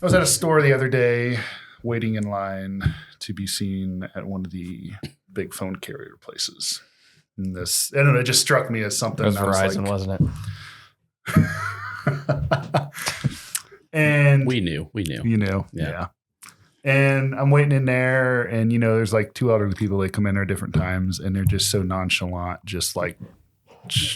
I was at a store the other day waiting in line to be seen at one of the big phone carrier places. And this, I don't know, it just struck me as something. It was Verizon, wasn't it? And we knew. You know, yeah. And I'm waiting in there, and there's like two elderly people. They come in there at different times, and they're just so nonchalant, just like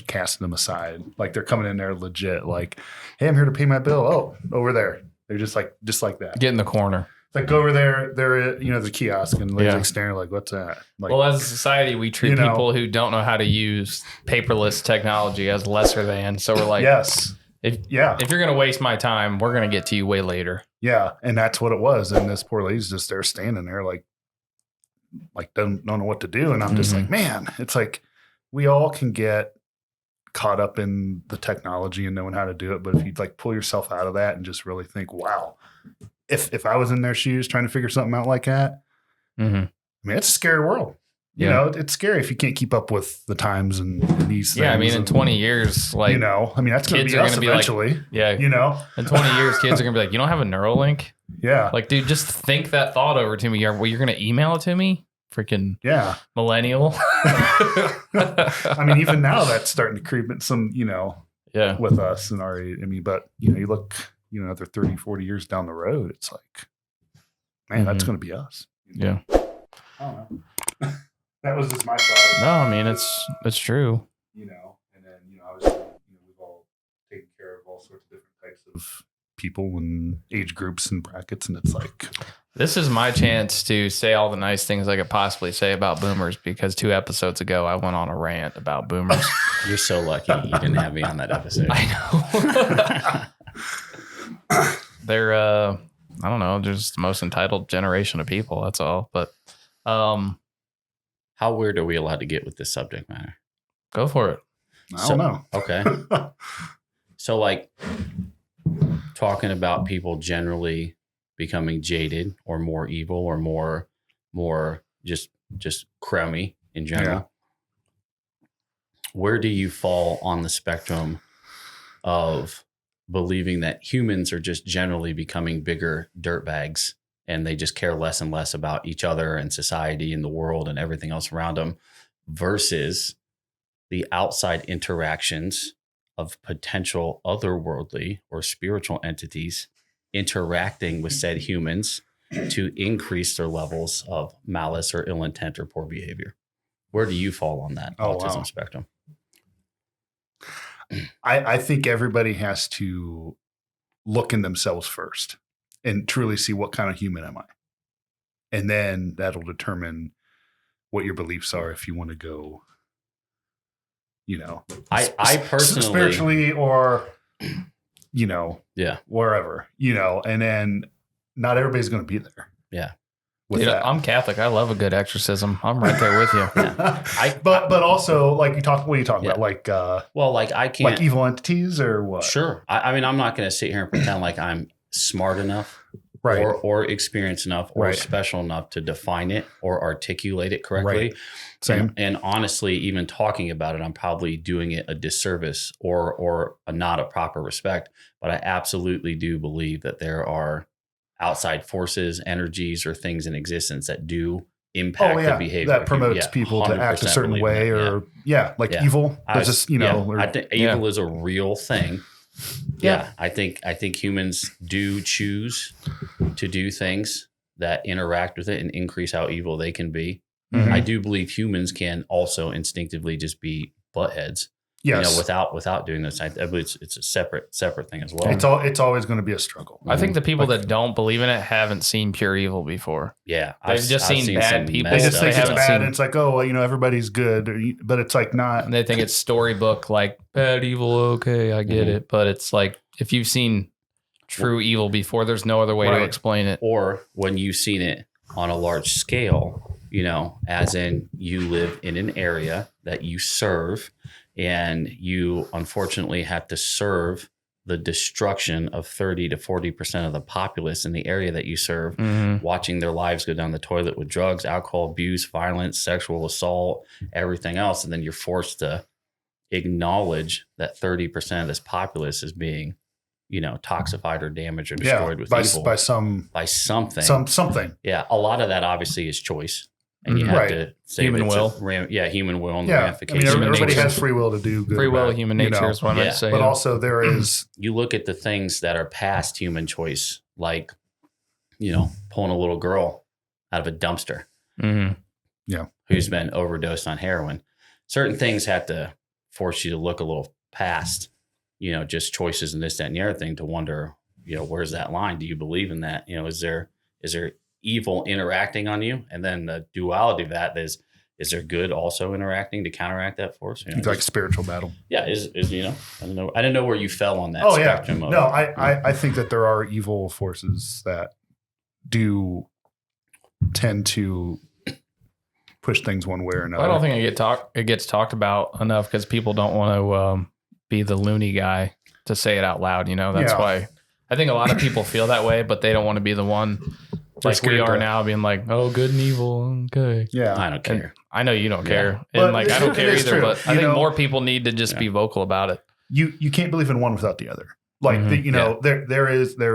casting them aside, like they're coming in there legit, like, "Hey, I'm here to pay my bill." Oh, over there. They're just like that. Get in the corner. Like go over there. They're at the kiosk, and they're like staring, like, "What's that?" Like, well, as a society, we treat people who don't know how to use paperless technology as lesser than. So we're like, yes. If you're going to waste my time, we're going to get to you way later. Yeah. And that's what it was. And this poor lady's just there standing there like don't know what to do. And I'm just like, man, it's like we all can get caught up in the technology and knowing how to do it. But if you like pull yourself out of that and just really think, wow, if I was in their shoes trying to figure something out like that, I mean, it's a scary world. You know, it's scary if you can't keep up with the times and these things. Yeah, I mean, in 20 years, like, that's going to be us eventually. Like, in 20 years, kids are going to be like, you don't have a Neuralink? Yeah. Like, dude, just think that thought over to me. You're going to email it to me? Freaking millennial. I mean, even now that's starting to creep in some, with us and our age. I mean, but, you look, another 30, 40 years down the road, it's like, man, that's going to be us. Yeah. I don't know. That was just my thought. No, I mean, it's true. And then, obviously, we've all taken care of all sorts of different types of people and age groups and brackets. And it's like, this is my chance to say all the nice things I could possibly say about boomers, because 2 episodes ago, I went on a rant about boomers. You're so lucky you didn't have me on that episode. I know. They're, I don't know, just the most entitled generation of people. That's all. But, how weird are we allowed to get with this subject matter? Go for it. I don't know. Okay. So like talking about people generally becoming jaded or more evil or more just crummy in general. Yeah. Where do you fall on the spectrum of believing that humans are just generally becoming bigger dirtbags and they just care less and less about each other and society and the world and everything else around them, versus the outside interactions of potential otherworldly or spiritual entities interacting with said humans to increase their levels of malice or ill intent or poor behavior? Where do you fall on that autism spectrum? I think everybody has to look in themselves first and truly see what kind of human am I. And then that'll determine what your beliefs are if you want to go, I personally spiritually or, wherever, and then not everybody's going to be there. Yeah. Dude, I'm Catholic. I love a good exorcism. I'm right there with you. Yeah. But also, like, what are you talking about? Like, I can't, like evil entities or what? Sure. I mean, I'm not going to sit here and pretend like I'm smart enough, right, or experienced enough, or special enough to define it or articulate it correctly. Right. Same. And honestly, even talking about it, I'm probably doing it a disservice or not a proper respect. But I absolutely do believe that there are outside forces, energies, or things in existence that do impact the behavior. That promotes people to act a certain way, or evil. I think evil is a real thing. Yeah. I think humans do choose to do things that interact with it and increase how evil they can be. Mm-hmm. I do believe humans can also instinctively just be buttheads. Yes. Without doing this, I believe it's a separate thing as well. It's always going to be a struggle. I think the people that don't believe in it haven't seen pure evil before. Yeah, they've just seen bad people. They just think it's bad. And it's like, everybody's good, but it's like not. And they think it's storybook, like bad evil. Okay, I get it, but it's like if you've seen true evil before, there's no other way to explain it. Or when you've seen it on a large scale, as in you live in an area that you serve. And you unfortunately have to serve the destruction of 30 to 40% of the populace in the area that you serve, watching their lives go down the toilet with drugs, alcohol abuse, violence, sexual assault, everything else. And then you're forced to acknowledge that 30% of this populace is being, toxified or damaged or destroyed with by evil. by something. Something. Yeah. A lot of that obviously is choice. And you Mhm. have Right. to say Human will. human will and the Yeah. I mean, ramifications. everybody nature. has free will to do good. Free or will, bad, human nature is what I meant to say. But yeah. also there is You look at the things that are past human choice, like, pulling a little girl out of a dumpster who's been overdosed on heroin. Certain things have to force you to look a little past, just choices and this, that, and the other thing to wonder, where's that line? Do you believe in that? Is there evil interacting on you? And then the duality of that is there good also interacting to counteract that force? it's like spiritual battle. Yeah, is I didn't know where you fell on that Oh spectrum. yeah, no, I think that there are evil forces that do tend to push things one way or another. I don't think it gets talked about enough because people don't want to be the loony guy to say it out loud. That's why I think a lot of people feel that way, but they don't want to be the one like we are now, being like, "Oh, good and evil." Okay, Yeah, I don't care. And I know you don't care, But and like I don't care either. true. But I think more people need to just be vocal about it. You can't believe in one without the other. Like there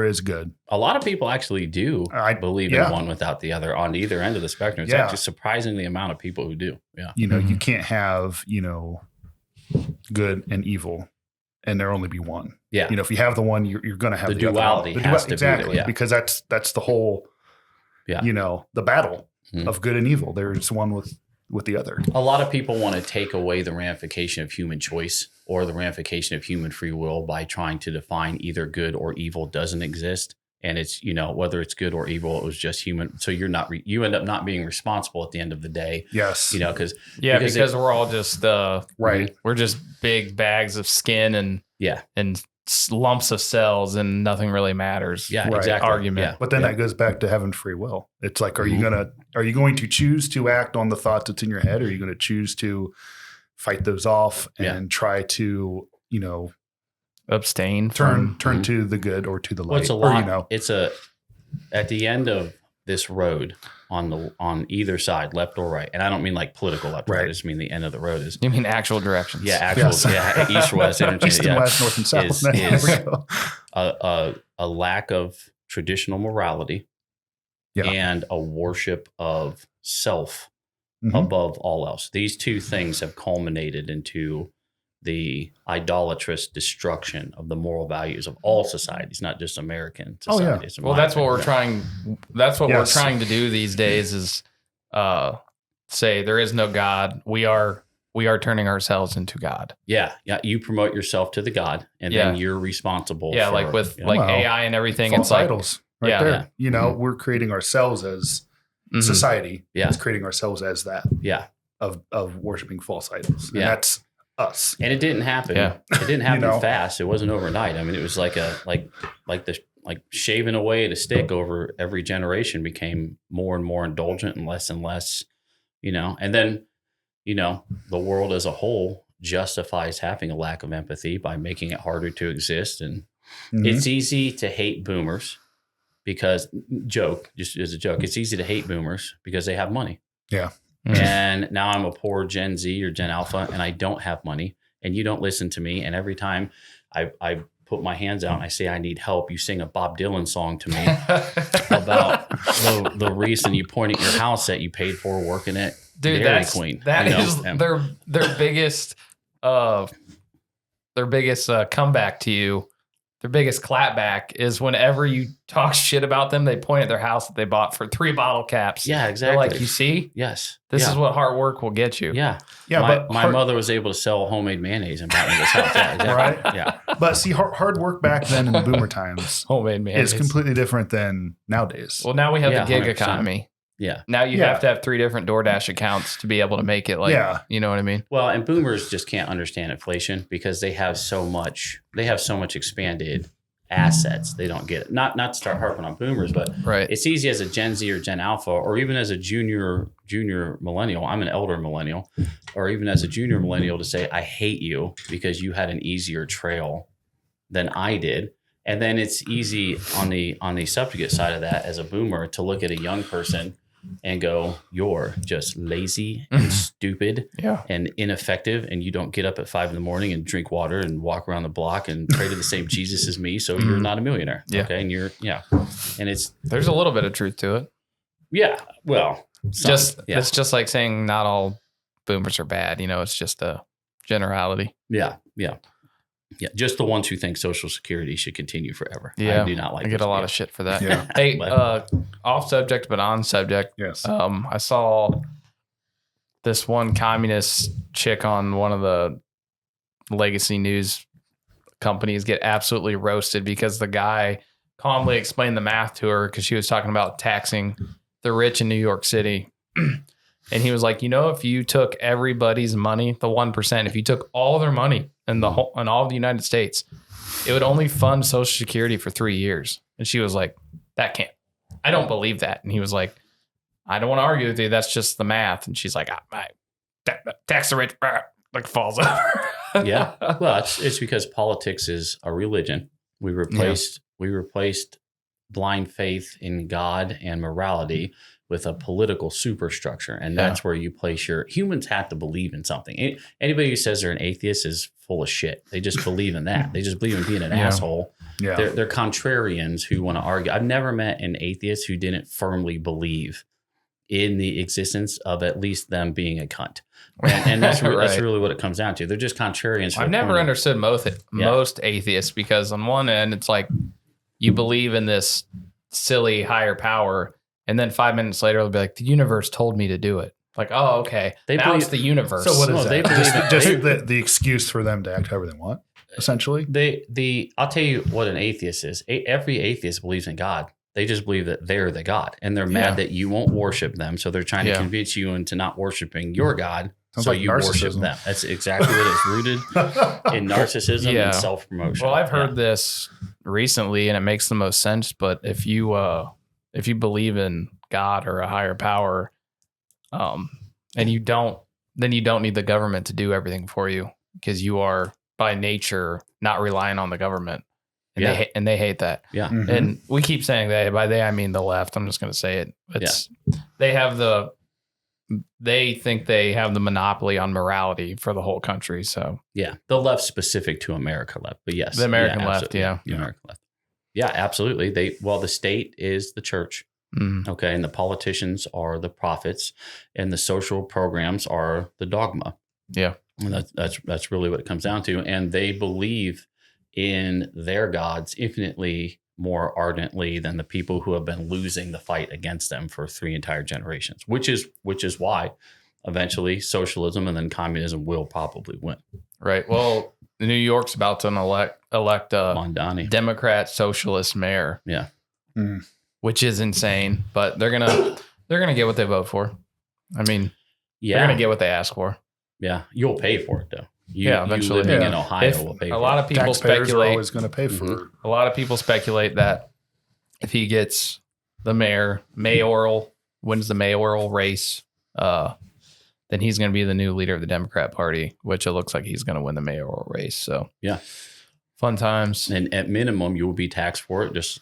is good. A lot of people actually do believe in one without the other on either end of the spectrum. It's actually surprising the amount of people who do. Yeah. You can't have, good and evil and there only be one. Yeah. If you have the one, you're going to have the duality. Other Has to exactly. Be there, yeah. Because that's the whole, the battle of good and evil. There's one with the other. A lot of people want to take away the ramification of human choice or the ramification of human free will by trying to define either good or evil doesn't exist. And it's, whether it's good or evil, it was just human. So you end up not being responsible at the end of the day. Yes. Because we're all just, right. We're just big bags of skin and lumps of cells and nothing really matters. Yeah, exactly. Argument. Yeah. But then that goes back to having free will. It's like, are you going to choose to act on the thoughts that's in your head? Or are you going to choose to fight those off and try to, abstain, turn to the good or to the light? Well, it's a lot. It's at the end of this road on either side, left or right. And I don't mean like political left or right. I just mean the end of the road is. You mean actual directions? Yeah, actual. Yes. Yeah, east, west, east and west, north and south. Is a lack of traditional morality and a worship of self above all else. These two things have culminated into the idolatrous destruction of the moral values of all societies, not just American societies. Well, that's what we're trying. That's what we're trying to do these days is say there is no God. We are turning ourselves into God. Yeah. Yeah. You promote yourself to the God and then you're responsible. Yeah. For, like with AI and everything. False it's like idols there. We're creating ourselves as society. Yeah. Is creating ourselves as that. Yeah. Of worshiping false idols. And that's us. And it didn't happen. Yeah. It didn't happen fast. It wasn't overnight. I mean, it was like shaving away at a stick over every generation became more and more indulgent and less, and then, the world as a whole justifies having a lack of empathy by making it harder to exist. And it's easy to hate boomers because just as a joke, it's easy to hate boomers because they have money. Yeah. And now I'm a poor Gen Z or Gen Alpha and I don't have money and you don't listen to me. And every time I put my hands out and I say I need help, you sing a Bob Dylan song to me about the reason you point at your house that you paid for working at Dairy Queen. That is their biggest comeback to you. Their biggest clapback is whenever you talk shit about them, they point at their house that they bought for 3 bottle caps. Yeah, exactly. They're like, you see? Yes. This is what hard work will get you. Yeah. Yeah. But my mother was able to sell homemade mayonnaise and buy it in this house. Yeah, exactly. Right. Yeah. But see, hard work back then in the boomer times homemade mayonnaise is completely different than nowadays. Well, now we have the gig 100%. Economy. Yeah. Now you have to have 3 different DoorDash accounts to be able to make it you know what I mean? Well, and boomers just can't understand inflation because they have so much expanded assets. They don't get it. Not to start harping on boomers, but it's easy as a Gen Z or Gen Alpha, or even as a junior millennial. I'm an elder millennial, or even as a junior millennial to say, I hate you because you had an easier trail than I did. And then it's easy on the subjugate side of that as a boomer to look at a young person and go, you're just lazy and stupid and ineffective, and you don't get up at 5 a.m. and drink water and walk around the block and pray to the same Jesus as me, so you're not a millionaire. Okay, and and there's a little bit of truth to it. Yeah, well, it's just like saying not all boomers are bad. It's just a generality. Yeah. Just the ones who think Social Security should continue forever. Yeah, I do not like. I get a lot of shit for that. Yeah. Hey, off subject but on subject. Yes. I saw this one communist chick on one of the legacy news companies get absolutely roasted because the guy calmly explained the math to her because she was talking about taxing the rich in New York City. And he was like, if you took everybody's money, the 1%, if you took all their money in all of the United States, it would only fund Social Security for 3 years. And she was like, I don't believe that. And he was like, I don't want to argue with you. That's just the math. And she's like, tax the rich, like falls over. Yeah. Well, it's because politics is a religion. We replaced blind faith in God and morality with a political superstructure. And that's where you place humans have to believe in something. Anybody who says they're an atheist is full of shit. They just believe in that. They just believe in being an asshole. Yeah. They're contrarians who want to argue. I've never met an atheist who didn't firmly believe in the existence of at least them being a cunt. And that's, that's really what it comes down to. They're just contrarians. I've never understood most atheists because on one end, it's like you believe in this silly higher power. And then 5 minutes later, they'll be like, the universe told me to do it. Like, oh, okay. It's the universe. So what is that? Just the excuse for them to act however they want, essentially? I'll tell you what an atheist is. Every atheist believes in God. They just believe that they're the God. And they're mad that you won't worship them. So they're trying to convince you into not worshiping your God. Sounds so like you worship them. That's exactly what it's rooted in narcissism and self-promotion. Well, I've heard this recently and it makes the most sense. But if you believe in God or a higher power, and you don't need the government to do everything for you because you are by nature not relying on the government, and they hate that. Yeah, and we keep saying they. By they, I mean the left. I'm just going to say it. They think they have the monopoly on morality for the whole country. So the left specific to America left, but yes, the American left. The American left. Yeah, absolutely. The state is the church. Okay. And the politicians are the prophets and the social programs are the dogma. Yeah. And that's really what it comes down to. And they believe in their gods infinitely more ardently than the people who have been losing the fight against them for 3 entire generations, which is why eventually socialism and then communism will probably win. Right. Well, New York's about to elect a Mondani Democrat socialist mayor. Yeah. Which is insane, but they're gonna get what they vote for. I mean, they're gonna get what they ask for. Yeah, you'll pay for it though. Eventually. You living in Ohio will pay for it. A lot of people speculate. Always going to pay for it. A lot of people speculate that if he gets the wins the mayoral race, then he's going to be the new leader of the Democrat Party, which it looks like he's going to win the mayoral race. So fun times. And at minimum, you will be taxed for it, just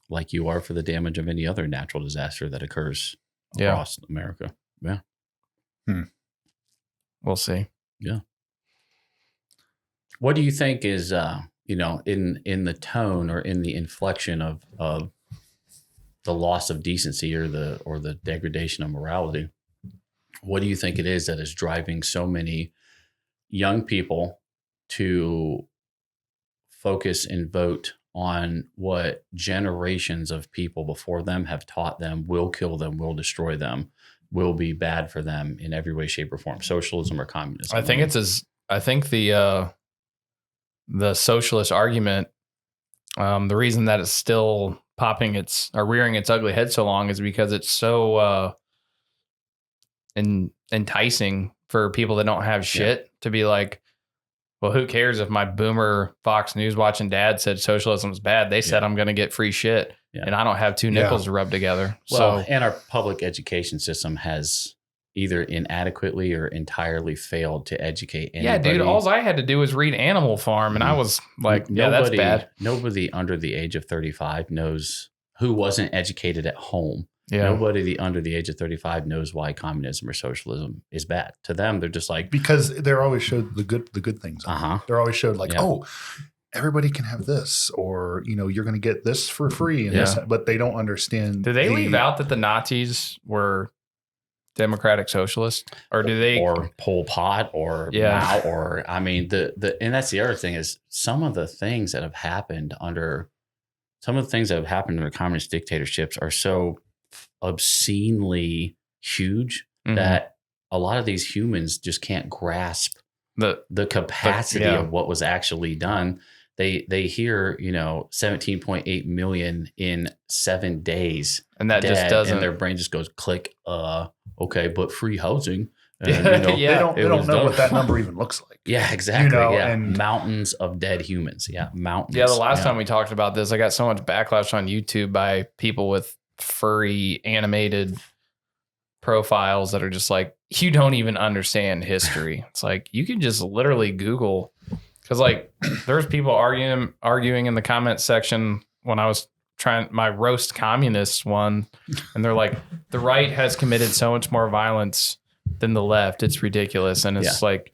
like you are for the damage of any other natural disaster that occurs across America. Yeah. We'll see. Yeah. What do you think is, in the tone or in the inflection of the loss of decency or the degradation of morality? What do you think it is that is driving so many young people to focus and vote on what generations of people before them have taught them will kill them, will destroy them, will be bad for them in every way, shape, or form, socialism or communism? I think the socialist argument, the reason that it's still rearing its ugly head so long is because it's so enticing for people that don't have shit to be like, well, who cares if my boomer Fox News watching dad said socialism is bad? They said I'm going to get free shit, and I don't have 2 nickels to rub together. Well, and our public education system has either inadequately or entirely failed to educate anybody. Yeah, dude, all I had to do was read Animal Farm, and I was like, that's bad. Nobody under the age of 35 knows who wasn't educated at home. Yeah. Nobody under the age of 35 knows why communism or socialism is bad. To them, they're just like, because they're always showed the good things. They're always showed like, oh, everybody can have this, or you're going to get this for free, and this, but they don't understand. Do they leave out that the Nazis were democratic socialists, or do they, or Pol Pot, or Mao, or I mean and that's the other thing is some of the things that have happened under communist dictatorships are so obscenely huge that a lot of these humans just can't grasp the capacity of what was actually done. They hear 17.8 million in 7 days, and that just doesn't, and their brain just goes click. Okay, but free housing. And, they don't know what that number even looks like. Yeah, exactly. And mountains of dead humans. Yeah, mountains. Yeah, the last time we talked about this, I got so much backlash on YouTube by people with furry animated profiles that are just like, you don't even understand history. It's like, you can just literally Google, because like there's people arguing in the comment section when I was trying my roast communists one, and they're like, the right has committed so much more violence than the left. It's ridiculous. And it's like,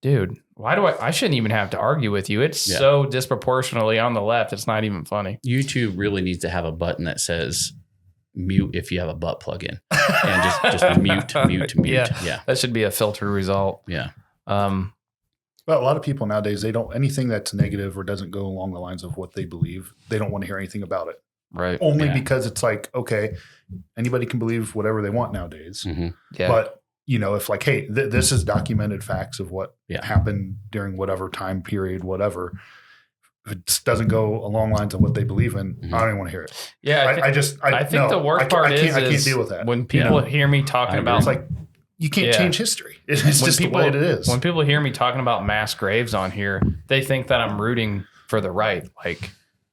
dude, why do I shouldn't even have to argue with you. It's so disproportionately on the left. It's not even funny. YouTube really needs to have a button that says mute if you have a butt plug in, and just mute. Yeah. That should be a filtered result. Yeah. Well, a lot of people nowadays, they don't, anything that's negative or doesn't go along the lines of what they believe, they don't want to hear anything about it. Right. Only because it's like, okay, anybody can believe whatever they want nowadays. Mm-hmm. Yeah. But, if like, hey, this is documented facts of what happened during whatever time period, whatever, if it doesn't go along lines of what they believe in, I don't even want to hear it. Yeah. I think the worst part is I can't deal with that. When people hear me talking about, it's like, you can't change history. It's just the way it is. When people hear me talking about mass graves on here, they think that I'm rooting for the right. Like,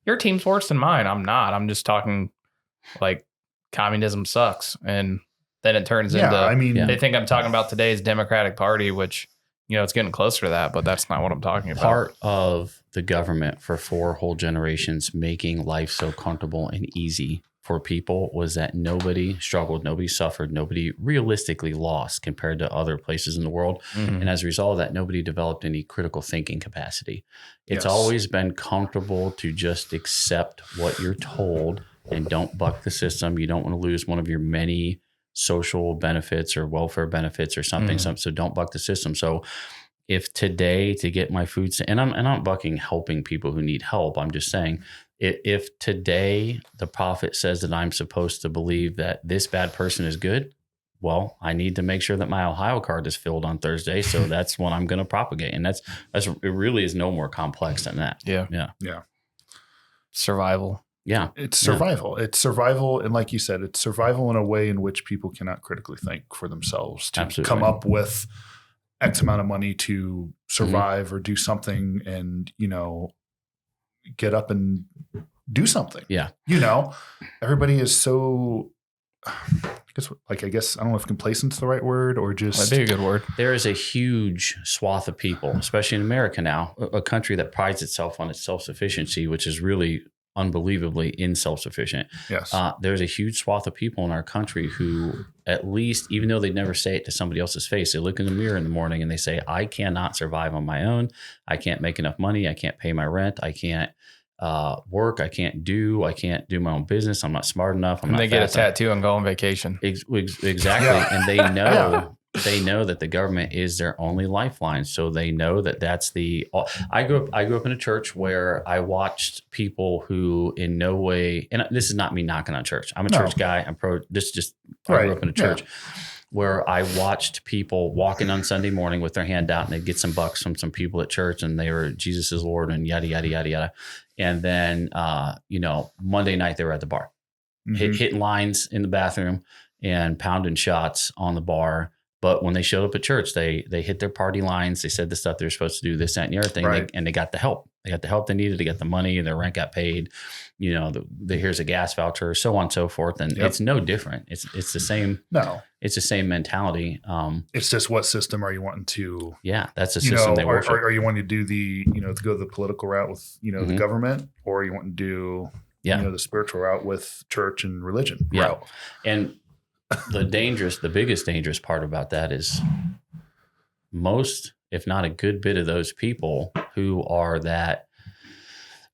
your team's worse than mine. I'm not. I'm just talking like communism sucks. And then it turns into, they think I'm talking about today's Democratic Party, which, it's getting closer to that, but that's not what I'm talking about. Part of the government for 4 whole generations making life so comfortable and easy for people was that nobody struggled, nobody suffered, nobody realistically lost compared to other places in the world. Mm-hmm. And as a result of that, nobody developed any critical thinking capacity. It's always been comfortable to just accept what you're told and don't buck the system. You don't want to lose one of your many social benefits or welfare benefits or something. So don't buck the system. So if today to get my food, and I'm not bucking helping people who need help. I'm just saying, if today the prophet says that I'm supposed to believe that this bad person is good, well, I need to make sure that my Ohio card is filled on Thursday. So that's what I'm going to propagate. And it really is no more complex than that. Yeah. Survival. Yeah. It's survival. It's survival. And like you said, it's survival in a way in which people cannot critically think for themselves to come up with X amount of money to survive or do something and, get up and do something. Yeah. Everybody is so, I guess, I don't know if complacent's the right word or just. That'd be a good word. There is a huge swath of people, especially in America now, a country that prides itself on its self-sufficiency, which is really unbelievably self-sufficient. Yes. There's a huge swath of people in our country who, at least, even though they'd never say it to somebody else's face, they look in the mirror in the morning and they say, I cannot survive on my own. I can't make enough money. I can't pay my rent. I can't work. I can't do my own business. I'm not smart enough. They get a tattoo and go on vacation. Exactly. And they know that the government is their only lifeline. So they know that that's I grew up in a church where I watched people who in no way, and this is not me knocking on church. I'm a church guy. I grew up in a church where I watched people walking on Sunday morning with their hand out and they'd get some bucks from some people at church and they were Jesus is Lord and yada, yada, yada, yada. And then, Monday night they were at the bar, hitting lines in the bathroom and pounding shots on the bar. But when they showed up at church, they hit their party lines. They said the stuff they're supposed to do, this, that, and the other thing. Right. And they got the help. They got the help they needed. They got the money. Their rent got paid. Here's a gas voucher, so on and so forth. And it's no different. It's the same. No. It's the same mentality. It's just what system are you wanting to? Yeah, that's the system they work with. Are you wanting to do to go the political route with the government, or are you wanting to do the spiritual route with church and religion route. And the biggest dangerous part about that is most, if not a good bit of those people who are that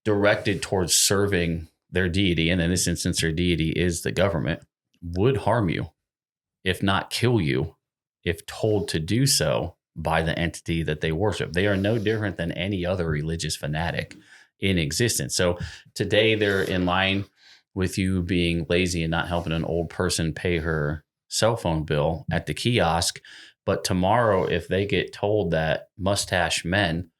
directed towards serving their deity, and in this instance, their deity is the government, would harm you, if not kill you, if told to do so by the entity that they worship. They are no different than any other religious fanatic in existence. So today they're in line with you being lazy and not helping an old person pay her cell phone bill at the kiosk. But tomorrow, if they get told that mustache men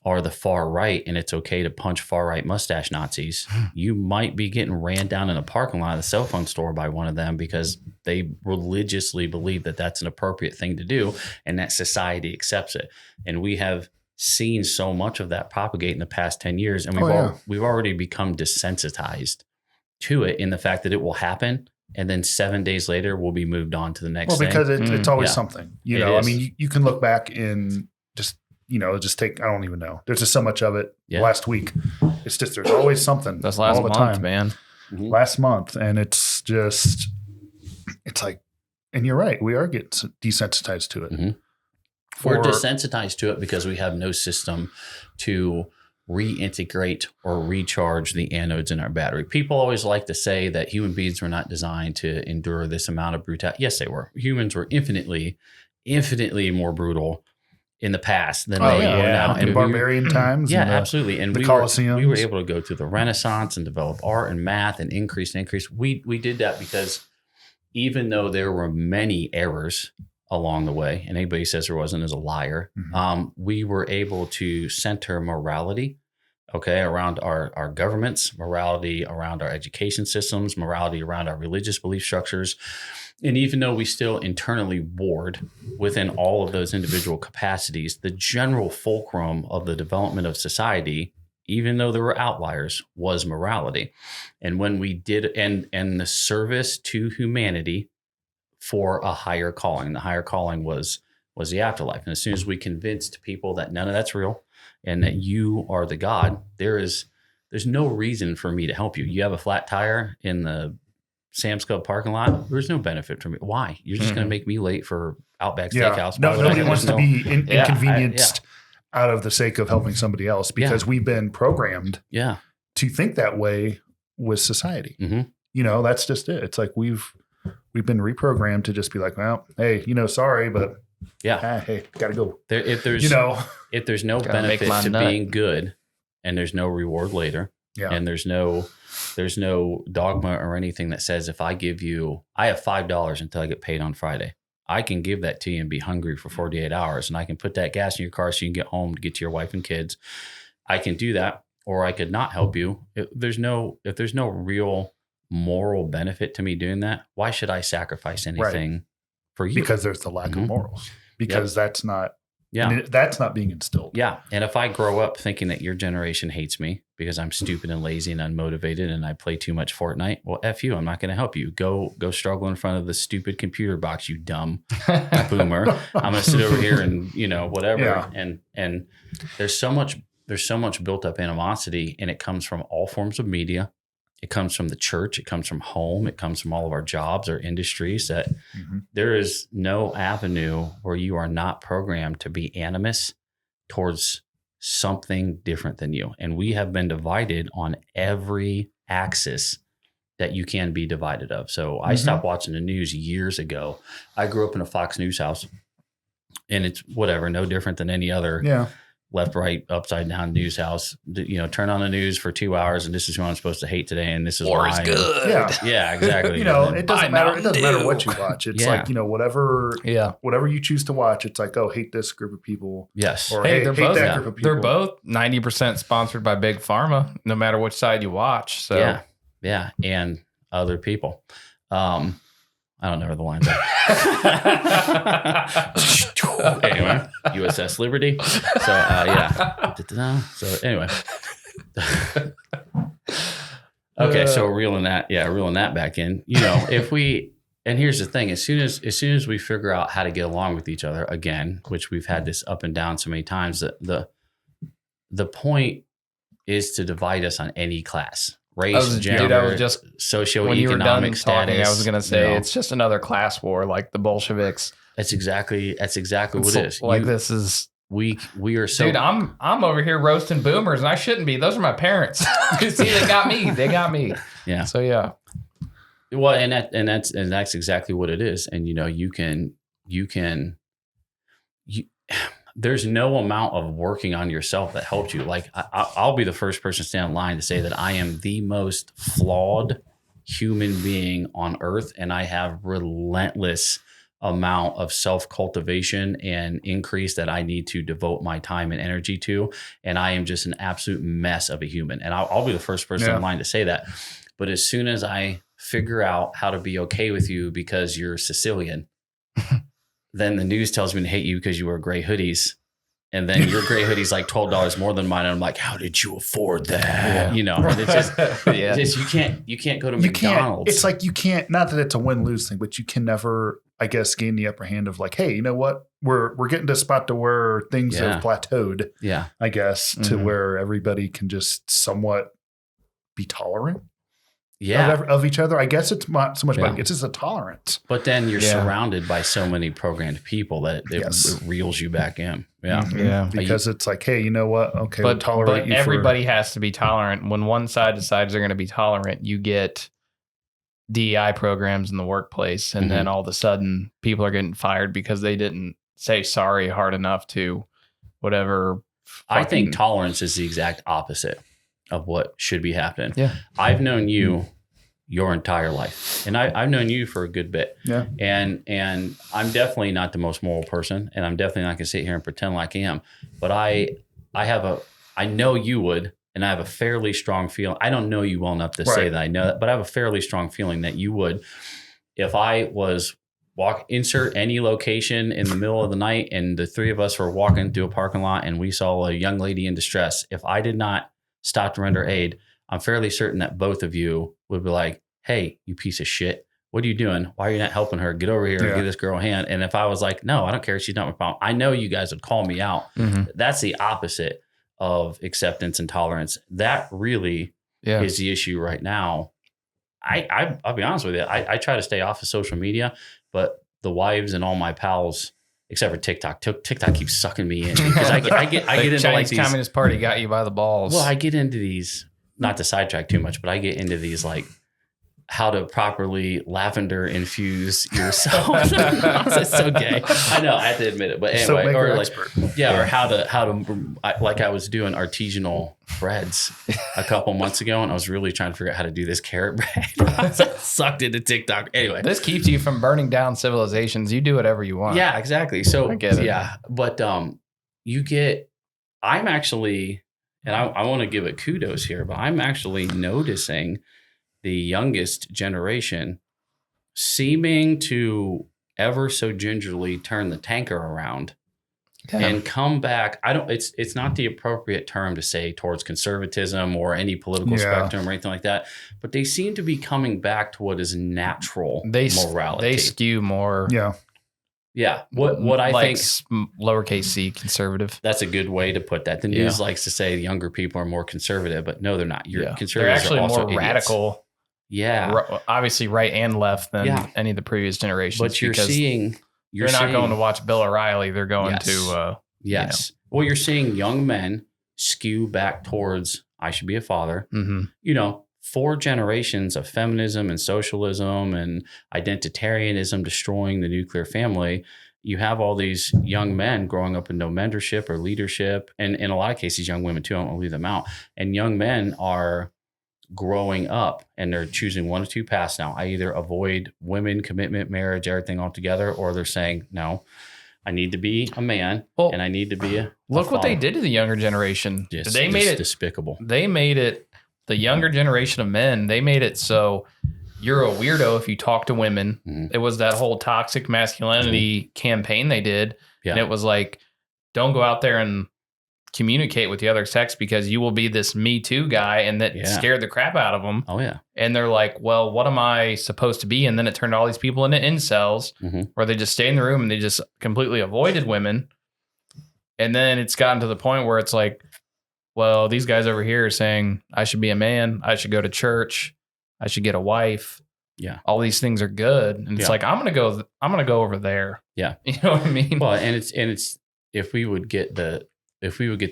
are the far right and it's okay to punch far right mustache Nazis, you might be getting ran down in a parking lot of the cell phone store by one of them because they religiously believe that that's an appropriate thing to do and that society accepts it. And we have seen so much of that propagate in the past 10 years, and we've already become desensitized to it in the fact that it will happen. And then 7 days later, we'll be moved on to the next thing. Well, because it's always something, I mean, you can look back in just take, I don't even know. There's just so much of it last week. It's just, there's always something. That's last month, man. Mm-hmm. Last month. And it's just, it's like, and you're right. We are getting desensitized to it. Mm-hmm. We're desensitized to it because we have no system to reintegrate or recharge the anodes in our battery. People always like to say that human beings were not designed to endure this amount of brutality. Yes, they were. Humans were infinitely more brutal in the past than they are now. In barbarian times. Yeah, absolutely. And the Colosseums. We were able to go through the Renaissance and develop art and math and increase. We did that because even though there were many errors along the way, and anybody says there wasn't is a liar, we were able to center morality, around our governments, morality around our education systems, morality around our religious belief structures. And even though we still internally warred within all of those individual capacities, the general fulcrum of the development of society, even though there were outliers, was morality. And when we did, and the service to humanity for a higher calling, the higher calling was the afterlife. And as soon as we convinced people that none of that's real and that you are the God, there's no reason for me to help you. You have a flat tire in the Sam's Club parking lot, there's no benefit for me. Why? You're just going to make me late for Outback Steakhouse. No, nobody wants to be inconvenienced out of the sake of helping somebody else because we've been programmed to think that way with society. Mm-hmm. That's just it. It's like we've been reprogrammed to just be like, well, hey, sorry, but hey, gotta go. If there's no benefit to being good and there's no reward later, and there's no dogma or anything that says if I have $5 until I get paid on Friday, I can give that to you and be hungry for 48 hours. And I can put that gas in your car so you can get home to get to your wife and kids. I can do that, or I could not help you. If there's no real moral benefit to me doing that, why should I sacrifice anything for you? Because there's the lack of morals. Because that's not that's not being instilled. Yeah. And if I grow up thinking that your generation hates me because I'm stupid and lazy and unmotivated and I play too much Fortnite, well, F you. I'm not going to help you. Go struggle in front of the stupid computer box, you dumb boomer. I'm going to sit over here and, whatever. Yeah. And there's so much built up animosity, and it comes from all forms of media. It comes from the church. It comes from home. It comes from all of our jobs, our industries, that there is no avenue where you are not programmed to be animus towards something different than you. And we have been divided on every axis that you can be divided of. So I stopped watching the news years ago. I grew up in a Fox News house, and it's no different than any other left, right, upside down news house. Turn on the news for 2 hours, and this is who I'm supposed to hate today, and this is why. Is good. Yeah, exactly. It doesn't matter. It doesn't matter what you watch. It's like whatever you choose to watch. It's like, oh, hate this group of people. Yes. Or hate that group of people. They're both 90% sponsored by Big Pharma, no matter which side you watch. So yeah, and other people. I don't know where the lines are. Anyway, USS Liberty. So, So anyway. Okay, so reeling that back in. And here's the thing: as soon as we figure out how to get along with each other again, which we've had this up and down so many times, that the point is to divide us on any class. race, gender, I was just socioeconomic when you were done status. talking, I was going to say you know. it's just another class war, like the Bolsheviks. That's exactly what it is. Like this is we are so. Dude, I'm over here roasting boomers, and I shouldn't be. Those are my parents. See, they got me. They got me. Yeah. So yeah. Well, and that's exactly what it is. And there's no amount of working on yourself that helps you. Like I'll be the first person to stand in line to say that I am the most flawed human being on earth, and I have relentless amount of self-cultivation and increase that I need to devote my time and energy to. And I am just an absolute mess of a human. And I'll be the first person in line to say that. But as soon as I figure out how to be okay with you because you're Sicilian, then the news tells me to hate you because you wear gray hoodies. And then your gray hoodie's like $12 more than mine. And I'm like, how did you afford that? Yeah. You know, and it's just, it's just you can't go to McDonald's. It's like you can't, not that it's a win-lose thing, but you can never, I guess, gain the upper hand of like, hey, you know what? We're getting to a spot to where things have plateaued. Yeah. I guess, to where everybody can just somewhat be tolerant. Of each other. I guess it's not so much about it's just a tolerance. But then you're surrounded by so many programmed people that it reels you back in. Yeah. Mm-hmm. Yeah. Because it's like, hey, you know what? Okay, but, we'll tolerate you. Everybody has to be tolerant. When one side decides they're going to be tolerant, you get DEI programs in the workplace. And then all of a sudden people are getting fired because they didn't say sorry hard enough to whatever. I think tolerance is the exact opposite of what should be happening. Yeah. I've known you your entire life, and I've known you for a good bit. Yeah. And I'm definitely not the most moral person, and I'm definitely not going to sit here and pretend like I am, but I know you would, and I have a fairly strong feeling. I don't know you well enough to say that I know that, but I have a fairly strong feeling that you would, if I was insert any location in the middle of the night and the three of us were walking through a parking lot and we saw a young lady in distress, if I did not stop to render aid, I'm fairly certain that both of you would be like, hey, you piece of shit. What are you doing? Why are you not helping her? Get over here and give this girl a hand. And if I was like, no, I don't care. She's not my problem. I know you guys would call me out. That's the opposite of acceptance and tolerance. That really is the issue right now. I'll be honest with you. I try to stay off of social media, but the wives and all my pals, except for TikTok. TikTok keeps sucking me in because I get into Chinese like these. Communist Party got you by the balls. Well, I get into these, not to sidetrack too much, but I get into these like how to properly lavender infuse yourself. It's so gay. I know, I have to admit it, but anyway, or like, or how to like I was doing artisanal breads a couple months ago, and I was really trying to figure out how to do this carrot bread. I was sucked into TikTok. Anyway, this keeps you from burning down civilizations. You do whatever you want. Yeah, exactly. So I get it. Yeah, but I'm actually, and I want to give it kudos here, but I'm actually noticing the youngest generation seeming to ever so gingerly turn the tanker around and come back. It's not the appropriate term to say towards conservatism or any political spectrum or anything like that, but they seem to be coming back to what is natural morality. They skew more. Yeah. Yeah. What I like think lowercase c conservative. That's a good way to put that. The news likes to say younger people are more conservative, but no, they're not. Conservatives they're actually are also more idiots. Radical. Yeah. Obviously right and left than any of the previous generations. But you're not going to watch Bill O'Reilly. They're going to Well, you're seeing young men skew back towards I should be a father. You know, 4 generations of feminism and socialism and identitarianism destroying the nuclear family. You have all these young men growing up in no mentorship or leadership, and in a lot of cases, young women too. I don't want to leave them out. And young men are growing up and they're choosing one of two paths now. I either avoid women, commitment, marriage, everything altogether, or they're saying, no, I need to be a man and I need to be a look father. What they did to the younger generation. They made it despicable. They made it, the younger generation of men, they made it so you're a weirdo if you talk to women. It was that whole toxic masculinity campaign they did. And it was like, don't go out there and communicate with the other sex because you will be this Me Too guy, and that scared the crap out of them. Oh yeah. And they're like, well, what am I supposed to be? And then it turned all these people into incels where they just stay in the room and they just completely avoided women. And then it's gotten to the point where it's like, well, these guys over here are saying I should be a man, I should go to church, I should get a wife. Yeah. All these things are good. And it's like, I'm going to go over there. Yeah. You know what I mean? Well, and it's, if we would get the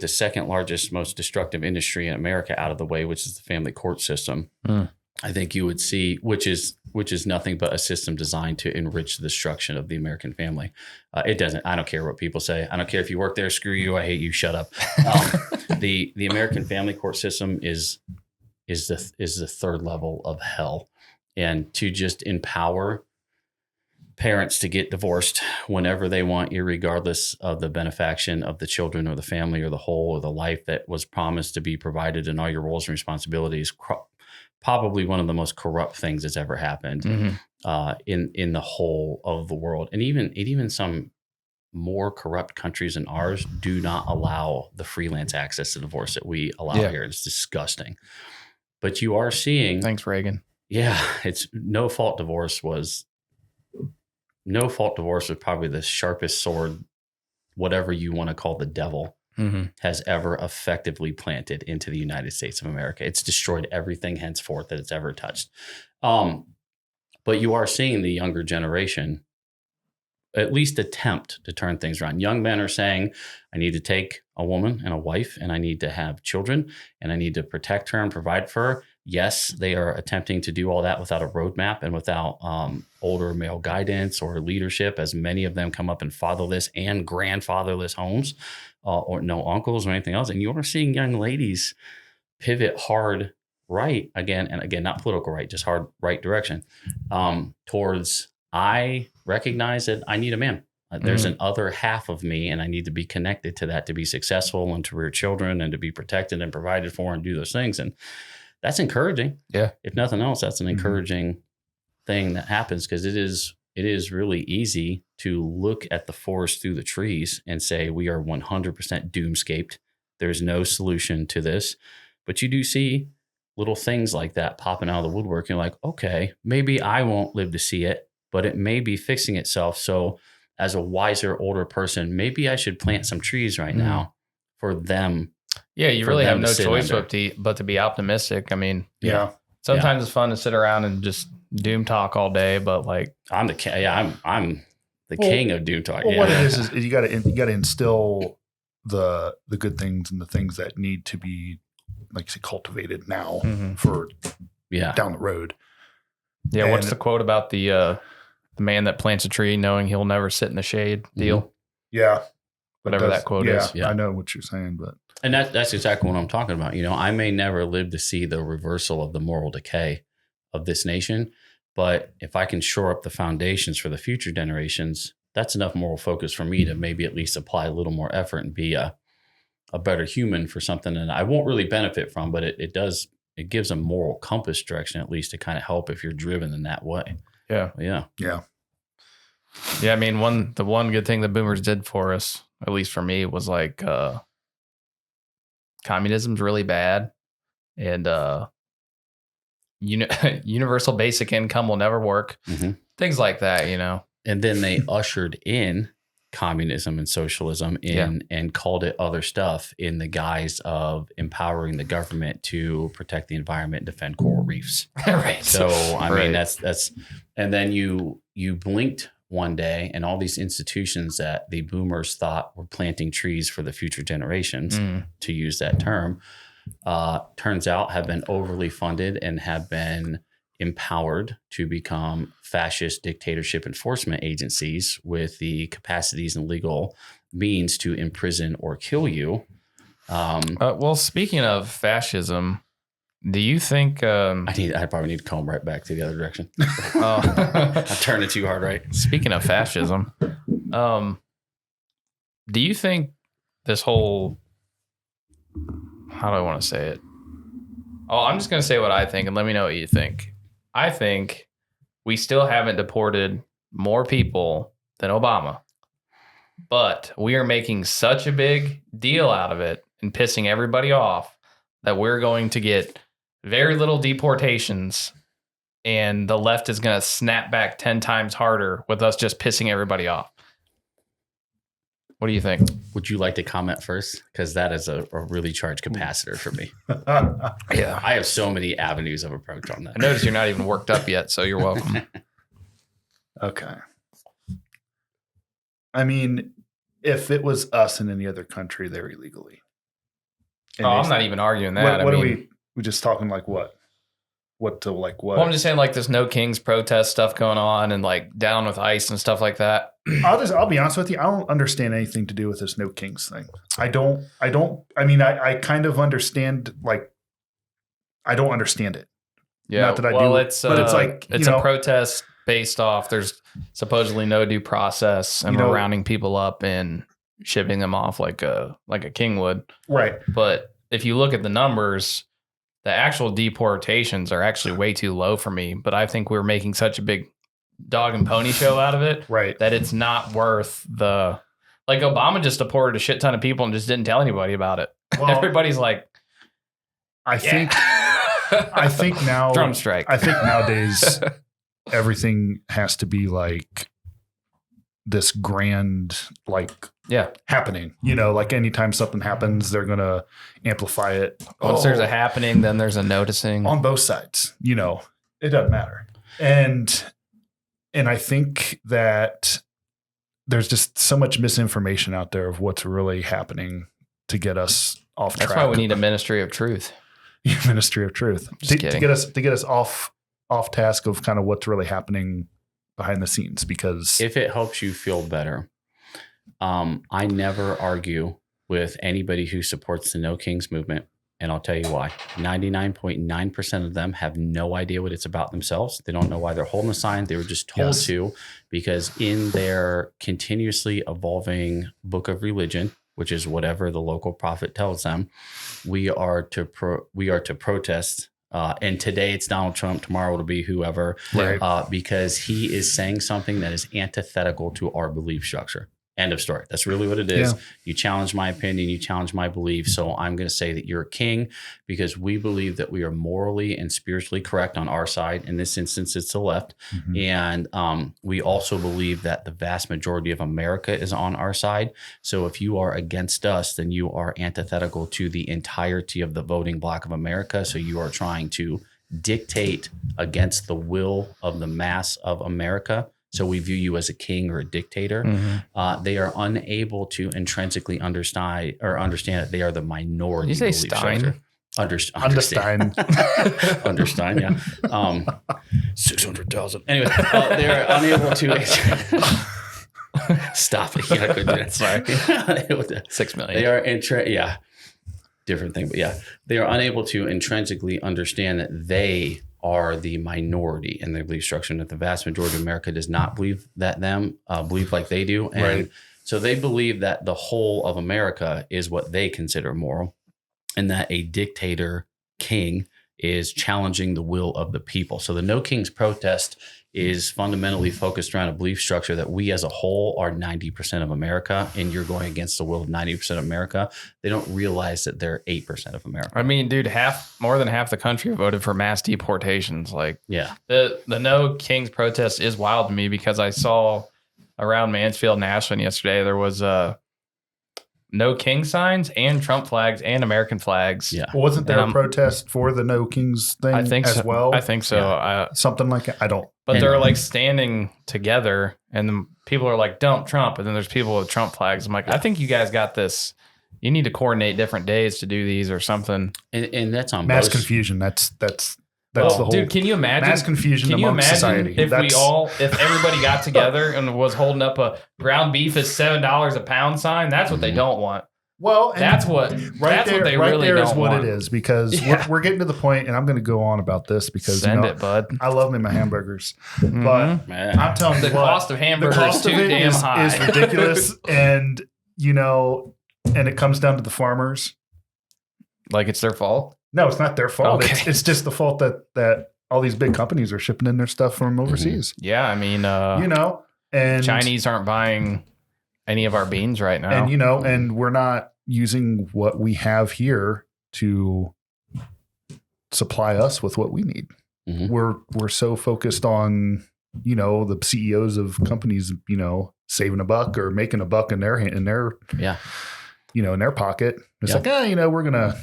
second largest, most destructive industry in America out of the way, which is the family court system, I think you would see, which is nothing but a system designed to enrich the destruction of the American family. It doesn't. I don't care what people say. I don't care if you work there. Screw you. I hate you. Shut up. The American family court system is the third level of hell, and to just empower parents to get divorced whenever they want, irregardless of the benefaction of the children or the family or the whole or the life that was promised to be provided and all your roles and responsibilities. Probably one of the most corrupt things that's ever happened in the whole of the world. And even some more corrupt countries than ours do not allow the freelance access to divorce that we allow here. It's disgusting. But you are seeing... Thanks, Reagan. Yeah, it's no-fault divorce was probably the sharpest sword, whatever you want to call the devil, has ever effectively planted into the United States of America. It's destroyed everything henceforth that it's ever touched. But you are seeing the younger generation at least attempt to turn things around. Young men are saying, I need to take a woman and a wife, and I need to have children, and I need to protect her and provide for her. Yes, they are attempting to do all that without a roadmap and without older male guidance or leadership, as many of them come up in fatherless and grandfatherless homes, or no uncles or anything else. And you're seeing young ladies pivot hard right again, and again, not political right, just hard right direction, towards, I recognize that I need a man. There's an other half of me, and I need to be connected to that to be successful and to rear children and to be protected and provided for and do those things. And that's encouraging. Yeah. If nothing else, that's an encouraging thing that happens, because it is really easy to look at the forest through the trees and say we are 100% doomscaped. There's no solution to this. But you do see little things like that popping out of the woodwork. You're like, okay, maybe I won't live to see it, but it may be fixing itself. So as a wiser, older person, maybe I should plant some trees right now for them. Yeah, you really have no choice but to be optimistic. I mean, sometimes it's fun to sit around and just doom talk all day, but like I'm the king of doom talk. Well, what it is you got to instill the good things and the things that need to be, like you say, cultivated now for down the road. Yeah, and what's the quote about the man that plants a tree knowing he'll never sit in the shade deal? Yeah. Whatever that quote is. Yeah, I know what you're saying, but and that's exactly what I'm talking about. You know, I may never live to see the reversal of the moral decay of this nation, but if I can shore up the foundations for the future generations, that's enough moral focus for me to maybe at least apply a little more effort and be a better human for something that I won't really benefit from, but it gives a moral compass direction, at least, to kind of help if you're driven in that way. Yeah. Yeah. I mean, the one good thing the boomers did for us, at least for me, was like communism's really bad, and universal basic income will never work. Things like that, you know. And then they ushered in communism and socialism and called it other stuff in the guise of empowering the government to protect the environment and defend coral reefs. Right. So I mean that's and then you blinked one day and all these institutions that the boomers thought were planting trees for the future generations, to use that term, turns out have been overly funded and have been empowered to become fascist dictatorship enforcement agencies with the capacities and legal means to imprison or kill you. Well, speaking of fascism, do you think I probably need to comb right back to the other direction? I turned it too hard, right? Speaking of fascism, do you think this whole, how do I want to say it? Oh, I'm just going to say what I think and let me know what you think. I think we still haven't deported more people than Obama, but we are making such a big deal out of it and pissing everybody off that we're going to get very little deportations, and the left is going to snap back 10 times harder with us just pissing everybody off. What do you think? Would you like to comment first? Because that is a really charged capacitor for me. Yeah. I have so many avenues of approach on that. I notice you're not even worked up yet, so you're welcome. Okay. I mean, if it was us in any other country, they're illegally. And I'm not even arguing that. What are we just talking like what? What to like what? Well, I'm just saying like this No Kings protest stuff going on and like down with ICE and stuff like that. I'll be honest with you. I don't understand anything to do with this No Kings thing. I mean, I kind of understand, like, I don't understand it. Yeah. Not that I do, but it's like, it's a protest based off. There's supposedly no due process, and we're rounding people up and shipping them off like a king would. Right. But if you look at the numbers, the actual deportations are actually way too low for me. But I think we're making such a big dog and pony show out of it, right, that it's not worth the. Like Obama just deported a shit ton of people and just didn't tell anybody about it. Well, everybody's like, I think now drum strike. I think nowadays everything has to be like this grand, like happening. You know, like anytime something happens, they're gonna amplify it. Once there's a happening, then there's a noticing on both sides. You know, it doesn't matter. And I think that there's just so much misinformation out there of what's really happening to get us off track. That's why we need a ministry of truth. Ministry of truth to get us off task of kind of what's really happening behind the scenes. Because if it helps you feel better, I never argue with anybody who supports the No Kings movement. And I'll tell you why. 99.9% of them have no idea what it's about themselves. They don't know why they're holding a sign. They were just told to, because in their continuously evolving book of religion, which is whatever the local prophet tells them, we are to protest. And today it's Donald Trump. Tomorrow it'll be whoever, because he is saying something that is antithetical to our belief structure. End of story. That's really what it is. Yeah. You challenge my opinion, you challenge my belief. So I'm going to say that you're a king, because we believe that we are morally and spiritually correct on our side. In this instance, it's the left. Mm-hmm. And we also believe that the vast majority of America is on our side. So if you are against us, then you are antithetical to the entirety of the voting bloc of America. So you are trying to dictate against the will of the mass of America. So we view you as a king or a dictator. Mm-hmm. They are unable to intrnsically understand that they are the minority. Did you say Stein? Understand. Understand, yeah. 600,000. Anyway, they are unable to. Stop it. Yeah, I couldn't do that. Sorry. 6 million. They are different thing, but they are unable to intrinsically understand that they are the minority in their belief structure, and that the vast majority of America does not believe that believe like they do. And so they believe that the whole of America is what they consider moral, and that a dictator king is challenging the will of the people. So the No Kings protest is fundamentally focused around a belief structure that we as a whole are 90% of America, and you're going against the will of 90% of America. They don't realize that they're 8% of America. I mean, dude, more than half the country voted for mass deportations. Like, the No Kings protest is wild to me, because I saw around Mansfield and Ashland yesterday, there was No King signs and Trump flags and American flags. Yeah. Well, wasn't there a protest for the No Kings thing well? I think so. Yeah. Something like that. I don't. But they're like standing together, and then people are like, "Dump Trump," and then there's people with Trump flags. I'm like, I think you guys got this. You need to coordinate different days to do these or something. And that's on mass confusion. That's the whole. Dude, can you imagine mass confusion amongst society? If everybody got together and was holding up a ground beef is $7 a pound sign? That's what they don't want. Well, that's what they really don't want. What it is, because we're getting to the point, and I'm going to go on about this because Send it, bud. I love me my hamburgers, but I'm telling you, the cost of hamburgers is too damn high. Is ridiculous, and and it comes down to the farmers. Like it's their fault? No, it's not their fault. Okay. It's just the fault that all these big companies are shipping in their stuff from overseas. Yeah, I mean, and Chinese aren't buying any of our beans right now. And, and we're not using what we have here to supply us with what we need. Mm-hmm. We're so focused on you know, the CEOs of companies, you know, saving a buck or making a buck in their you know, in their pocket. It's like, you know, we're gonna.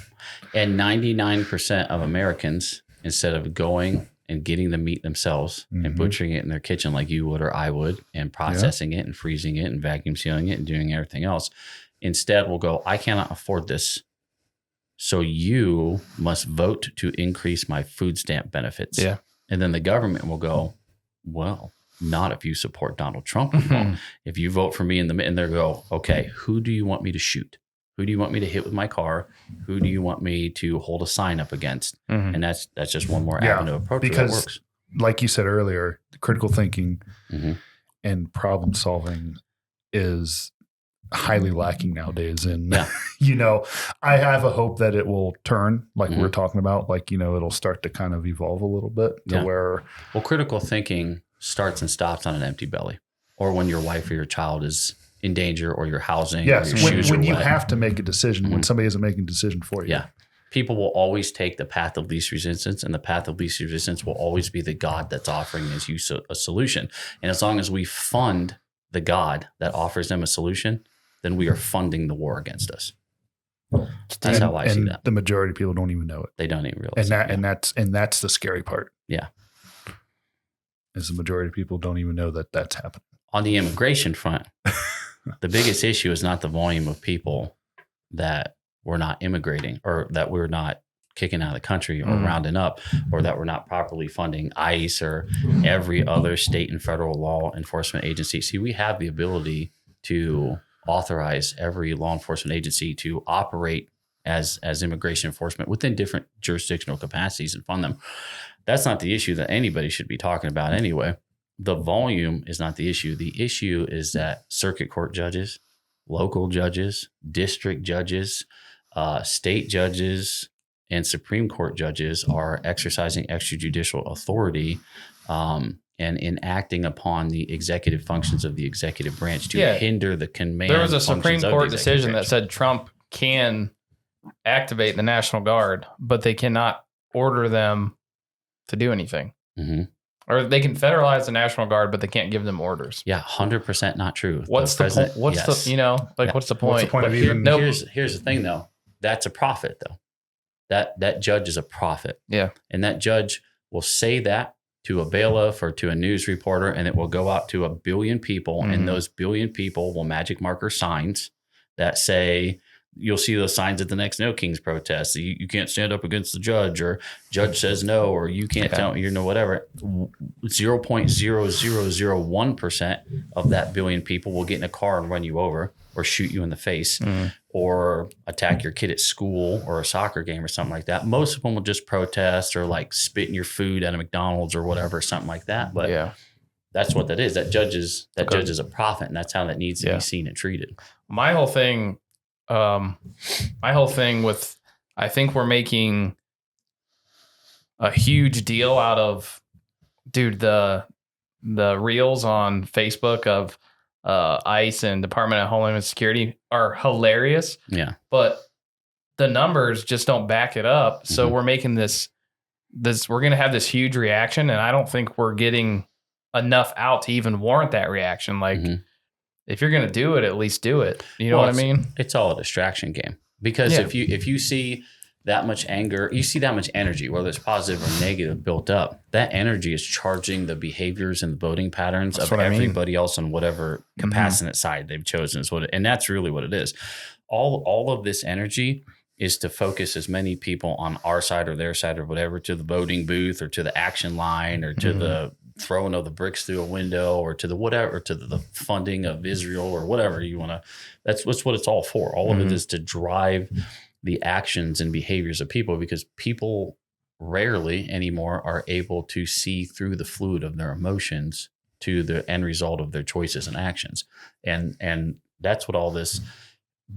And 99% of Americans, instead of going and getting the meat themselves and butchering it in their kitchen like you would or I would, and processing it and freezing it and vacuum sealing it and doing everything else, instead will go, I cannot afford this. So you must vote to increase my food stamp benefits. Yeah. And then the government will go, well, not if you support Donald Trump. If you vote for me and they'll go, okay, who do you want me to shoot? Who do you want me to hit with my car? Who do you want me to hold a sign up against? And that's just one more avenue of approach that works. Like you said earlier, critical thinking and problem solving is highly lacking nowadays. And, you know, I have a hope that it will turn, like we're talking about, like, you know, it'll start to kind of evolve a little bit to where. Well, critical thinking starts and stops on an empty belly, or when your wife or your child is in danger, or your housing. Yes, or your shoes when are you wet. have to make a decision, when somebody isn't making a decision for you. Yeah. People will always take the path of least resistance, and the path of least resistance will always be the God that's offering us a solution. And as long as we fund the God that offers them a solution, then we are funding the war against us. That's how I see that. The majority of people don't even know it. They don't even realize and that's the scary part. Yeah. Is the majority of people don't even know that that's happening. On the immigration front, the biggest issue is not the volume of people that we're not immigrating, or that we're not kicking out of the country or rounding up, or that we're not properly funding ICE or every other state and federal law enforcement agency. See, we have the ability to authorize every law enforcement agency to operate as immigration enforcement within different jurisdictional capacities and fund them. That's not the issue that anybody should be talking about anyway. The volume is not the issue. The issue is that circuit court judges, local judges, district judges, state judges, and Supreme Court judges are exercising extrajudicial authority and enacting upon the executive functions of the executive branch to hinder the command. There was a Supreme Court decision that said Trump can activate the National Guard, but they cannot order them to do anything. Or they can federalize the National Guard, but they can't give them orders. Yeah, 100% not true. What's the point? What's the, you know, like, what's the point? What's the point of even? Here's the thing, though. That's a profit, though. That judge is a prophet. Yeah. And that judge will say that to a bailiff or to a news reporter, and it will go out to 1 billion people. And those 1 billion people will magic marker signs that say, you'll see those signs at the next No Kings protest. You can't stand up against the judge, or judge says no, or you can't tell, you know, whatever. 0.0001% of that 1 billion people will get in a car and run you over, or shoot you in the face, or attack your kid at school or a soccer game or something like that. Most of them will just protest or like spit in your food at a McDonald's or whatever, something like that. But that's what that is. That judge is a prophet, and that's how that needs to be seen and treated. My whole thing with, I think we're making a huge deal out of, dude, the reels on Facebook of ICE and Department of Homeland Security are hilarious. Yeah. But the numbers just don't back it up. So we're making this, we're going to have this huge reaction. And I don't think we're getting enough out to even warrant that reaction. Like, if you're going to do it, at least do it. You know what I mean? It's all a distraction game, because if you see that much anger, you see that much energy, whether it's positive or negative, built up, that energy is charging the behaviors and the voting patterns of everybody else on whatever compassionate side they've chosen. And that's really what it is. All of this energy is to focus as many people on our side or their side or whatever, to the voting booth or to the action line or to the throwing of the bricks through a window or to the whatever, to the funding of Israel or whatever you want to. That's what it's all for. All of it is to drive the actions and behaviors of people, because people rarely anymore are able to see through the fluid of their emotions to the end result of their choices and actions. And that's what all this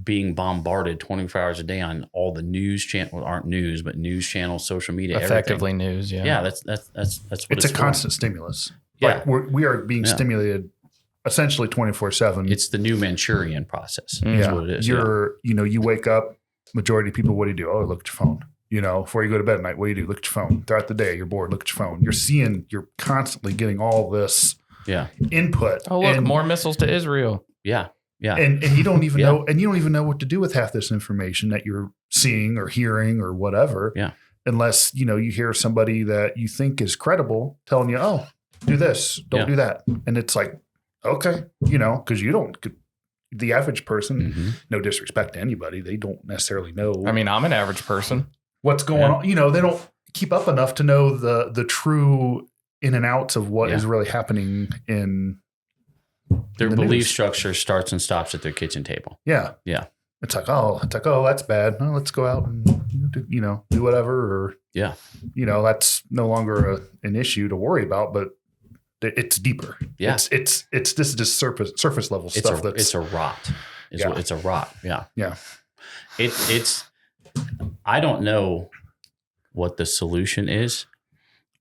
being bombarded 24 hours a day on all the news channels, aren't news, but news channels, social media, effectively everything. News. Yeah. Yeah. That's what it's a constant stimulus. Yeah. Like we are being stimulated essentially 24/7. It's the new Manchurian process. That's what it is. You wake up, majority of people, what do? Oh, look at your phone. You know, before you go to bed at night, what do? Look at your phone. Throughout the day, you're bored. Look at your phone. You're constantly getting all this input. Oh, look, more missiles to Israel. Yeah. Yeah. And you don't even know, and you don't even know what to do with half this information that you're seeing or hearing or whatever. Yeah. Unless, you know, you hear somebody that you think is credible telling you, oh, do this, don't do that. And it's like, okay, you know, because you don't, the average person, no disrespect to anybody, they don't necessarily know. I mean, I'm an average person. What's going on? You know, they don't keep up enough to know the true in and outs of what is really happening in their the belief news. structure starts and stops at their kitchen table. Yeah. Yeah. It's like, oh, that's bad. Well, let's go out and, you know, do whatever. Or, you know, that's no longer an issue to worry about, but it's deeper. Yeah. This is just surface level stuff. It's a rot. It's a rot. Yeah. Yeah. It's, I don't know what the solution is,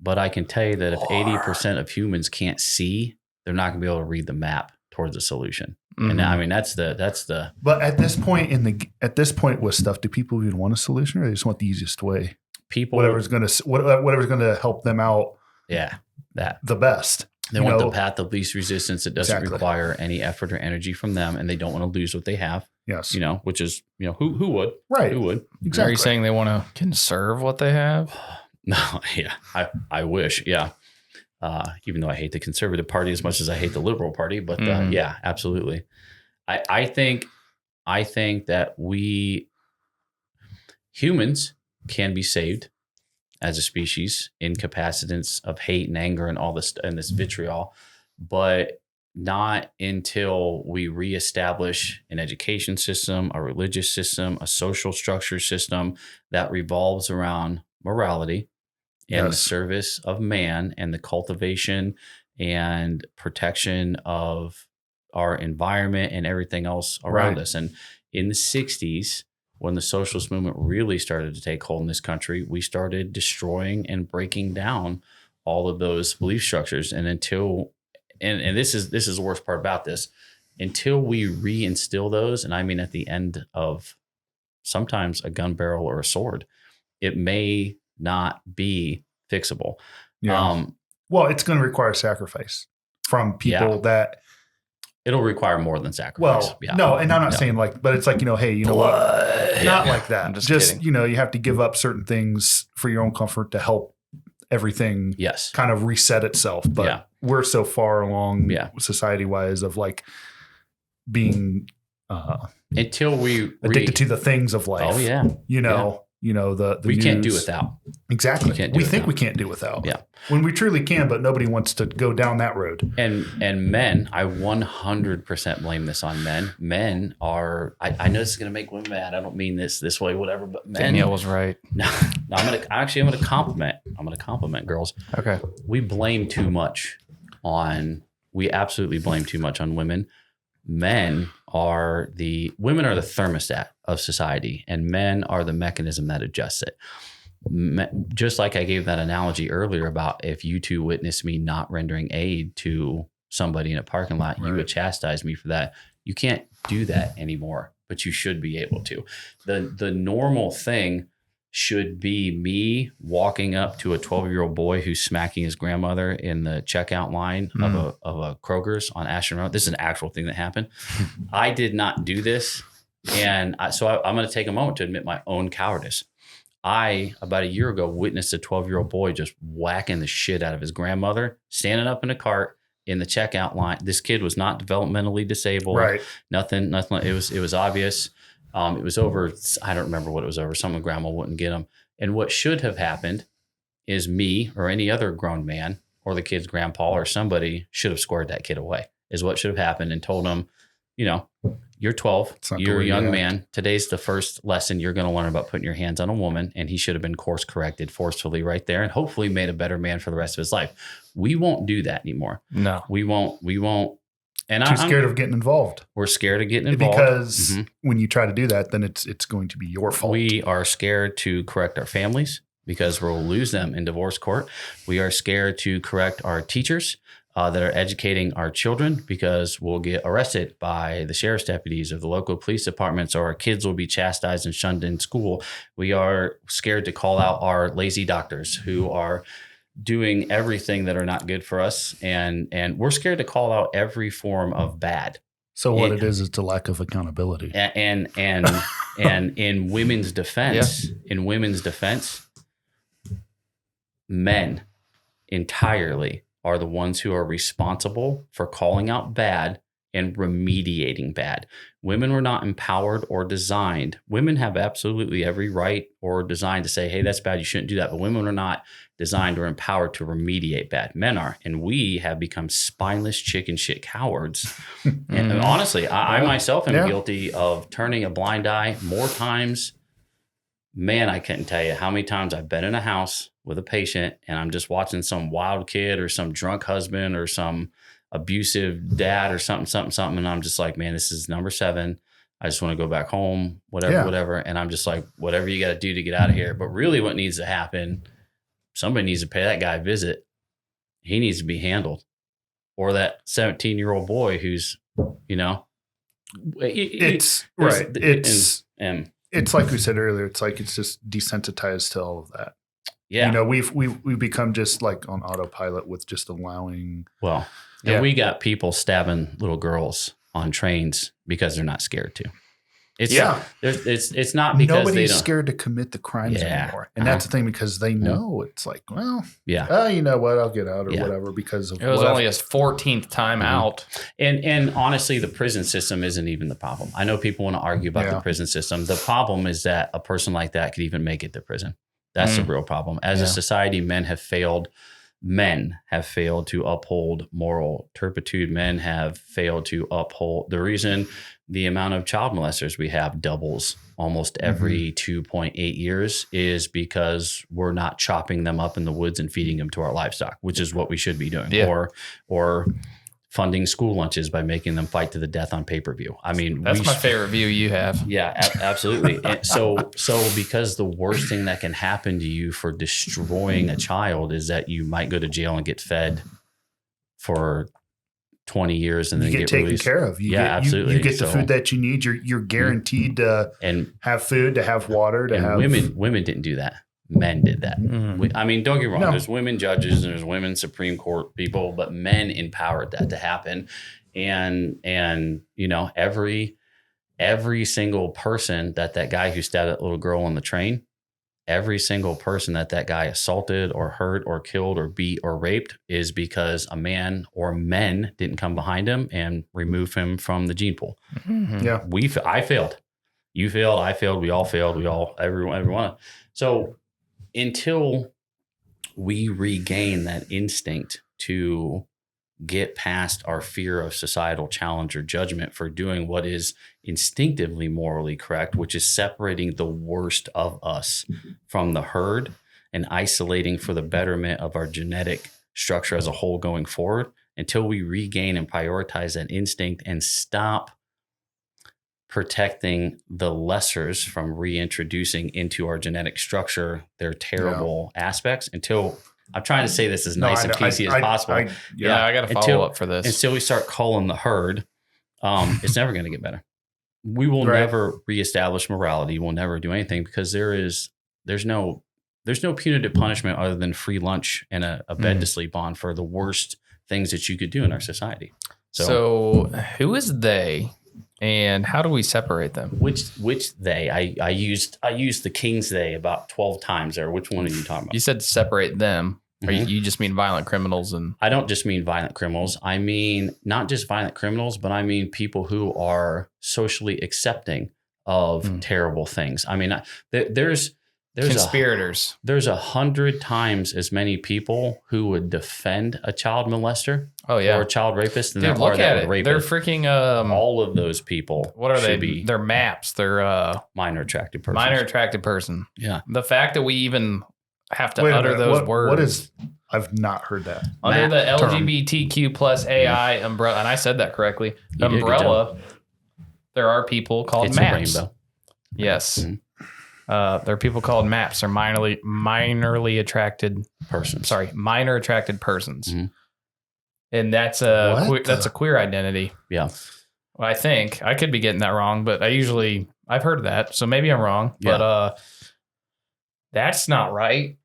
but I can tell you that if 80% of humans can't see, they're not going to be able to read the map towards the solution. And I mean, that's the. But at this point with stuff, do people even want a solution, or they just want the easiest way? Whatever's going to help them out. Yeah, the best. They want the path of least resistance. It doesn't require any effort or energy from them, and they don't want to lose what they have. Yes, you know, which is, you know, who would, right? Who would? Exactly. Are you saying they want to conserve what they have? No, yeah, I wish, yeah. Even though I hate the conservative party as much as I hate the liberal party, but yeah, absolutely. I think that we humans can be saved as a species in capacitance of hate and anger and all this and this vitriol, but not until we reestablish an education system, a religious system, a social structure system that revolves around morality and the service of man and the cultivation and protection of our environment and everything else around us. And in the 60s, when the socialist movement really started to take hold in this country, we started destroying and breaking down all of those belief structures. And until, and this is the worst part about this, until we reinstill those, and I mean at the end of sometimes a gun barrel or a sword, it may not be fixable. Yeah. Well, it's going to require sacrifice from people that. It'll require more than sacrifice. Well, no, and I'm not saying like, but it's like, you know, hey, you know what? Not like that. Just kidding. You know, you have to give up certain things for your own comfort to help everything kind of reset itself. But we're so far along society wise of like being until we addicted to the things of life. Oh yeah. You know, the we news. Can't do without. Exactly. We think we can't do without. Yeah. When we truly can, but nobody wants to go down that road. And men, I 100% blame this on men. Men are, I know this is going to make women mad. I don't mean this way, whatever, but men. Danielle was right. No, I'm going to compliment girls. Okay. We absolutely blame too much on women. Women are the thermostat of society, and men are the mechanism that adjusts it. Just like I gave that analogy earlier about if you two witness me not rendering aid to somebody in a parking lot, you would chastise me for that. You can't do that anymore, but you should be able to. The normal thing should be me walking up to a 12-year-old boy who's smacking his grandmother in the checkout line of a Kroger's on Ashland Road. This is an actual thing that happened. I did not do this. And so I'm going to take a moment to admit my own cowardice. I, about a year ago, witnessed a 12-year-old boy just whacking the shit out of his grandmother, standing up in a cart in the checkout line. This kid was not developmentally disabled. Right. Nothing. It was obvious. It was over, I don't remember what it was over. Someone grandma wouldn't get him. And what should have happened is me or any other grown man or the kid's grandpa or somebody should have squared that kid away, is what should have happened, and told him, you know, you're 12, you're a young man. Today's the first lesson you're going to learn about putting your hands on a woman. And he should have been course corrected forcefully right there and hopefully made a better man for the rest of his life. We won't do that anymore. No, we won't. And I'm scared of getting involved. We're scared of getting involved because when you try to do that, then it's going to be your fault. We are scared to correct our families because we'll lose them in divorce court. We are scared to correct our teachers that are educating our children, because we'll get arrested by the sheriff's deputies or the local police departments, or our kids will be chastised and shunned in school. We are scared to call out our lazy doctors who are doing everything that are not good for us. And we're scared to call out every form of bad. So what it is a lack of accountability. And in women's defense, men entirely are the ones who are responsible for calling out bad and remediating bad. Women were not empowered or designed. Women have absolutely every right or design to say, hey, that's bad, you shouldn't do that. But women are not designed or empowered to remediate bad. Men are. And we have become spineless chicken shit cowards. And honestly, I myself am guilty of turning a blind eye more times. Man, I couldn't tell you how many times I've been in a house with a patient and I'm just watching some wild kid or some drunk husband or some abusive dad or something. And I'm just like, man, this is number 7. I just want to go back home, whatever. And I'm just like, whatever you got to do to get out of here. But really what needs to happen, somebody needs to pay that guy a visit. He needs to be handled. Or that 17-year-old boy who's, it's right. It's like we said earlier, it's like it's just desensitized to all of that. Yeah. We've become just like on autopilot with just allowing. Well, and we got people stabbing little girls on trains because they're not scared to. It's not because nobody's scared to commit the crimes anymore. And that's the thing, because they know it's like, well, you know what, I'll get out or whatever because of it was only his 14th time out. And honestly, the prison system isn't even the problem. I know people want to argue about the prison system. The problem is that a person like that could even make it to prison. That's the real problem. As a society, men have failed to uphold moral turpitude. Men have failed to uphold. The reason the amount of child molesters we have doubles almost every 2.8 years is because we're not chopping them up in the woods and feeding them to our livestock, which is what we should be doing. Or funding school lunches by making them fight to the death on pay-per-view. I mean, that's my favorite view you have. Yeah, absolutely. And so because the worst thing that can happen to you for destroying a child is that you might go to jail and get fed for 20 years and then get taken released. care of. Absolutely. You get the food that you need. You're guaranteed to have food, to have water, to have. Women didn't do that. Men did that. I mean, don't get me wrong. There's women judges and there's women Supreme Court people, but men empowered that to happen. And every single person that guy who stabbed that little girl on the train, every single person that guy assaulted or hurt or killed or beat or raped is because a man or men didn't come behind him and remove him from the gene pool. Yeah. I failed. You failed. I failed. We all failed. Everyone. So until we regain that instinct to get past our fear of societal challenge or judgment for doing what is instinctively morally correct, which is separating the worst of us from the herd and isolating for the betterment of our genetic structure as a whole going forward, until we regain and prioritize that instinct and stop protecting the lessers from reintroducing into our genetic structure their terrible aspects, until I'm trying to say this as nice and PC as possible. I got to follow up for this. Until we start culling the herd, it's never going to get better. We will never reestablish morality. We'll never do anything because there's no punitive punishment other than free lunch and a bed to sleep on for the worst things that you could do in our society. So who is they? And how do we separate them? Which they? I used the king's they about 12 times there. Which one are you talking about? You said separate them. Or you just mean violent criminals? And I don't just mean violent criminals. I mean not just violent criminals, but I mean people who are socially accepting of terrible things. I mean, there's conspirators. There's 100 times as many people who would defend a child molester or a child rapist than there are that would rape. They're freaking all of those people. What are they? They're MAPs. They're minor attracted person. Minor attracted person. Yeah. The fact that we even have to utter those words. What is? I've not heard that. Under the LGBTQ plus AI umbrella, and I said that correctly. Umbrella. There are people called MAPs. A rainbow. Yes. Mm-hmm. There are people called MAPs, or minorly attracted persons. Sorry, minor attracted persons. Mm-hmm. and that's What that's the- a queer identity. Yeah. Well, I think I could be getting that wrong, but I've heard that, so maybe I'm wrong. Yeah. But that's not right.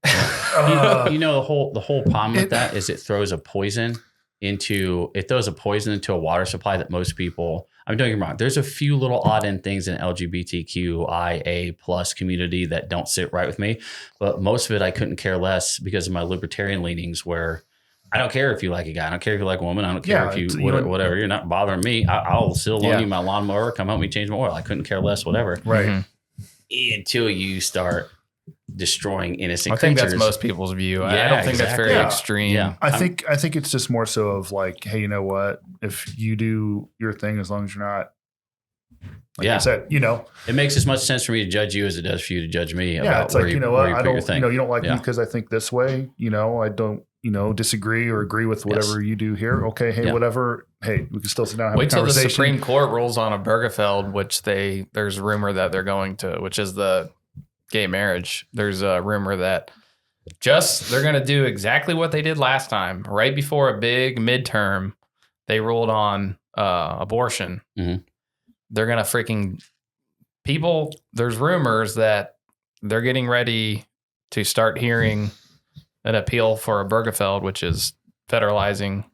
You know, the whole problem with that is it throws a poison into a water supply that most people, I'm doing it wrong. There's a few little odd end things in LGBTQIA plus community that don't sit right with me, but most of it I couldn't care less because of my libertarian leanings, where I don't care if you like a guy, I don't care if you like a woman, I don't care if you whatever, you're not bothering me. I'll still loan you my lawnmower, come help me change my oil. I couldn't care less, whatever. Right. Mm-hmm. Until you start destroying innocent I think creatures. that's most people's view. I Yeah, don't think that's very Yeah. extreme. Yeah. I think it's just more so of like, hey, you know what? If you do your thing, as long as you're not, like Yeah. I said, you know, It makes as much sense for me to judge you as it does for you to judge me. yeah, About it's where like, you know what? where you I put your don't, thing. you know, you don't like me Yeah. because I think this way. You know, I don't, you know, disagree or agree with whatever you do here. Okay, hey, Yeah. whatever. Hey, we can still sit down and have Wait a till the conversation. Supreme Court rules on a Bergefeld, which there's rumor that they're going to, which is the gay marriage. There's a rumor that they're going to do exactly what they did last time. Right before a big midterm, they ruled on abortion. Mhm. They're going to there's rumors that they're getting ready to start hearing an appeal for a Bergefeld, which is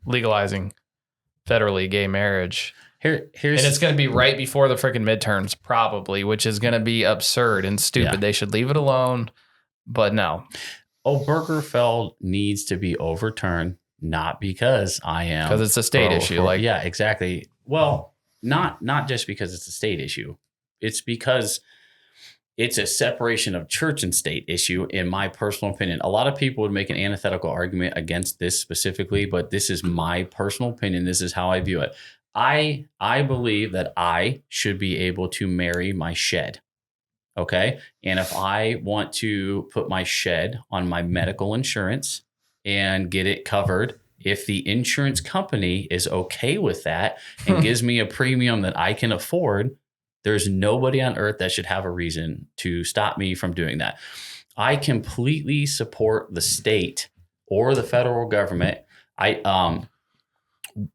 legalizing federally gay marriage. Here's And it's going to be right before the freaking midterms, probably, which is going to be absurd and stupid. Yeah. They should leave it alone, but no. Obergefell needs to be overturned, not because I am, Because it's a state issue. Yeah, exactly. Well, not just because it's a state issue. It's because it's a separation of church and state issue, in my personal opinion. A lot of people would make an antithetical argument against this specifically, but this is my personal opinion. This is how I view it. I believe that I should be able to marry my shed. Okay. And if I want to put my shed on my medical insurance and get it covered, if the insurance company is okay with that and gives me a premium that I can afford, there's nobody on earth that should have a reason to stop me from doing that. I completely support the state or the federal government.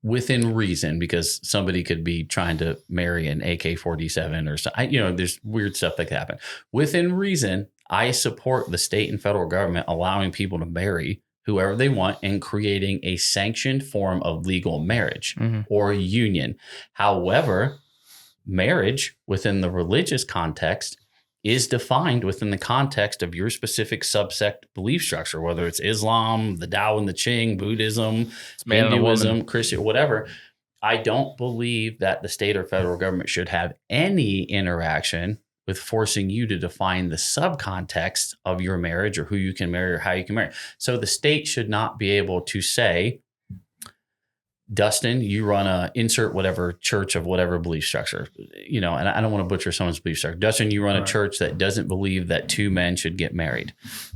Within reason, because somebody could be trying to marry an AK-47 or something. There's weird stuff that could happen. Within reason, I support the state and federal government allowing people to marry whoever they want and creating a sanctioned form of legal marriage or union. However, marriage within the religious context is defined within the context of your specific subsect belief structure, whether it's Islam, the Tao and the Ching, Buddhism, Hinduism, Christian, whatever. I don't believe that the state or federal government should have any interaction with forcing you to define the subcontext of your marriage or who you can marry or how you can marry. So the state should not be able to say, Dustin, you run a insert whatever church of whatever belief structure, and I don't want to butcher someone's belief structure. Dustin, you run a church that doesn't believe that two men should get married.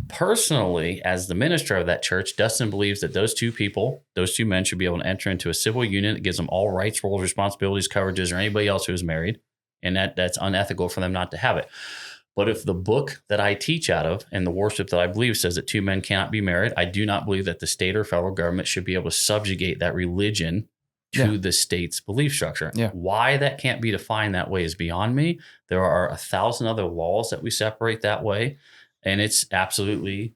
Personally, as the minister of that church, Dustin believes that those two men should be able to enter into a civil union that gives them all rights, roles, responsibilities, coverages, or anybody else who is married. And that's unethical for them not to have it. But if the book that I teach out of and the worship that I believe says that two men cannot be married, I do not believe that the state or federal government should be able to subjugate that religion to the state's belief structure. Yeah. Why that can't be defined that way is beyond me. There are 1,000 other laws that we separate that way. And it's absolutely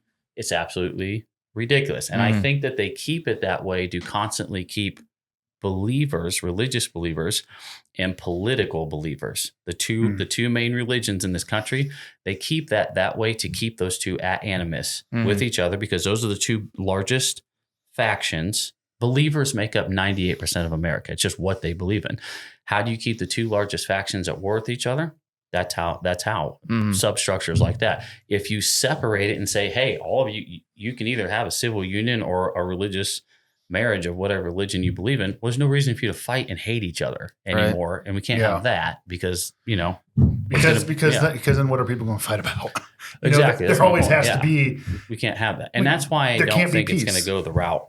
ridiculous. And I think that they keep it that way to constantly keep believers, religious believers, and political believers, the two main religions in this country, they keep that way to keep those two at animus with each other, because those are the two largest factions. Believers make up 98% of America. It's just what they believe in. How do you keep the two largest factions at war with each other? That's how substructures like that. If you separate it and say, hey, all of you can either have a civil union or a religious marriage of whatever religion you believe in, well, there's no reason for you to fight and hate each other anymore. Right. And we can't have that because then what are people going to fight about? Exactly. There always has to be. We can't have that. And that's why I don't think it's going to go the route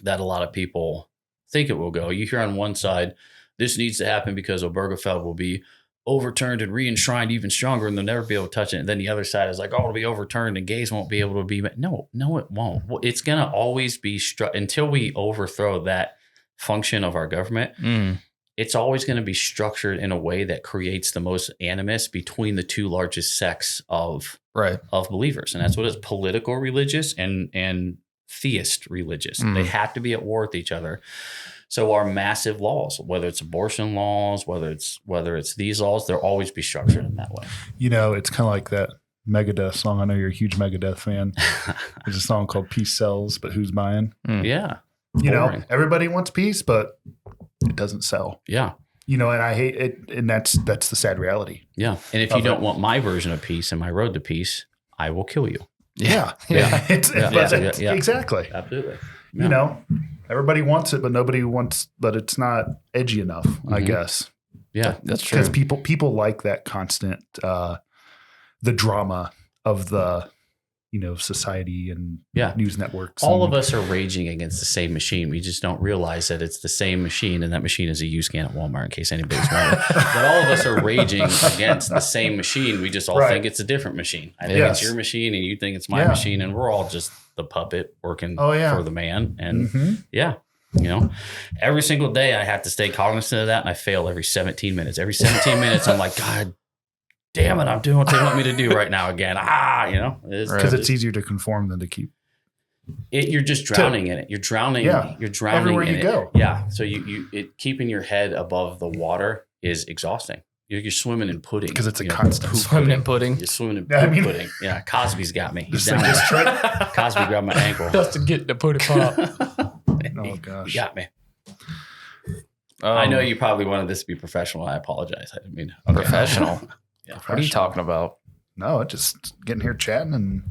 that a lot of people think it will go. You hear on one side, this needs to happen because Obergefell will be overturned and re-enshrined even stronger, and they'll never be able to touch it. And then the other side is like, oh, it'll be overturned and gays won't be able to be. No, it won't. It's going to always be until we overthrow that function of our government. It's always going to be structured in a way that creates the most animus between the two largest sects of believers. And that's what it's political religious and theist religious. They have to be at war with each other. So our massive laws, whether it's abortion laws, whether it's these laws, they'll always be structured in that way. You know, it's kind of like that Megadeth song. I know you're a huge Megadeth fan. There's a song called Peace Sells, but who's buying? Yeah. You know, everybody wants peace, but it doesn't sell. Yeah. You know, and I hate it. And that's the sad reality. Yeah. And if you don't want my version of peace and my road to peace, I will kill you. Yeah. Exactly. Absolutely. You know, everybody wants it, but nobody wants, but it's not edgy enough, I guess. Yeah, that's true. Because people like that constant, the drama of the, you know, society and news networks. All of us are raging against the same machine. We just don't realize that it's the same machine, and that machine is a used can at Walmart, in case anybody's wondering. But all of us are raging against the same machine. We just all think it's a different machine. I think it's your machine, and you think it's my machine, and we're all just the puppet working for the man. And you know, every single day I have to stay cognizant of that, and I fail every 17 minutes. Every 17 minutes, I'm like, God damn it, I'm doing what they want me to do right now again. You know, because it's eeasier to conform than to keep. You're just drowning in it. You're drowning. You're drowning everywhere in you it. go. Yeah. So keeping your head above the water is exhausting. You're swimming in pudding because it's a constant swimming in pudding. You're swimming in pudding. Yeah. Cosby's got me. He's down there. Cosby grabbed my ankle. Dustin getting the pudding pop. Oh gosh, he got me. I know you probably wanted this to be professional. I apologize. I didn't mean professional. Yeah. What are you talking about? No, just getting here chatting, and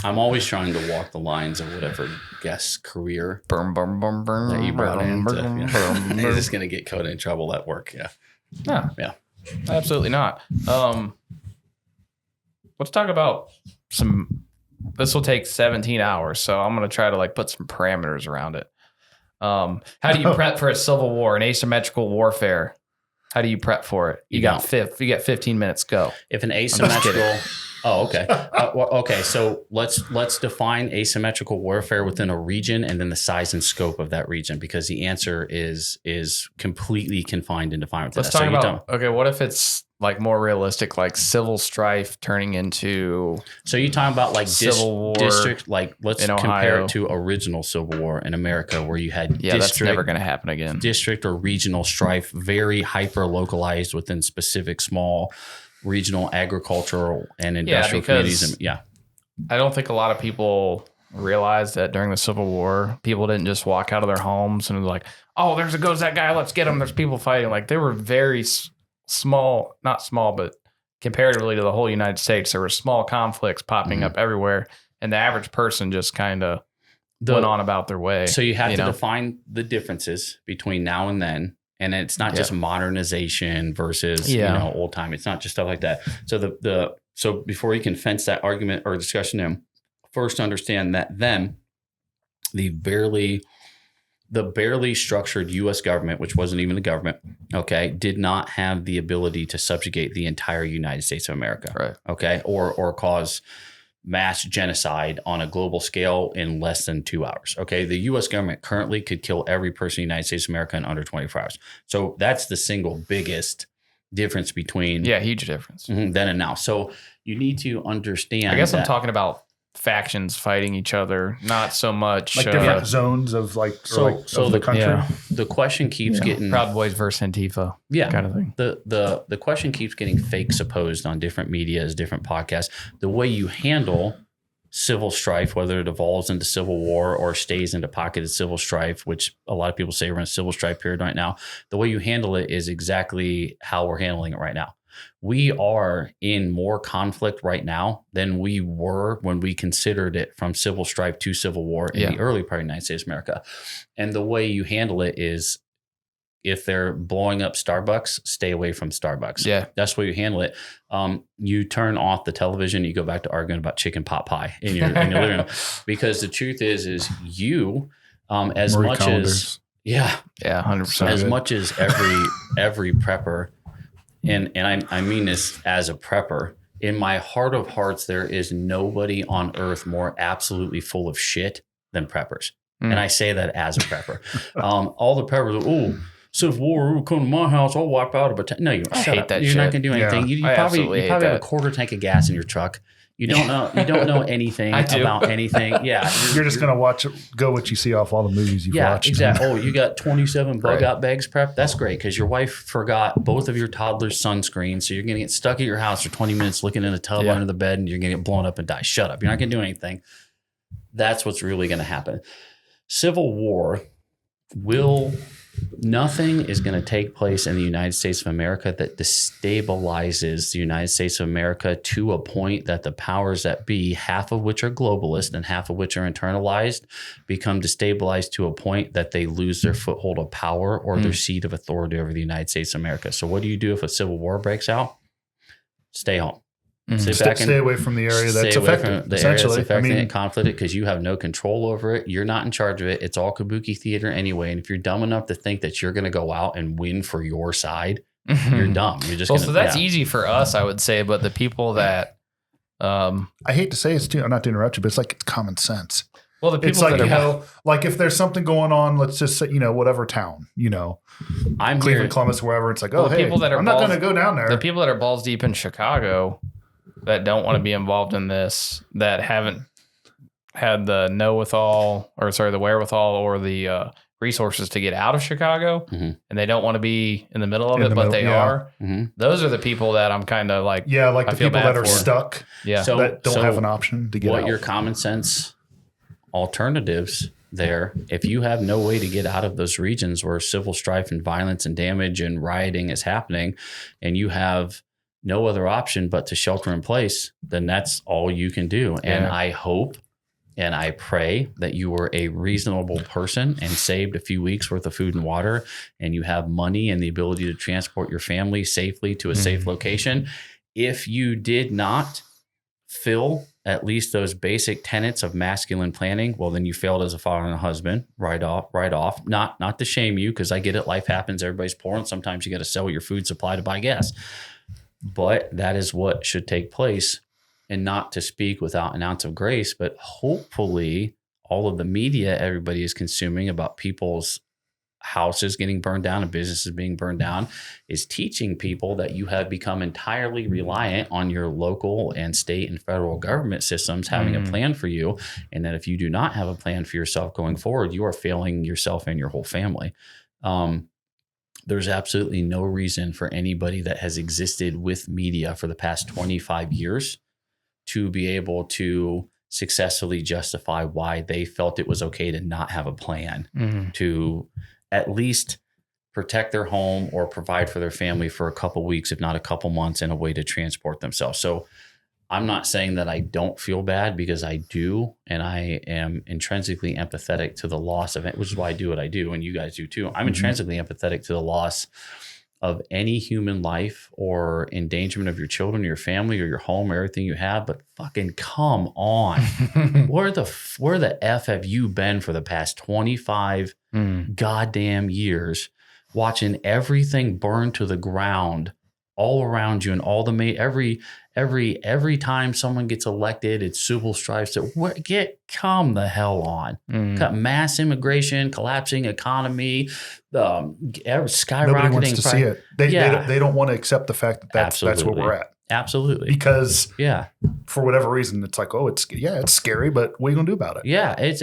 I'm always trying to walk the lines of whatever guest career that you brought in. He's just going to get Coda in trouble at work. Yeah. Yeah. Absolutely not. Let's talk about this will take 17 hours, so I'm going to try to put some parameters around it. How do you prep for a civil war, an asymmetrical warfare? How do you prep for it? You got 15 minutes. Go. If an asymmetrical. Oh, okay. Okay. So let's define asymmetrical warfare within a region, and then the size and scope of that region, because the answer is completely confined and defined. Let's talk about. Okay, what if it's more realistic, like civil strife turning into. So you're talking about civil war district, let's compare it to original Civil War in America, where you had that's never going to happen again. District or regional strife, very hyper localized within specific small regional agricultural and industrial communities. I don't think a lot of people realize that during the Civil War, people didn't just walk out of their homes and was like, oh, goes that guy, let's get him. There's people fighting. They were very small, not small, but comparatively to the whole United States, there were small conflicts popping up everywhere. And the average person just kind of went on about their way. So you have to define the differences between now and then. And it's not just modernization versus old time. It's not just stuff like that. So so before you can fence that argument or discussion in, first understand that then the barely structured U.S. government, which wasn't even a government, did not have the ability to subjugate the entire United States of America, right? Or cause mass genocide on a global scale in less than 2 hours. The U.S. government currently could kill every person in the United States of America in under 24 hours. So that's the single biggest difference between huge difference then and now. So you need to understand. I guess I'm talking about factions fighting each other, not so much different zones of the country. Yeah. The question keeps getting Proud Boys versus Antifa, kind of thing. The question keeps getting fake supposed on different medias, different podcasts. The way you handle civil strife, whether it evolves into civil war or stays into pocketed civil strife, which a lot of people say we're in a civil strife period right now, the way you handle it is exactly how we're handling it right now. We are in more conflict right now than we were when we considered it from civil strife to civil war in the early part of the United States of America. And the way you handle it is, if they're blowing up Starbucks, stay away from Starbucks. Yeah. That's the way you handle it. You turn off the television, you go back to arguing about chicken pot pie in your living room. Because the truth is you, as Marie much Callender's. as, 100%. as much as every prepper and I mean this as a prepper. In my heart of hearts, there is nobody on earth more absolutely full of shit than preppers. And I say that as a prepper. All the preppers are, Civil War, come to my house, I'll wipe out a battalion. No, you don't. Shut up. You're not going to do anything. You probably have a quarter tank of gas in your truck. You don't know anything about anything. Yeah. You're just going to go what you see off all the movies you've watched. Yeah, exactly. Oh, you got 27 bug out bags prepped? That's great because your wife forgot both of your toddlers' sunscreen. So you're going to get stuck at your house for 20 minutes looking in a tub under the bed and you're going to get blown up and die. Shut up. You're not going to do anything. That's what's really going to happen. Civil War nothing is going to take place in the United States of America that destabilizes the United States of America to a point that the powers that be, half of which are globalist and half of which are internalized, become destabilized to a point that they lose their foothold of power or their seat of authority over the United States of America. So what do you do if a civil war breaks out? Stay home. Stay away from the area that's affected. Essentially, and conflicted because you have no control over it. You're not in charge of it. It's all kabuki theater anyway. And if you're dumb enough to think that you're going to go out and win for your side, you're dumb. You're just so that's easy for us, I would say. But the people that I hate to say it's too, not to interrupt you, but it's common sense. Well, the people it's like, that like if there's something going on, let's just say, whatever town, I'm Cleveland, Columbus, wherever. It's like, people that are I'm not going to go down there. The people that are balls deep in Chicago that don't want to be involved in this, that haven't had the wherewithal or the resources to get out of Chicago, and they don't want to be in the middle of it, but they are. Those are the people that I'm kind of like, the people that are stuck, that don't have an option to get out. What your common sense alternatives there, if you have no way to get out of those regions where civil strife and violence and damage and rioting is happening, and you have no other option but to shelter in place, then that's all you can do. Yeah. And I hope and I pray that you were a reasonable person and saved a few weeks worth of food and water, and you have money and the ability to transport your family safely to a safe location. If you did not fill at least those basic tenets of masculine planning, well, then you failed as a father and a husband right off. Not to shame you, because I get it. Life happens. Everybody's poor. And sometimes you got to sell your food supply to buy gas. But that is what should take place, and not to speak without an ounce of grace, but hopefully all of the media everybody is consuming about people's houses getting burned down and businesses being burned down is teaching people that you have become entirely reliant on your local and state and federal government systems having a plan for you. And that if you do not have a plan for yourself going forward, you are failing yourself and your whole family. There's absolutely no reason for anybody that has existed with media for the past 25 years to be able to successfully justify why they felt it was okay to not have a plan to at least protect their home or provide for their family for a couple weeks, if not a couple months, in a way to transport themselves. So I'm not saying that I don't feel bad, because I do, and I am intrinsically empathetic to the loss of it, which is why I do what I do, and you guys do too. I'm intrinsically empathetic to the loss of any human life or endangerment of your children, or your family, or your home, or everything you have. But fucking come on. Where the F have you been for the past 25 goddamn years, watching everything burn to the ground all around you, and all the every time someone gets elected, it's civil strife. So come the hell on. Got mass immigration, collapsing economy, skyrocketing. Nobody wants to see it. They don't want to accept the fact that that's where we're at. Absolutely. Because for whatever reason, it's like, it's scary, but what are you gonna do about it? Yeah, it's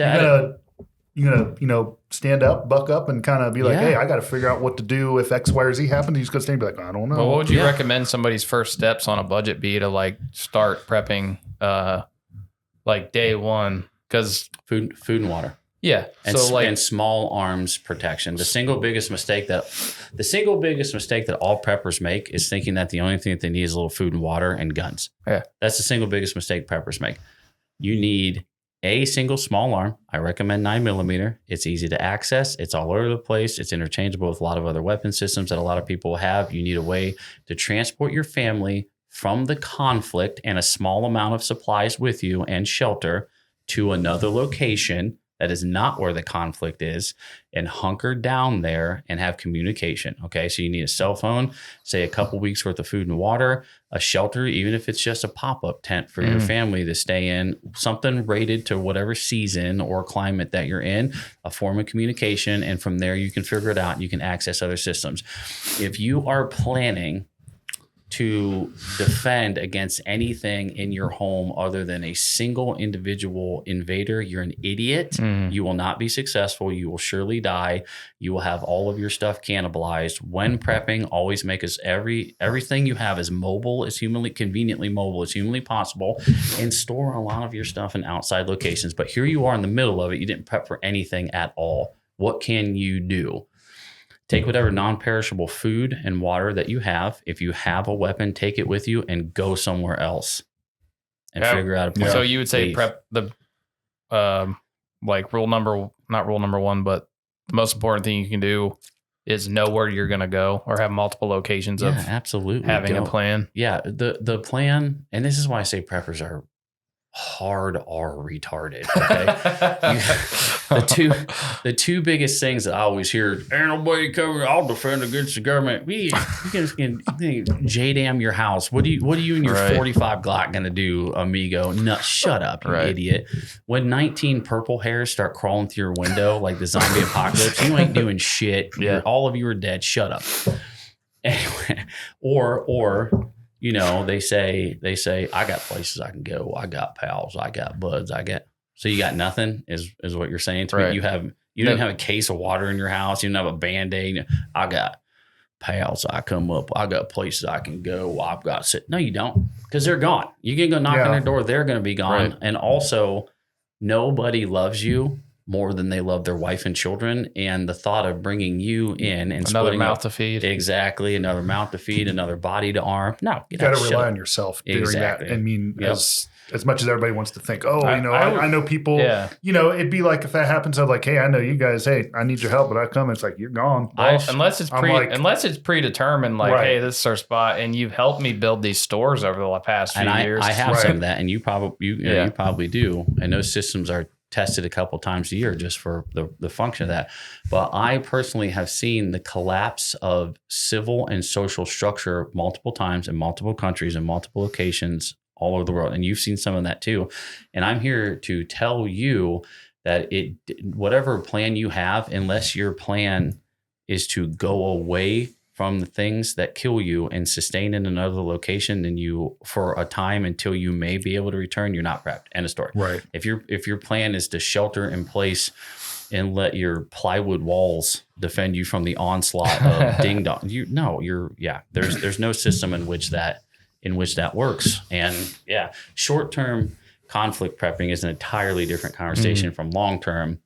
you're gonna stand up, buck up, and kind of be like, hey, I got to figure out what to do if X, Y, or Z happens. He's gonna stand and be like, I don't know. Well, what would you recommend somebody's first steps on a budget be to like start prepping like day one? Because food and water. Yeah. And small arms protection. The single biggest mistake that all preppers make is thinking that the only thing that they need is a little food and water and guns. Yeah. That's the single biggest mistake preppers make. You need a single small arm. I recommend 9mm. It's easy to access. It's all over the place. It's interchangeable with a lot of other weapon systems that a lot of people have. You need a way to transport your family from the conflict and a small amount of supplies with you and shelter to another location that is not where the conflict is, and hunker down there and have communication. Okay. So you need a cell phone, say a couple weeks worth of food and water, a shelter, even if it's just a pop-up tent for your family to stay in, something rated to whatever season or climate that you're in, a form of communication. And from there, you can figure it out and you can access other systems. If you are planning to defend against anything in your home other than a single individual invader, you're an idiot. You will not be successful. You will surely die. You will have all of your stuff cannibalized. When prepping, always make everything you have as mobile, as conveniently mobile as humanly possible, and store a lot of your stuff in outside locations. But here you are in the middle of it. You didn't prep for anything at all. What can you do? Take whatever non-perishable food and water that you have. If you have a weapon, take it with you and go somewhere else and figure out a plan. So you would say prep the, like not rule number one, but the most important thing you can do is know where you're going to go or have multiple locations of absolutely having a plan. Yeah. The plan, and this is why I say preppers are hard or retarded. Okay. The two biggest things that I always hear, ain't nobody coming, I'll defend against the government. You can J-dam your house. What are you and your 45 Glock gonna do, amigo? No, shut up, you idiot. When 19 purple hairs start crawling through your window like the zombie apocalypse, you ain't doing shit. All of you are dead. Shut up. Anyway, or you know, they say, I got places I can go. I got pals. I got buds. So you got nothing is what you're saying to me. You didn't have a case of water in your house. You didn't have a Band-Aid. I got pals. I come up. I got places I can go. I've got no, you don't, because they're gone. You can go knock on their door. They're going to be gone. Right. And also, nobody loves you more than they love their wife and children. And the thought of bringing you in and another mouth to feed. Exactly. Another mouth to feed, another body to arm. No, you got to rely on yourself during that. I mean, as much as everybody wants to think, I know people, you know, it'd be like if that happens, I'm like, hey, I know you guys, hey, I need your help, but I come, it's like, you're gone. Unless it's predetermined, like, hey, this is our spot. And you've helped me build these stores over the past few years. I have some of that, and you probably do. And those systems are tested a couple times a year just for the function of that. But I personally have seen the collapse of civil and social structure multiple times in multiple countries and multiple locations all over the world. And you've seen some of that too. And I'm here to tell you that whatever plan you have, unless your plan is to go away from the things that kill you and sustain in another location, then you, for a time until you may be able to return, you're not prepped. End of story. Right. If your plan is to shelter in place and let your plywood walls defend you from the onslaught of ding dong, there's no system in which that works. And short-term conflict prepping is an entirely different conversation from long-term,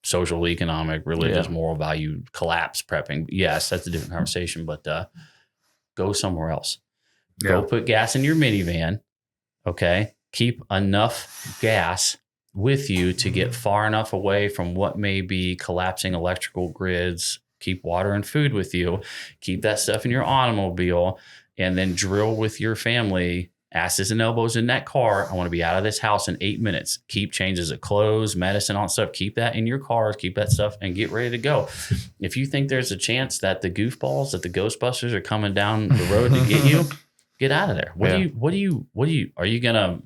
social, economic, religious, moral value collapse prepping. Yes, that's a different conversation, but go somewhere else. Go put gas in your minivan. Okay. Keep enough gas with you to get far enough away from what may be collapsing electrical grids. Keep water and food with you. Keep that stuff in your automobile, and then drill with your family. Asses and elbows in that car. I want to be out of this house in 8 minutes. Keep changes of clothes, medicine, all that stuff. Keep that in your cars. Keep that stuff and get ready to go. If you think there's a chance that the goofballs, that the Ghostbusters are coming down the road to get you, get out of there. Are you gonna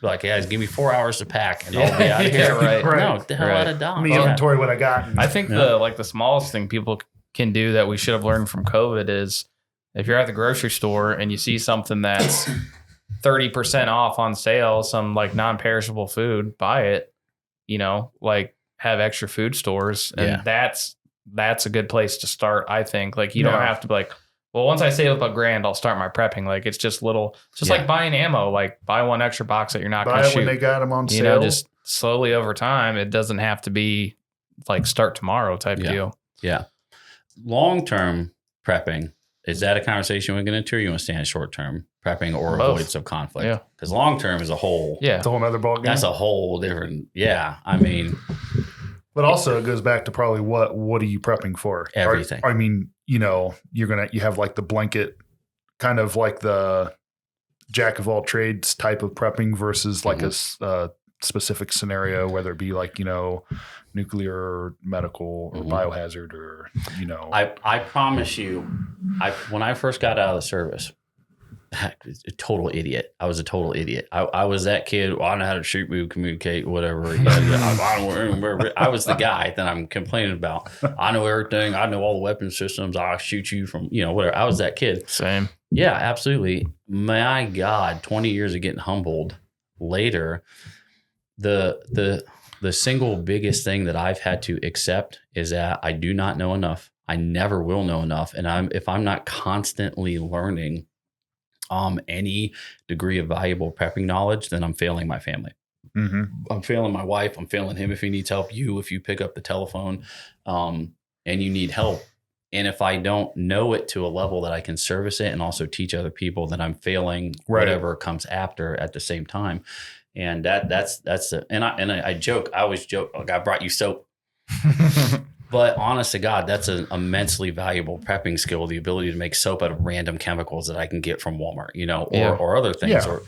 like, guys, give me 4 hours to pack and I'll be out of here? Right. No, the hell out of Dodge. Let me inventory what I got. I think the smallest thing people can do that we should have learned from COVID is if you're at the grocery store and you see something that's 30% off on sale, some like non-perishable food, buy it, have extra food stores. And that's a good place to start. I think you don't have to be like, well, once I save up $1,000, I'll start my prepping. Like it's just like buying ammo, like buy one extra box that you're not going to shoot. When they got them on sale. Just slowly over time. It doesn't have to be like start tomorrow type deal. Yeah. Long-term prepping. Is that a conversation we're going to, or you want to stay on short-term prepping or avoidance of conflict? Yeah. Because long-term is a whole... Yeah. It's a whole other ballgame. That's a whole different... Yeah. I mean... But also it goes back to probably what are you prepping for? Everything. You have like the blanket, kind of like the jack of all trades type of prepping versus like a specific scenario, whether it be like, nuclear, medical, or biohazard, or, I promise you, when I first got out of the service, a total idiot. I was a total idiot. I was that kid. Well, I know how to shoot, move, communicate, whatever. I was the guy that I'm complaining about. I know everything. I know all the weapon systems. I'll shoot you from, whatever. I was that kid. Same. Yeah, absolutely. My God, 20 years of getting humbled later, the single biggest thing that I've had to accept is that I do not know enough. I never will know enough. And if I'm not constantly learning any degree of valuable prepping knowledge, then I'm failing my family. I'm failing my wife. I'm failing him if he needs help. You, if you pick up the telephone and you need help. And if I don't know it to a level that I can service it and also teach other people, then I'm failing whatever comes after at the same time. And I joke. I always joke, like, I brought you soap. But honest to God, that's an immensely valuable prepping skill, the ability to make soap out of random chemicals that I can get from Walmart, or other things. Yeah. Or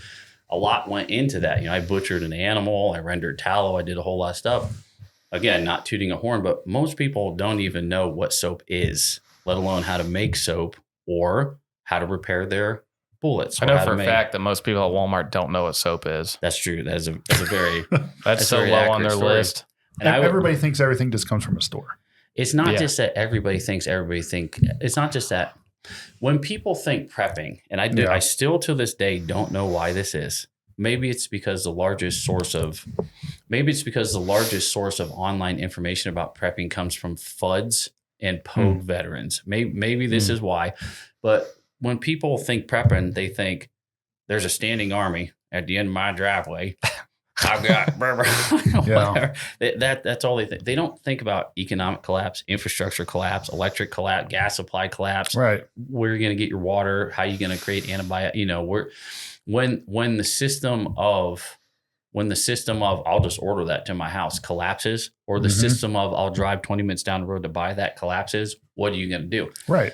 a lot went into that. I butchered an animal, I rendered tallow, I did a whole lot of stuff. Again, not tooting a horn, but most people don't even know what soap is, let alone how to make soap or how to repair their bullets. I know for a fact that most people at Walmart don't know what soap is. That's true. That's a very that's so low on their story. list. And everybody thinks everything just comes from a store. It's not just that it's not just that. When people think prepping, and I still to this day don't know why this is. Maybe it's because the largest source of online information about prepping comes from FUDs and Pogue veterans. Maybe this is why. But when people think prepping, they think there's a standing army at the end of my driveway. I've got whatever. That's all they think. They don't think about economic collapse, infrastructure collapse, electric collapse, gas supply collapse. Right. Where you're going to get your water, how you're going to create antibiotics. When the system of I'll just order that to my house collapses, or the system of I'll drive 20 minutes down the road to buy that collapses, what are you going to do? Right.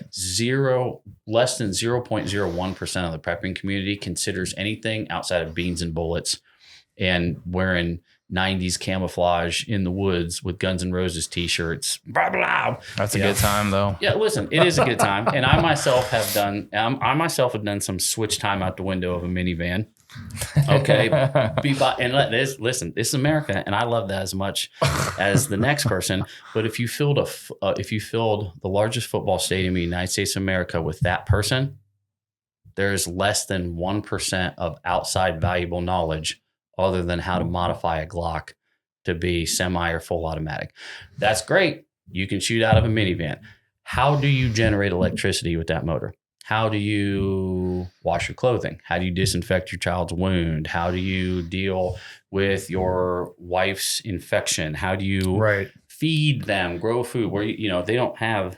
Less than 0.01% of the prepping community considers anything outside of beans and bullets and wearing 90s camouflage in the woods with Guns N' Roses t-shirts. Blah, blah. That's a good time, though. Yeah, listen, it is a good time. And I myself have done some switch time out the window of a minivan. Okay. Listen, this is America, and I love that as much as the next person. But if you filled the largest football stadium in the United States of America with that person, there's less than 1% of outside valuable knowledge other than how to modify a Glock to be semi or full automatic. That's great. You can shoot out of a minivan. How do you generate electricity with that motor? How do you wash your clothing? How do you disinfect your child's wound? How do you deal with your wife's infection? How do you feed them, grow food where they don't have?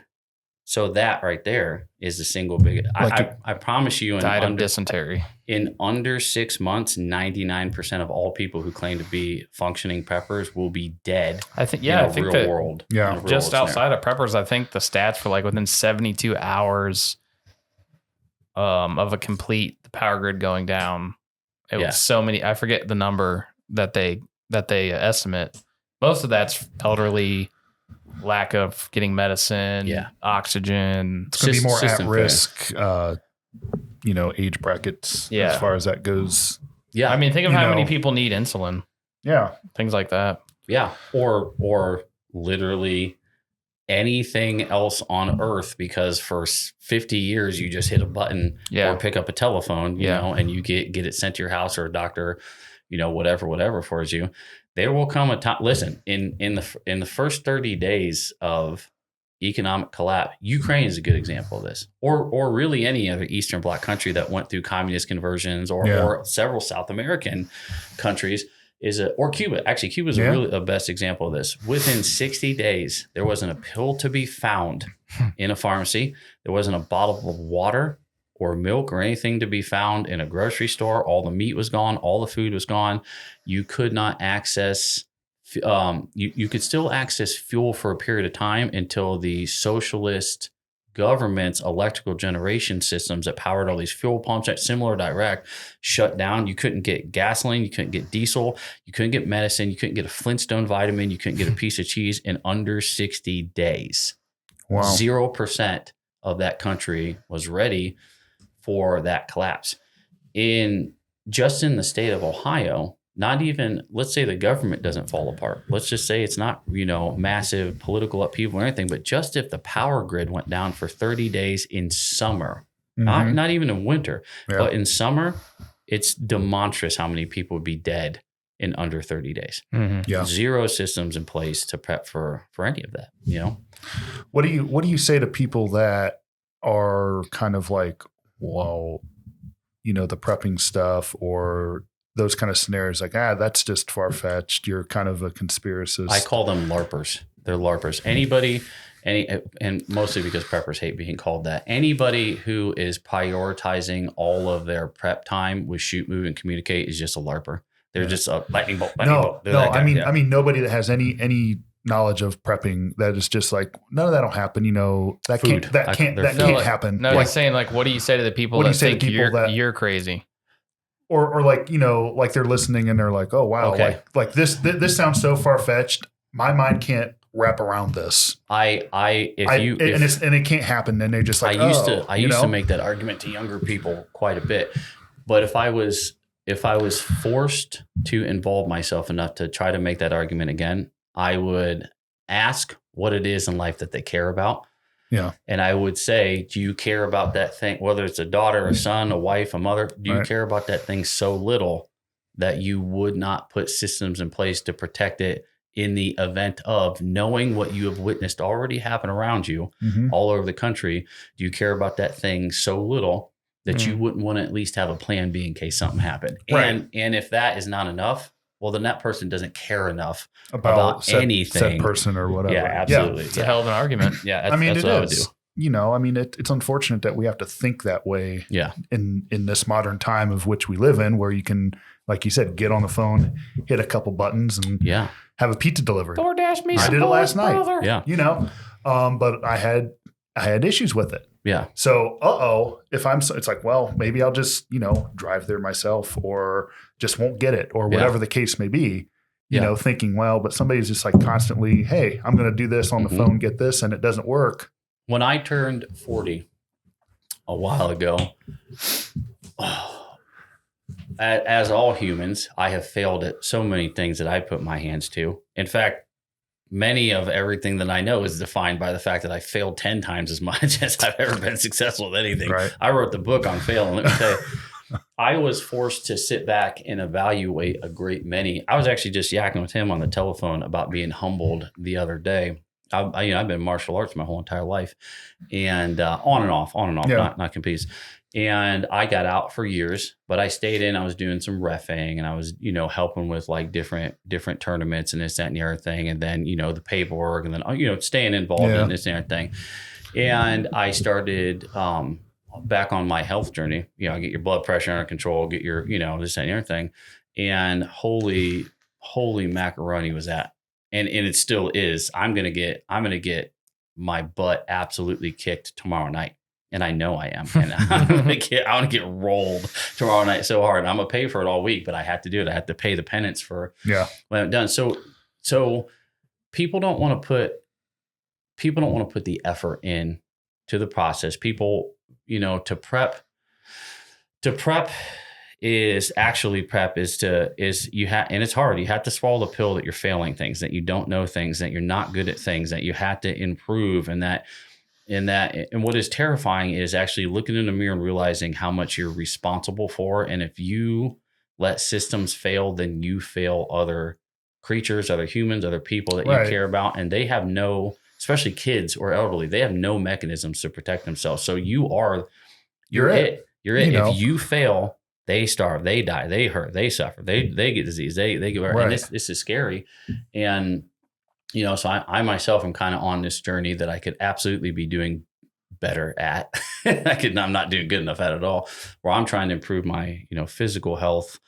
So that right there is the single biggest. I promise you, died of dysentery. In under 6 months, 99% of all people who claim to be functioning preppers will be dead. I think that world. Yeah, just outside of preppers, I think the stats were like within 72 hours of a complete power grid going down. It was so many. I forget the number that they estimate. Most of that's elderly. Lack of getting medicine, oxygen. It's going to be more at risk, age brackets as far as that goes. Yeah. I mean, think of how many people need insulin. Yeah. Things like that. Yeah. Or literally anything else on earth, because for 50 years you just hit a button or pick up a telephone, and you get it sent to your house, or a doctor, whatever for you. There will come a time. Listen, in the first 30 days of economic collapse, Ukraine is a good example of this, or really any other Eastern Bloc country that went through communist conversions, or several South American countries, or Cuba. Actually, Cuba is really the best example of this. Within 60 days, there wasn't a pill to be found in a pharmacy. There wasn't a bottle of water or milk or anything to be found in a grocery store. All the meat was gone. All the food was gone. You could not access, you could still access fuel for a period of time until the socialist government's electrical generation systems that powered all these fuel pumps at similar to Iraq shut down. You couldn't get gasoline, you couldn't get diesel, you couldn't get medicine, you couldn't get a Flintstone vitamin, you couldn't get a piece of cheese in under 60 days. Wow. 0% of that country was ready for that collapse. Just in the state of Ohio, not even, let's say the government doesn't fall apart. Let's just say it's not, massive political upheaval or anything, but just if the power grid went down for 30 days in summer, not even in winter, but in summer, it's demonstrous how many people would be dead in under 30 days. Yeah. Zero systems in place to prep for any of that, What do you say to people that are kind of like, well, the prepping stuff or those kind of scenarios, like, that's just far-fetched. You're kind of a conspiracist. I call them LARPers. They're LARPers. And mostly because preppers hate being called that. Anybody who is prioritizing all of their prep time with shoot, move, and communicate is just a LARPer. They're just a lightning bolt. I mean, nobody that has any knowledge of prepping, that is just like, none of that'll happen. That can't happen. No, he's saying, like, what do you say to the people that think you're crazy? Or like, like they're listening and they're like, oh, wow. Okay. Like this sounds so far-fetched. My mind can't wrap around this. And it can't happen. And they're just like, I used to make that argument to younger people quite a bit. But if I was forced to involve myself enough to try to make that argument again, I would ask what it is in life that they care about. Yeah. And I would say, do you care about that thing, whether it's a daughter, a son, a wife, a mother? Do you care about that thing so little that you would not put systems in place to protect it in the event of knowing what you have witnessed already happen around you all over the country? Do you care about that thing so little that you wouldn't want to at least have a plan B in case something happened? Right. And if that is not enough, well, then that person doesn't care enough about anything. Said person or whatever. Yeah, absolutely. It's a hell of an argument. Yeah, that's what I would do. It's unfortunate that we have to think that way. Yeah. In this modern time of which we live in, where you can, like you said, get on the phone, hit a couple buttons, and have a pizza delivered. DoorDash me. I did it last night. Yeah. But I had issues with it. Yeah. So, it's like, well, maybe I'll just, drive there myself, or just won't get it, or whatever the case may be, thinking, well, but somebody's just like constantly, hey, I'm going to do this on the phone, get this, and it doesn't work. When I turned 40 a while ago, as all humans, I have failed at so many things that I put my hands to. In fact, many of everything that I know is defined by the fact that I failed 10 times as much as I've ever been successful at anything. Right. I wrote the book on failing. Let me tell you, I was forced to sit back and evaluate a great many. I was actually just yakking with him on the telephone about being humbled the other day. I've been in martial arts my whole entire life, and on and off, not competes. And I got out for years, but I stayed in. I was doing some reffing, and I was, helping with like different tournaments and this, that, and the other thing. And then, the paperwork, and then, staying involved in this and everything. And I started back on my health journey. Get your blood pressure under control, get your, this, that, and the other thing. And holy macaroni was that. And it still is. I'm gonna get my butt absolutely kicked tomorrow night. And I know I am. And I'm gonna get rolled tomorrow night so hard. And I'm gonna pay for it all week, but I have to do it. I have to pay the penance for when I'm done. So people don't want to put the effort in to the process. People, to prep is you have, and it's hard. You have to swallow the pill that you're failing things, that you don't know things, that you're not good at things, that you have to improve, and what is terrifying is actually looking in the mirror and realizing how much you're responsible for. And if you let systems fail, then you fail other creatures, other humans, other people that you care about, and they have no, especially kids or elderly, they have no mechanisms to protect themselves. So you're it. If you fail, they starve, they die, they hurt, they suffer, they get disease, they get hurt. And this is scary. And, so I myself am kind of on this journey that I could absolutely be doing better at. I'm not doing good enough at all, where I'm trying to improve my, physical health.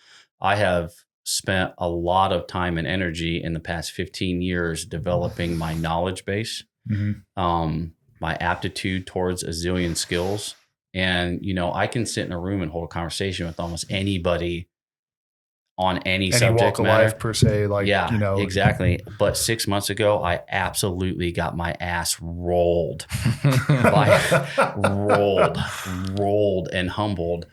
I have spent a lot of time and energy in the past 15 years developing my knowledge base. My my aptitude towards a zillion skills. And, I can sit in a room and hold a conversation with almost anybody on any subject walk of matter. life per se, exactly. But 6 months ago, I absolutely got my ass rolled and humbled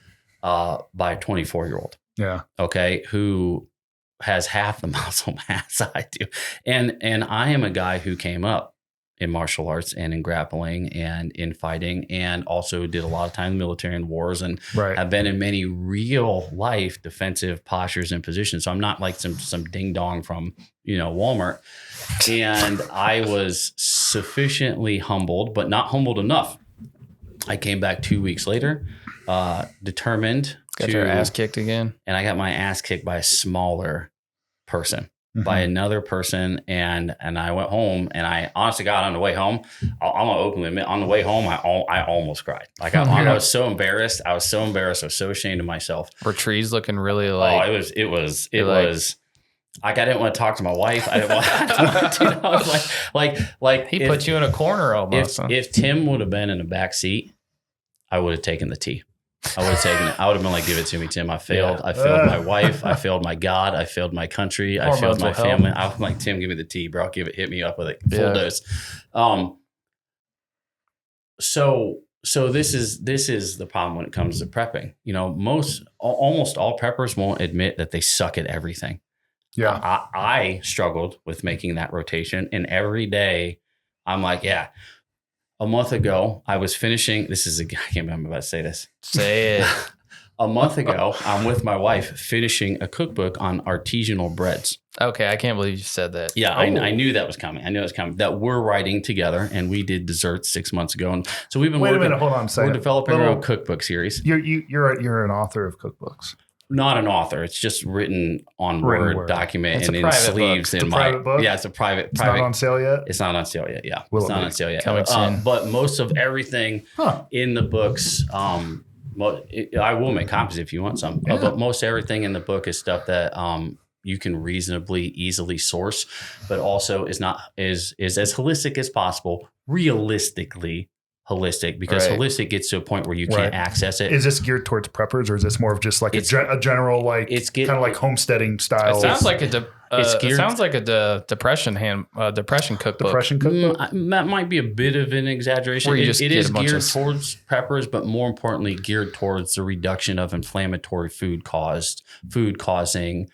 by a 24-year-old. Yeah. Okay. Who has half the muscle mass I do. And I am a guy who came up in martial arts and in grappling and in fighting, and also did a lot of time in the military and wars, and have been in many real life defensive postures and positions. So I'm not like some ding dong from, Walmart. And I was sufficiently humbled, but not humbled enough. I came back 2 weeks later, determined Got your ass kicked again. And I got my ass kicked by a smaller person. By another person, and I went home, and I honestly got on the way home. I'm gonna openly admit, on the way home, I almost cried. Like I was so embarrassed. I was so ashamed of myself. Were trees looking really like? Oh, it was. Like I didn't want to talk to my wife. I didn't want to. I was like he put you in a corner almost. If Tim would have been in the back seat, I would have taken the tea. I would have taken it. I would have been like, give it to me, Tim. I failed. Yeah. I failed my wife. I failed my God. I failed my country. I failed my family. I was like, Tim, give me the tea, bro. Hit me up with it. Full dose. So this is the problem when it comes to prepping. Almost all preppers won't admit that they suck at everything. Yeah. I struggled with making that rotation, and every day I'm like, yeah. A month ago, I was finishing. I can't remember I'm about to say this. Say it. A month ago, I'm with my wife finishing a cookbook on artisanal breads. Okay, I can't believe you said that. Yeah, I knew that was coming. I knew it was coming. That we're writing together, and we did desserts 6 months ago, and so we've been. Wait a minute, hold on. We're developing our own cookbook series. You're an author of cookbooks. Not an author. It's just written on Word document, and in sleeves. It's a private book? Yeah, it's a private. It's not on sale yet? It's not on sale yet. Yeah, it's not on sale yet. Coming soon. But most of everything in the books, I will make copies if you want some. Yeah. But most everything in the book is stuff that you can reasonably easily source, but also is as holistic as possible, realistically holistic, because holistic gets to a point where you can't access it. Is this geared towards preppers, or is this more of just like a general, like it's kind of like homesteading style? It sounds like a depression cookbook. Depression cookbook? That might be a bit of an exaggeration. It is geared towards preppers, but more importantly, geared towards the reduction of inflammatory food causing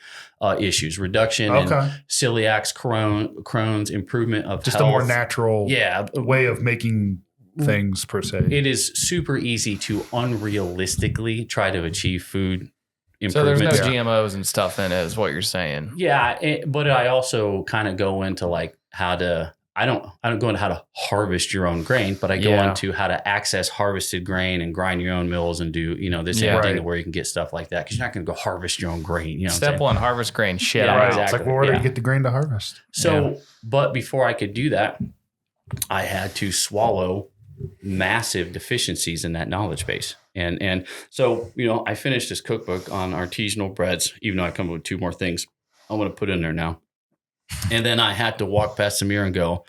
issues, reduction in celiacs, Crohn's, improvement of just health. A more natural way of making things per se. It is super easy to unrealistically try to achieve food improvement. So there's no GMOs and stuff in it, is what you're saying. Yeah, but I also kind of go into like how to. I don't go into how to harvest your own grain, but I go into how to access harvested grain and grind your own mills and do this thing where you can get stuff like that, because you're not going to go harvest your own grain. Step one, harvest grain. Shit, exactly. It's like, well, where do you get the grain to harvest? So, but before I could do that, I had to swallow massive deficiencies in that knowledge base. And so, I finished this cookbook on artisanal breads, even though I come up with 2 more things I want to put in there now. And then I had to walk past the mirror and go,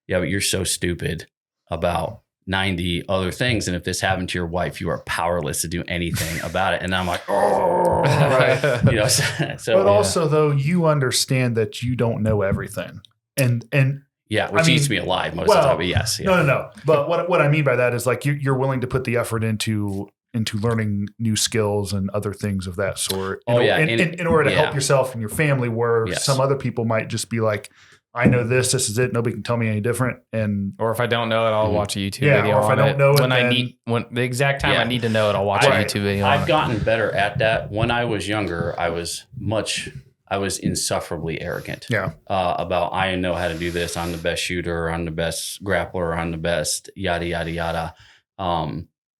yeah, but you're so stupid about 90 other things. And if this happened to your wife, you are powerless to do anything about it. And I'm like, oh, right. But also though, you understand that you don't know everything. And yeah, which eats me alive most of the time. But yes. Yeah. No. But what I mean by that is like you're willing to put the effort into learning new skills and other things of that sort. In order to help yourself and your family, where some other people might just be like, I know this is it. Nobody can tell me any different. Or if I don't know it, I'll watch a YouTube video. Or if I don't know it, when the exact time I need to know it, I'll watch a YouTube video. I've gotten better at that. When I was younger, I was insufferably arrogant. Yeah. About I know how to do this. I'm the best shooter. I'm the best grappler. I'm the best yada yada yada.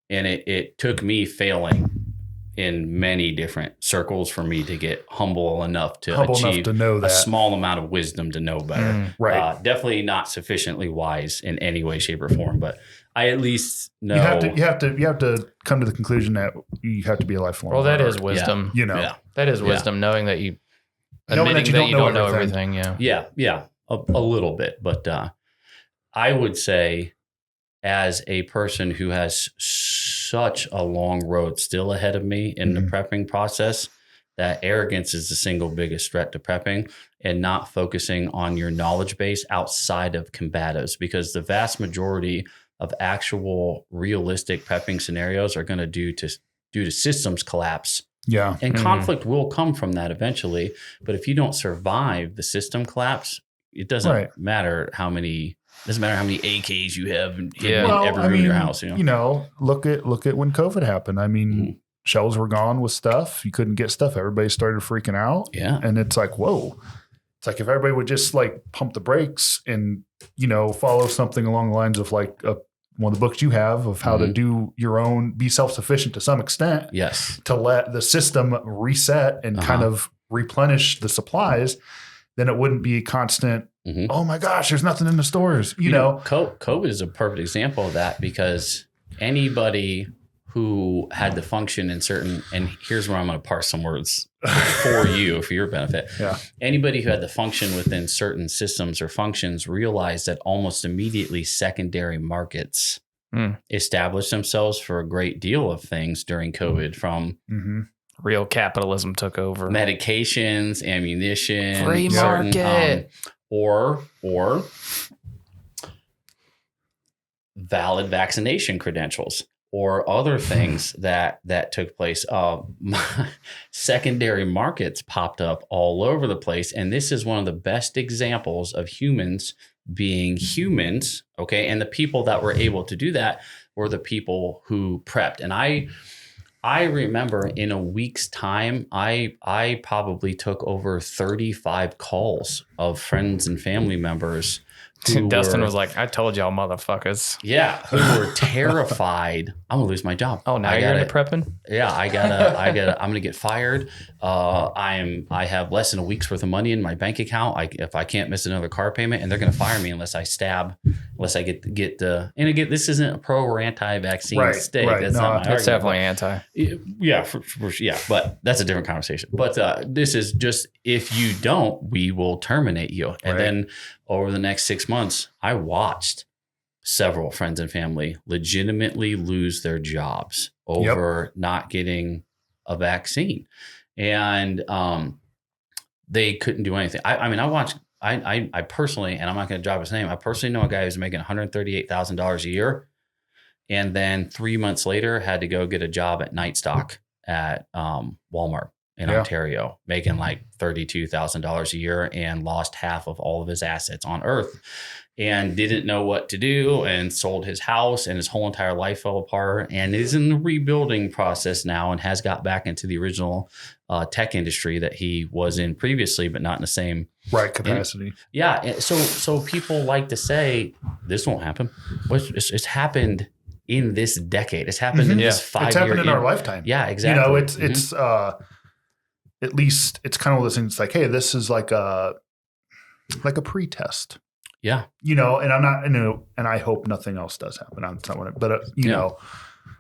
And it took me failing in many different circles for me to get humble enough to achieve a small amount of wisdom to know better. Right. Definitely not sufficiently wise in any way, shape, or form, but I at least know. You have to come to the conclusion that you have to be a lifelong. Well, that is wisdom. Yeah. That is wisdom, knowing that you admitting that you don't know everything. Yeah. A little bit, but I would say as a person who has such a long road still ahead of me in the prepping process, that arrogance is the single biggest threat to prepping, and not focusing on your knowledge base outside of combatives, because the vast majority of actual realistic prepping scenarios are going to due to systems collapse. Yeah. And conflict will come from that eventually. But if you don't survive the system collapse, it doesn't matter how many AKs you have in every room in your house. You know, look at when COVID happened. I mean, shelves were gone with stuff. You couldn't get stuff. Everybody started freaking out. Yeah. And it's like, whoa. It's like if everybody would just like pump the brakes and, follow something along the lines of like one of the books you have of how to do your own, be self-sufficient to some extent. Yes. To let the system reset and kind of replenish the supplies, then it wouldn't be a constant, oh my gosh, there's nothing in the stores, you know. COVID is a perfect example of that, because anybody who had the function in certain, and here's where I'm going to parse some words for you, for your benefit. Yeah. Anybody who had the function within certain systems or functions realized that almost immediately secondary markets established themselves for a great deal of things during COVID, from real capitalism took over. Medications, ammunition, free market, or valid vaccination credentials, or other things that took place. Secondary markets popped up all over the place. And this is one of the best examples of humans being humans. Okay. And the people that were able to do that were the people who prepped. And I remember in a week's time, I probably took over 35 calls of friends and family members. Dustin was like, I told y'all motherfuckers. Yeah. Who were terrified. I'm gonna lose my job. Oh, now you're into prepping? Yeah. I'm gonna get fired. I have less than a week's worth of money in my bank account. If I can't miss another car payment, and they're gonna fire me unless I get the, and again, this isn't a pro or anti-vaccine state. Right. That's not my argument. It's definitely anti. Yeah, yeah, but that's a different conversation. But this is just, if you don't, we will terminate you. And then over the next 6 months, I watched several friends and family legitimately lose their jobs over not getting a vaccine. And they couldn't do anything. I mean, I personally, and I'm not going to drop his name, I personally know a guy who's making $138,000 a year, and then 3 months later had to go get a job at Night Stock at Walmart in Ontario, making like $32,000 a year, and lost half of all of his assets on earth, and didn't know what to do, and sold his house, and his whole entire life fell apart, and is in the rebuilding process now, and has got back into the original tech industry that he was in previously, but not in the same capacity. So people like to say this won't happen. It's happened in this decade. It's happened in this 5 year. It's happened in our lifetime. Yeah, exactly. It's at least it's kind of those things like, hey, this is like a pretest. Yeah. And I'm not, and I hope nothing else does happen. I'm not what, but know,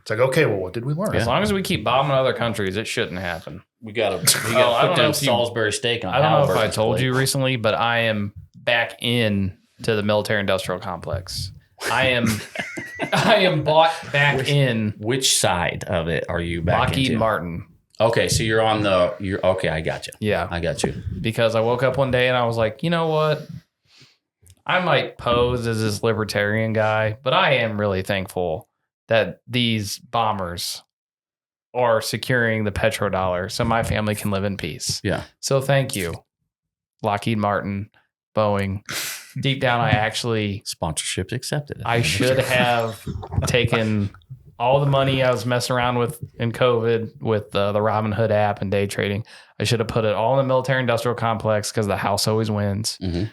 it's like, okay, well, what did we learn? As long as we keep bombing other countries, it shouldn't happen. We got to put them Salisbury steak on. I don't know if I told you recently, but I am back in to the military industrial complex. I am bought back in. Which side of it are you back Lockheed into? Martin. Okay, so you're okay, I got you. Yeah. I got you. Because I woke up one day and I was like, you know what? I might pose as this libertarian guy, but I am really thankful that these bombers are securing the petrodollar so my family can live in peace. Yeah. So thank you, Lockheed Martin, Boeing. Deep down, I actually... Sponsorships accepted. I should have taken all the money I was messing around with in COVID with the Robinhood app and day trading. I should have put it all in the military industrial complex, because the house always wins. Mm-hmm.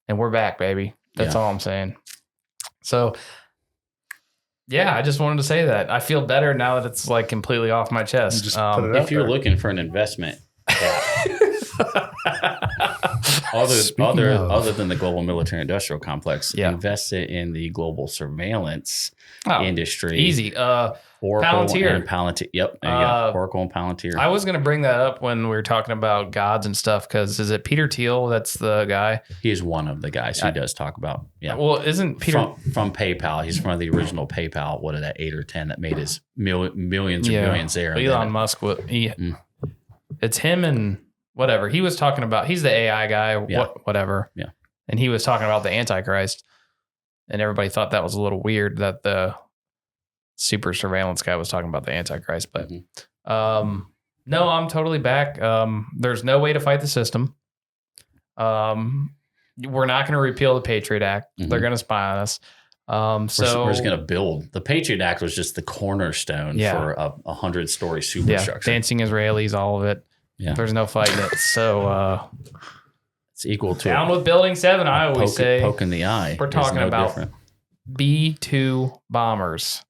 And we're back, baby. That's all I'm saying. So, yeah, I just wanted to say that. I feel better now that it's like completely off my chest. If you're looking for an investment, other than the global military industrial complex, invest it in the global surveillance industry. Easy. Oracle Palantir. and Palantir. Yep. There you go. Oracle and Palantir. I was going to bring that up when we were talking about gods and stuff, because is it Peter Thiel? That's the guy. He is one of the guys who does talk about. Yeah. Well, isn't Peter from PayPal? He's from the original PayPal. What are that, 8 or 10 that made his millions or billions there? Elon Musk. It's him and whatever. He was talking about. He's the AI guy. Whatever. Yeah. And he was talking about the Antichrist, and everybody thought that was a little weird that the super surveillance guy was talking about the Antichrist. But no, I'm totally back. There's no way to fight the system. We're not going to repeal the Patriot Act. They're going to spy on us. So we're just going to build. The Patriot Act was just the cornerstone for a 100-story superstructure. Dancing Israelis, all of it. Yeah. There's no fighting it. So it's equal to down with Building 7. I always say poke in the eye. We're talking about B-2 bombers.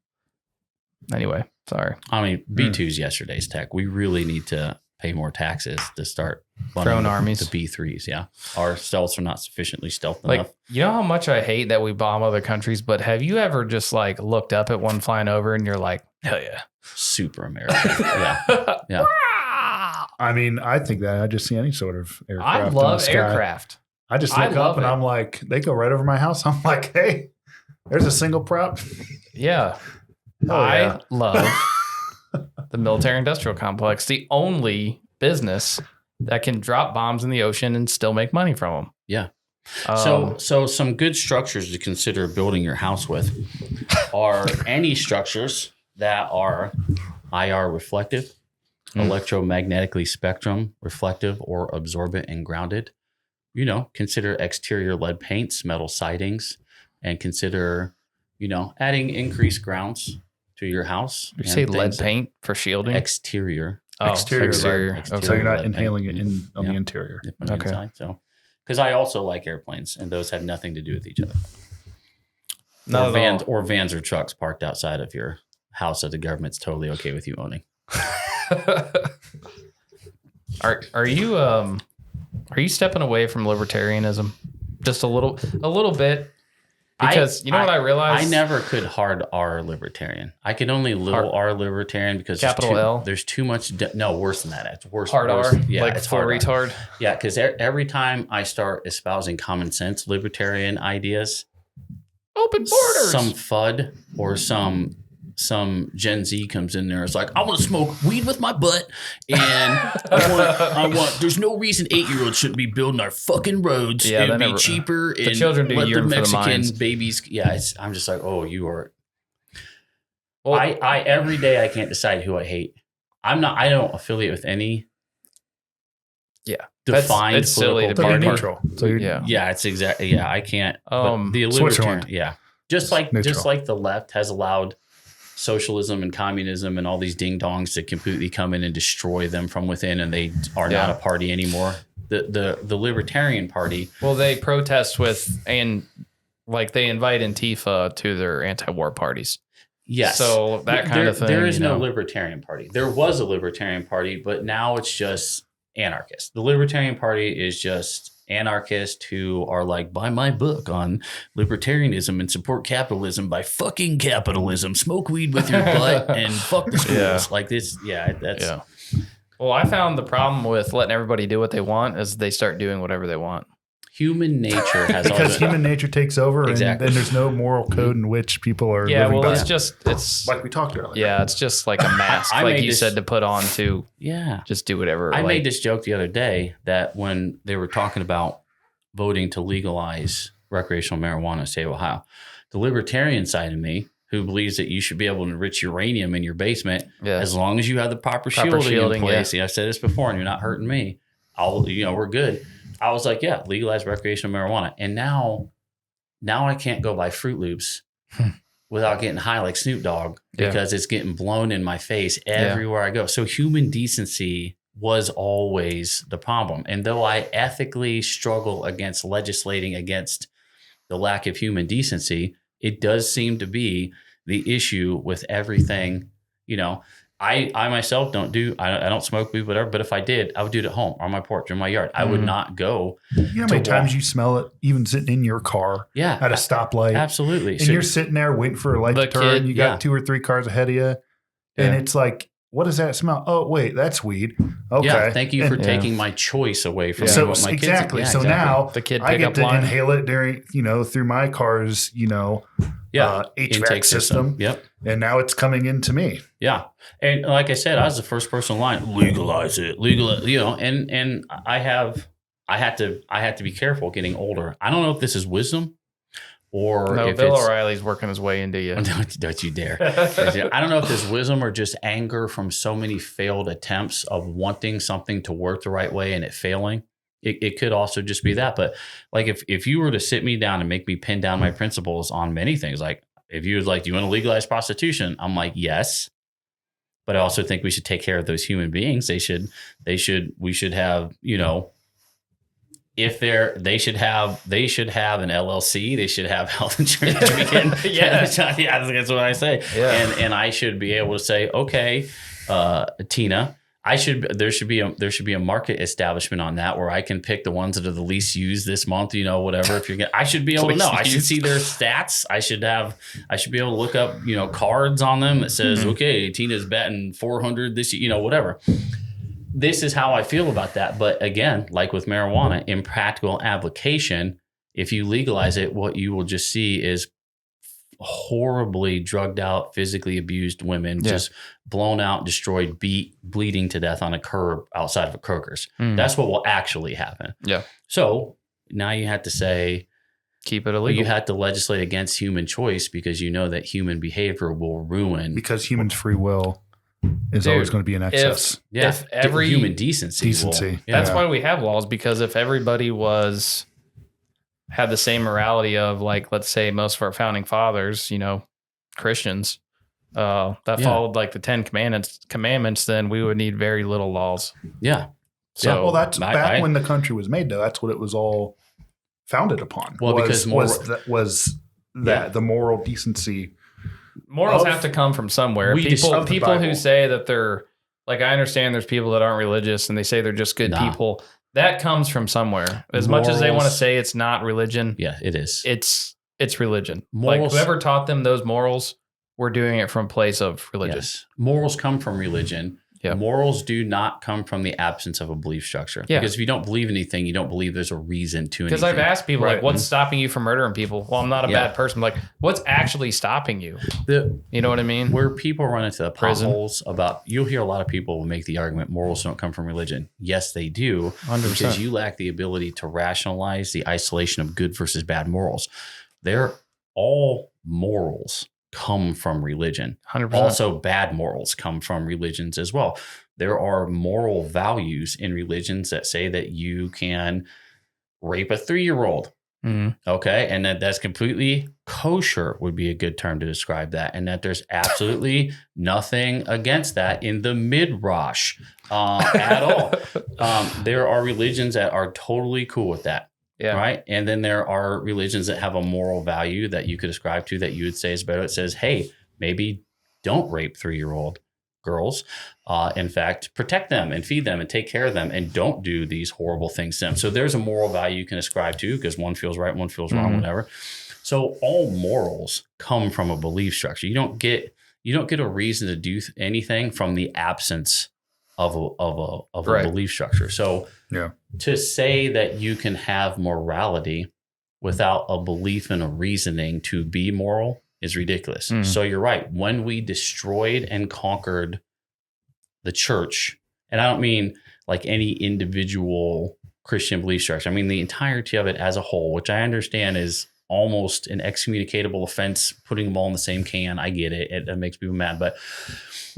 Anyway, sorry. I mean, B-2's yesterday's tech. We really need to pay more taxes to start drone armies. The B-3s, yeah. Our stealths are not sufficiently stealth like, enough. You know how much I hate that we bomb other countries, but have you ever just like looked up at one flying over and you're like, hell yeah. Super American. Yeah. Yeah. I mean, I think that I just see any sort of aircraft. I love aircraft. I just look up and I'm like, they go right over my house. I'm like, hey, there's a single prop. Yeah. I love the military industrial complex, the only business that can drop bombs in the ocean and still make money from them. Yeah. So some good structures to consider building your house with are any structures that are IR reflective, electromagnetically spectrum reflective or absorbent and grounded. You know, consider exterior lead paints, metal sidings, and consider, adding increased grounds to your house. You say lead paint for shielding? Exterior. Exterior. So you're not inhaling it on the interior. Okay. Inside, so, because I also like airplanes, and those have nothing to do with each other. Or vans or trucks parked outside of your house that the government's totally okay with you owning. Are you stepping away from libertarianism just a little bit? Because what I realized? I never could hard R libertarian. I could only little R libertarian because there's too much. Worse than that. It's worse. Hard worse. R? Yeah, like it's full hard retard? R. Yeah, because every time I start espousing common sense libertarian ideas, open borders, some FUD or some Gen Z comes in there. It's like, I want to smoke weed with my butt, and I want. There's no reason 8-year-olds shouldn't be building our fucking roads. Yeah, it'd be cheaper. The children do let the Mexican for the babies. Yeah, I'm just like, oh, you are. Well, I every day I can't decide who I hate. I don't affiliate with any. Yeah, defined. It's silly to be neutral. So yeah, it's exactly. Yeah, I can't. The Switzerland. Yeah, just like the left has allowed socialism and communism and all these ding dongs to completely come in and destroy them from within, and they are not a party anymore. The Libertarian Party. Well, they protest with and like they invite Antifa to their anti-war parties. Yes. So that kind of thing. There is no Libertarian Party. There was a Libertarian Party, but now it's just anarchist. The Libertarian Party is just anarchists who are like, buy my book on libertarianism and support capitalism by fucking capitalism. Smoke weed with your butt and fuck the schools. Like this. Yeah, that's. Yeah. Well, I found the problem with letting everybody do what they want is they start doing whatever they want. Human nature has because human nature takes over, exactly. And then there's no moral code in which people are. Yeah, living it's like we talked earlier. Yeah, it's just like a mask, like you said, to put on to. Yeah, just do whatever. I made this joke the other day that when they were talking about voting to legalize recreational marijuana in the state of Ohio, the libertarian side of me, who believes that you should be able to enrich uranium in your basement as long as you have the proper shielding in place. Yeah. I've said this before, and you're not hurting me. We're good. I was like, yeah, legalize recreational marijuana. And now I can't go buy Fruit Loops without getting high like Snoop Dogg because it's getting blown in my face everywhere I go. So human decency was always the problem. And though I ethically struggle against legislating against the lack of human decency, it does seem to be the issue with everything. I myself I don't smoke weed, whatever, but if I did, I would do it at home, on my porch, or in my yard. I would not go. You know how many times you smell it even sitting in your car at a stoplight? Absolutely. And you're sitting there waiting for a light to turn. You got 2 or 3 cars ahead of you. And it's like, what does that smell? Oh, wait, that's weed. Okay. Yeah, thank you for And- taking my choice away from So what my kids. exactly. Yeah, So exactly. now The kid I get pickup to line. inhale it during, through my car's, HVAC Intake system. Yep. And now it's coming into me. Yeah. And like I said, I was the first person in line, legalize it, and I had to be careful getting older. I don't know if this is wisdom or No, if Bill it's, O'Reilly's working his way into you. don't you dare. I don't know if there's wisdom or just anger from so many failed attempts of wanting something to work the right way and it failing. It could also just be that. But like if you were to sit me down and make me pin down my principles on many things, like if you was like, do you want to legalize prostitution? I'm like, yes. But I also think we should take care of those human beings. We should have, if they should have an LLC. They should have health insurance. Yeah, that's what I say. Yeah. And I should be able to say, okay, Tina, there should be a market establishment on that where I can pick the ones that are the least used this month. Whatever. I should be able to know. I should see their stats. I should be able to look up cards on them that says, okay, Tina's batting 400 this year. Whatever. This is how I feel about that. But again, like with marijuana, in practical application, if you legalize it, what you will just see is horribly drugged out, physically abused women, just blown out, destroyed, beat, bleeding to death on a curb outside of a Kroger's. That's what will actually happen. Yeah. So now you have to say, keep it illegal. You have to legislate against human choice because you know that human behavior will ruin. Because humans' free will is always going to be in excess. If every human decency. That's why we have laws, because if everybody had the same morality of, like, let's say most of our founding fathers, Christians, followed like the 10 commandments, then we would need very little laws. Yeah. So well, that's back when the country was made, though. That's what it was all founded upon. Well, because the moral decency. Morals have to come from somewhere. People who say that they're, like, I understand there's people that aren't religious and they say they're just good people. That comes from somewhere. As much as they want to say it's not religion. Yeah, it is. It's religion. Morals, like, whoever taught them those morals, we're doing it from a place of religion. Yes. Morals come from religion. Yeah. Morals do not come from the absence of a belief structure. Yeah. Because if you don't believe anything, you don't believe there's a reason to anything. Because I've asked people, like, what's stopping you from murdering people? Well, I'm not a bad person. Like, what's actually stopping you? You know what I mean? Where people run into the potholes you'll hear a lot of people make the argument, morals don't come from religion. Yes, they do. 100%. Because you lack the ability to rationalize the isolation of good versus bad morals. All morals come from religion. 100%. Also, bad morals come from religions as well. There are moral values in religions that say that you can rape a 3-year-old. Okay. And that's completely kosher would be a good term to describe that. And that there's absolutely nothing against that in the midrash at all. There are religions that are totally cool with that. Yeah. Right. And then there are religions that have a moral value that you could ascribe to that you would say is better. It says, hey, maybe don't rape 3-year-old girls. In fact, protect them and feed them and take care of them and don't do these horrible things to them. So there's a moral value you can ascribe to because one feels right, one feels wrong, whatever. So all morals come from a belief structure. You don't get a reason to do anything from the absence of a belief structure. So to say that you can have morality without a belief and a reasoning to be moral is ridiculous. So you're right. When we destroyed and conquered the church, and I don't mean like any individual Christian belief structure, I mean the entirety of it as a whole, which I understand is almost an excommunicatable offense, putting them all in the same can. I get it. It makes people mad. But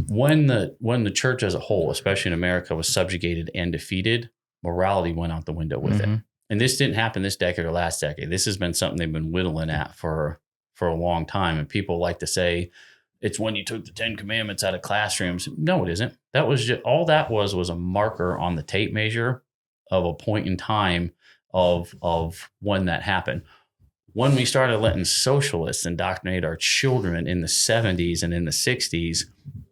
when the church as a whole, especially in America, was subjugated and defeated, morality went out the window with it. And this didn't happen this decade or last decade. This has been something they've been whittling at for a long time. And people like to say it's when you took the 10 commandments out of classrooms. No, it isn't. That was just all that was a marker on the tape measure of a point in time of when that happened. When we started letting socialists indoctrinate our children in the 70s and in the 60s,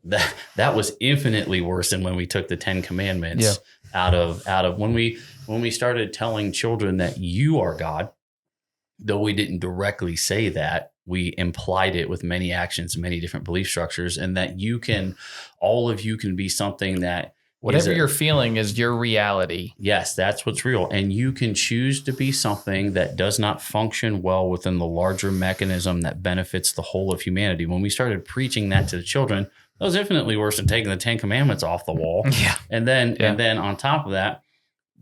that was infinitely worse than when we took the 10 commandments out of when we started telling children that you are God though we didn't directly say that, we implied it with many actions, many different belief structures, and that all of you can be something that whatever you're feeling is your reality. Yes, that's what's real. And you can choose to be something that does not function well within the larger mechanism that benefits the whole of humanity. When we started preaching that to the children, that was infinitely worse than taking the 10 Commandments off the wall. Yeah. And then on top of that,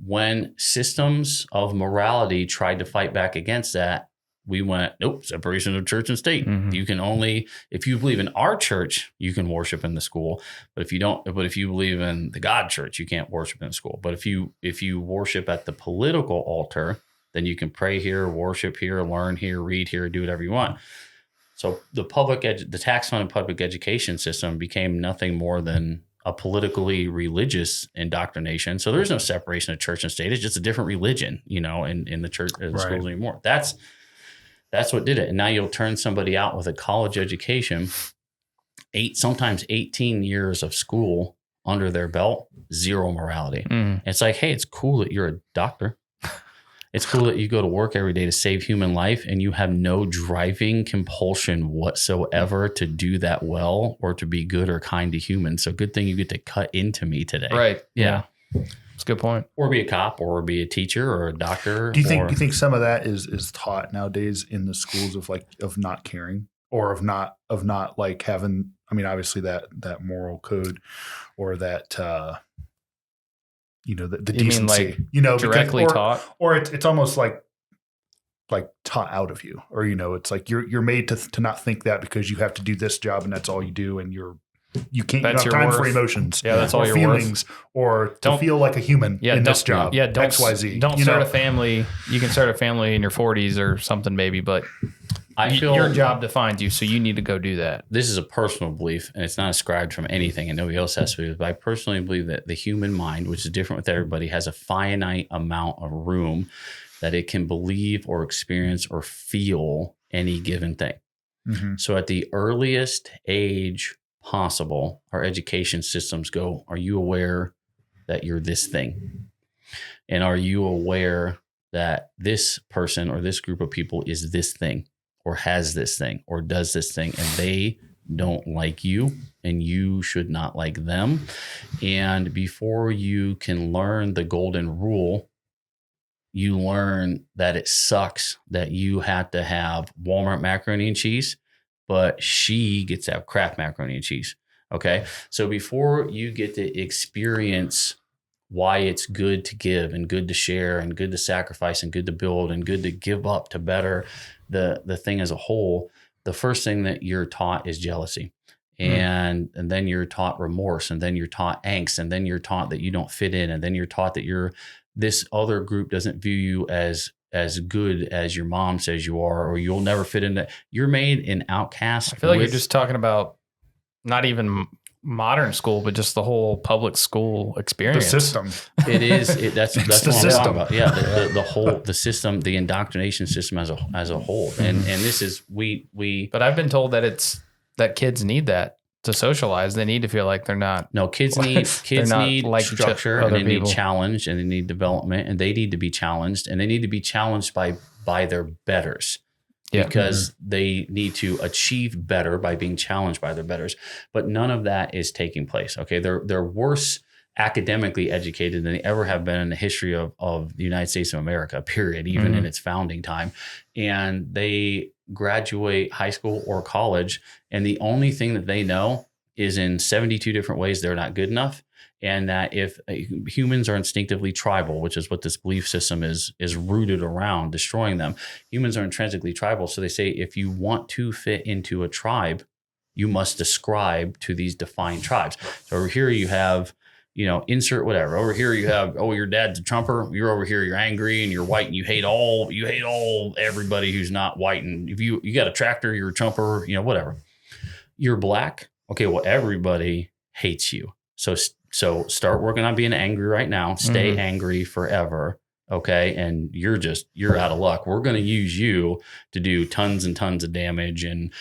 when systems of morality tried to fight back against that, we went, nope, separation of church and state. Mm-hmm. You can only, if you believe in our church, you can worship in the school. But if you believe in the God church, you can't worship in the school. But if you worship at the political altar, then you can pray here, worship here, learn here, read here, do whatever you want. So the tax-funded public education system became nothing more than a politically religious indoctrination. So there's no separation of church and state. It's just a different religion, in the church and schools anymore. That's what did it. And now you'll turn somebody out with a college education, sometimes 18 years of school under their belt, zero morality. It's like, hey, it's cool that you're a doctor. It's cool that you go to work every day to save human life and you have no driving compulsion whatsoever to do that well or to be good or kind to humans. So good thing you get to cut into me today. Right. Yeah. That's a good point. Or be a cop or be a teacher or a doctor. Do you think some of that is taught nowadays in the schools of not caring or of not like having, I mean, obviously that moral code or that, the decency, directly taught, or it's almost like taught out of you, or, it's like you're made to not think that because you have to do this job and that's all you do. And you don't have time for emotions. Yeah. That's all your feelings or to feel like a human in this job. Yeah. Don't XYZ. Don't start a family. You can start a family in your 40s or something, maybe, but I feel your job defines you. So you need to go do that. This is a personal belief and it's not ascribed from anything and nobody else has to believe. But I personally believe that the human mind, which is different with everybody, has a finite amount of room that it can believe or experience or feel any given thing. Mm-hmm. So at the earliest age possible, our education systems go, are you aware that you're this thing? And are you aware that this person or this group of people is this thing or has this thing or does this thing and they don't like you and you should not like them? And before you can learn the golden rule, you learn that it sucks that you have to have Walmart macaroni and cheese, but she gets to have Kraft macaroni and cheese. Okay. So before you get to experience why it's good to give and good to share and good to sacrifice and good to build and good to give up to better the thing as a whole, the first thing that you're taught is jealousy. And then you're taught remorse, and then you're taught angst, and then you're taught that you don't fit in, and then you're taught that this other group doesn't view you as good as your mom says you are, or you'll never fit in. You're made an outcast. I feel like you're just talking about not even modern school, but just the whole public school experience. The system. It is. That's the what system. I'm talking about. Yeah, the system, the indoctrination system as a whole, and this is we. But I've been told that kids need that to socialize. They need to feel like they're not. No, kids need like structure, and they need challenge, and they need development, and they need to be challenged, and they need to be challenged by their betters. Yeah. Because they need to achieve better by being challenged by their betters. But none of that is taking place. Okay. They're worse academically educated than they ever have been in the history of the United States of America, period, even in its founding time. And they graduate high school or college, and the only thing that they know is in 72 different ways they're not good enough. And that if humans are instinctively tribal, which is what this belief system is rooted around, destroying them. Humans are intrinsically tribal. So they say, if you want to fit into a tribe, you must ascribe to these defined tribes. So over here you have, insert whatever. Over here you have, your dad's a Trumper. You're over here, you're angry and you're white and you hate all everybody who's not white. And if you got a tractor, you're a Trumper, whatever. You're black. Okay, well, everybody hates you. So start working on being angry right now. Stay angry forever. Okay. And you're out of luck. We're going to use you to do tons and tons of damage. And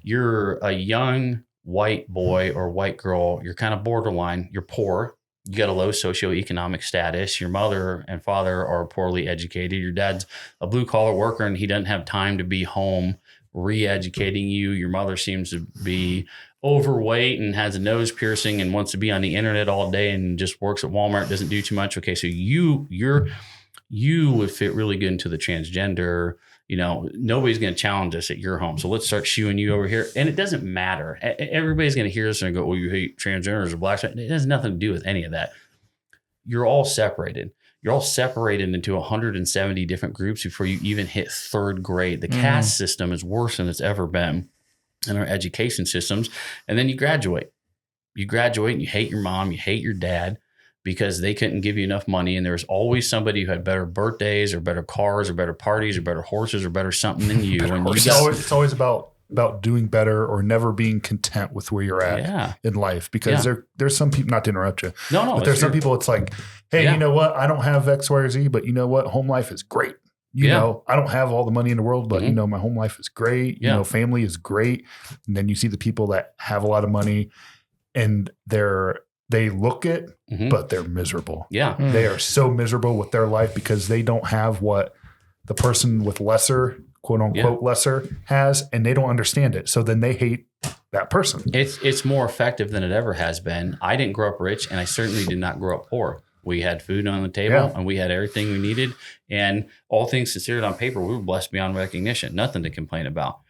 you're a young white boy or white girl. You're kind of borderline. You're poor. you got a low socioeconomic status. Your mother and father are poorly educated. Your dad's a blue collar worker and he doesn't have time to be home re-educating you. Your mother seems to be overweight and has a nose piercing and wants to be on the internet all day and just works at Walmart, doesn't do too much. Okay, so you would fit really good into the transgender. Nobody's going to challenge us at your home. So let's start shooing you over here. And it doesn't matter. Everybody's going to hear this and go, well, you hate transgenders or blacks. It has nothing to do with any of that. You're all separated. You're all separated into 170 different groups before you even hit third grade. The caste system is worse than it's ever been in our education systems. And then you graduate. You graduate and you hate your mom, you hate your dad, because they couldn't give you enough money. And there was always somebody who had better birthdays or better cars or better parties or better horses or better something than you. And it's always about doing better or never being content with where you're at in life. Because there's some people, not to interrupt you. No, but there's some people, it's like, hey, you know what? I don't have X, Y, or Z, but you know what? Home life is great. You know, I don't have all the money in the world, but my home life is great. You know, family is great. And then you see the people that have a lot of money and they look it, but they're miserable. Yeah. They are so miserable with their life because they don't have what the person with lesser, quote unquote, lesser has, and they don't understand it. So then they hate that person. It's more effective than it ever has been. I didn't grow up rich, and I certainly did not grow up poor. We had food on the table and we had everything we needed. And all things considered on paper, we were blessed beyond recognition. Nothing to complain about.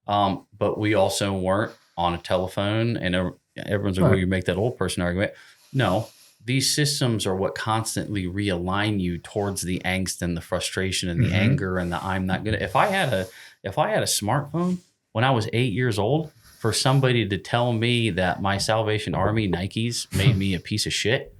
But we also weren't on a telephone, and everyone's like, well, you make that old person argument. No, these systems are what constantly realign you towards the angst and the frustration and the anger and the I'm not good. If I had a smartphone when I was 8 years old, for somebody to tell me that my Salvation Army Nikes made me a piece of shit,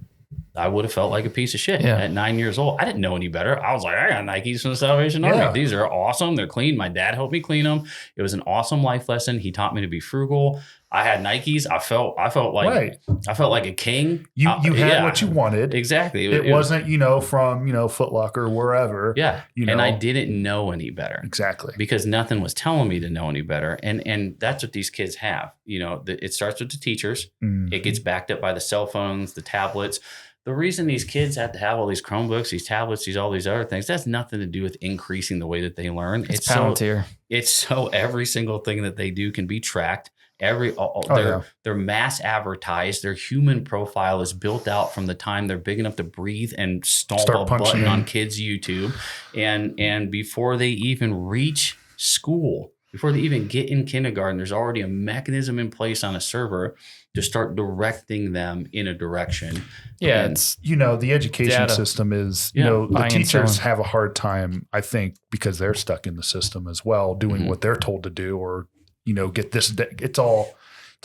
I would have felt like a piece of shit at 9 years old. I didn't know any better. I was like, I got Nikes from the Salvation Army. These are awesome. They're clean. My dad helped me clean them. It was an awesome life lesson. He taught me to be frugal. I had Nikes. I felt like a king. You had what you wanted. Exactly. It wasn't, from, Foot Locker or wherever. Yeah. And I didn't know any better. Exactly. Because nothing was telling me to know any better. And that's what these kids have. It starts with the teachers. It gets backed up by the cell phones, the tablets. The reason these kids have to have all these Chromebooks, these tablets, all these other things, that's nothing to do with increasing the way that they learn. It's Palantir. It's so every single thing that they do can be tracked. They're mass advertised. Their human profile is built out from the time they're big enough to breathe and stomp a button on kids' YouTube. And before they even reach school, before they even get in kindergarten, there's already a mechanism in place on a server to start directing them in a direction. Yeah. And, it's, the education system is, the teachers have a hard time, I think, because they're stuck in the system as well, doing what they're told to do, or, get this. It's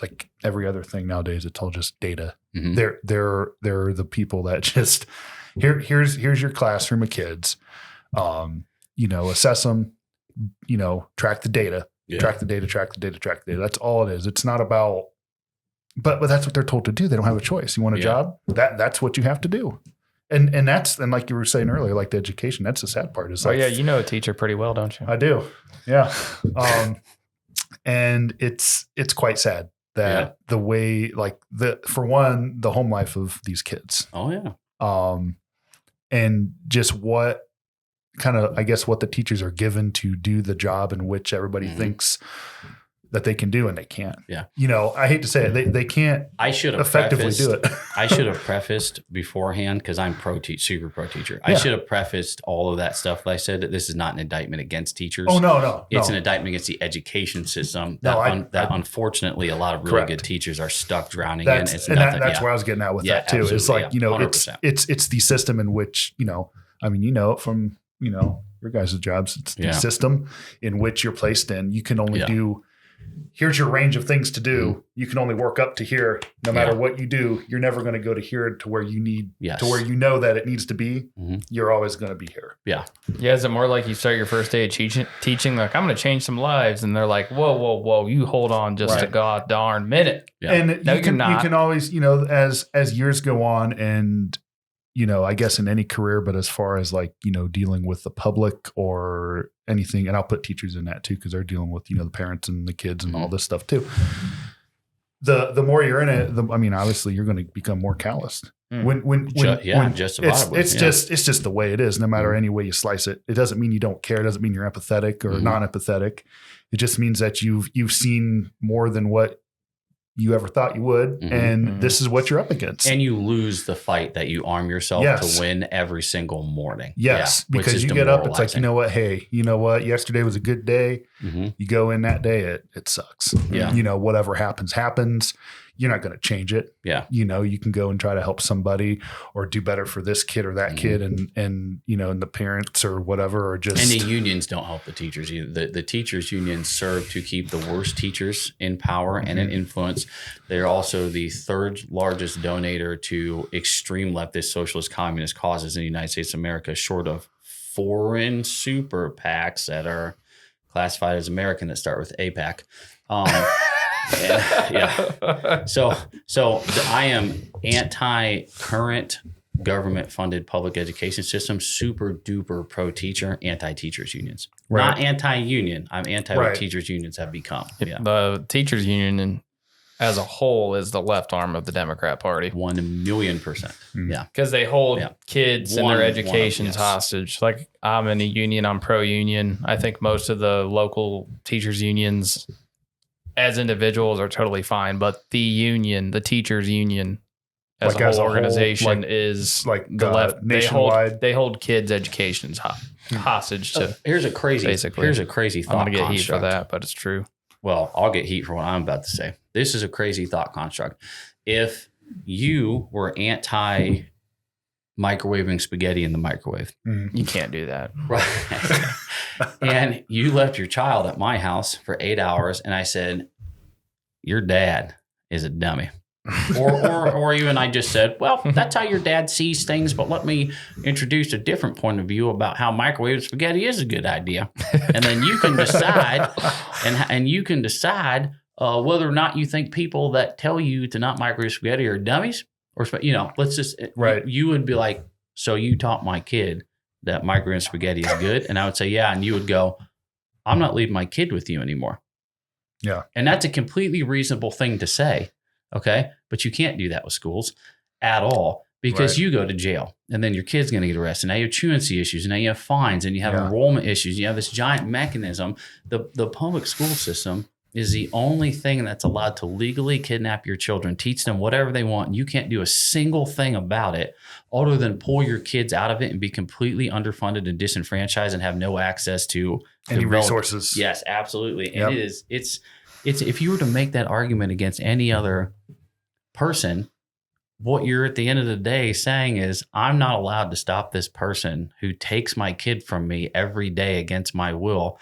like every other thing nowadays. It's all just data. They're the people that just, here's your classroom of kids, assess them, track the data, track the data. That's all it is. It's not about, but that's what they're told to do. They don't have a choice. You want a job? That's what you have to do. And like you were saying earlier, like the education, that's the sad part. Is you know a teacher pretty well, don't you? I do. Yeah. And it's quite sad that the way, for one, the home life of these kids. Oh yeah. And just what kind of, I guess, what the teachers are given to do the job in which everybody thinks that they can do, and they can't. Yeah. I hate to say it, they can't effectively do it. I should have prefaced beforehand, because I'm super pro teacher. I should have prefaced all of that stuff. I said that this is not an indictment against teachers. Oh, no. It's an indictment against the education system that unfortunately a lot of really good teachers are stuck drowning in. That's where I was getting at with that too. It's like, it's the system in which, from, your guys' jobs, it's the system in which you're placed in. You can only do, here's your range of things to do. You can only work up to here. No matter what you do, you're never going to go to here to where you need, to where that it needs to be. You're always going to be here. Yeah. Yeah. Is it more like you start your first day of teaching, like, I'm going to change some lives, and they're like, whoa, you hold on just a god darn minute. Yeah. And you can always, as years go on, and I guess in any career, but as far as dealing with the public or anything, and I'll put teachers in that too, because they're dealing with, the parents and the kids and all this stuff too. The more you're in it, obviously you're going to become more calloused. justifiably. It's just the way it is. No matter any way you slice it, it doesn't mean you don't care. It doesn't mean you're empathetic or non-empathetic. It just means that you've seen more than what you ever thought you would, and this is what you're up against. And you lose the fight that you arm yourself to win every single morning. Yes, because you get up, it's like, you know what? Hey, you know what? Yesterday was a good day. You go in that day, it sucks. Yeah. You know, whatever happens. You're not going to change it. Yeah. You know, you can go and try to help somebody or do better for this kid or that kid and, you know, and the parents or whatever, or just. And the unions don't help the teachers either. The teachers unions serve to keep the worst teachers in power and in influence. They're also the third largest donator to extreme leftist, socialist, communist causes in the United States of America, short of foreign super PACs that are classified as American that start with APAC. So I am anti-current government-funded public education system, super duper pro-teacher, anti-teachers unions. Right. Not anti-union. I'm anti what teachers unions have become. Yeah. The teachers union as a whole is the left arm of the Democrat Party. 1,000,000%. Yeah. Because they hold kids and their educations hostage. Like, I'm in a union, I'm pro-union. I think most of the local teachers unions as individuals are totally fine, but the union, the teachers union as a whole organization is like the left. Nationwide. They hold kids' educations hostage to. Here's a crazy thought. I'm gonna get heat for that, but it's true. Well, I'll get heat for what I'm about to say. This is a crazy thought construct. If you were anti microwaving spaghetti in the microwave, you can't do that. Right. And you left your child at my house for 8 hours, and I said, your dad is a dummy. or even I just said, well, that's how your dad sees things, but let me introduce a different point of view about how microwave spaghetti is a good idea. And then you can decide, and you can decide whether or not you think people that tell you to not microwave spaghetti are dummies, or, you know, let's just, you would be like, so you taught my kid that microwave spaghetti is good? And I would say, yeah. And you would go, I'm not leaving my kid with you anymore. Yeah. And that's a completely reasonable thing to say. Okay. But you can't do that with schools at all, because you go to jail and then your kid's going to get arrested. Now you have truancy issues, and now you have fines, and you have enrollment issues. You have this giant mechanism. The public school system is the only thing that's allowed to legally kidnap your children, teach them whatever they want. You can't do a single thing about it other than pull your kids out of it and be completely underfunded and disenfranchised and have no access to any resources. Yes, absolutely. And it's if you were to make that argument against any other person, what you're at the end of the day saying is, I'm not allowed to stop this person who takes my kid from me every day against my will,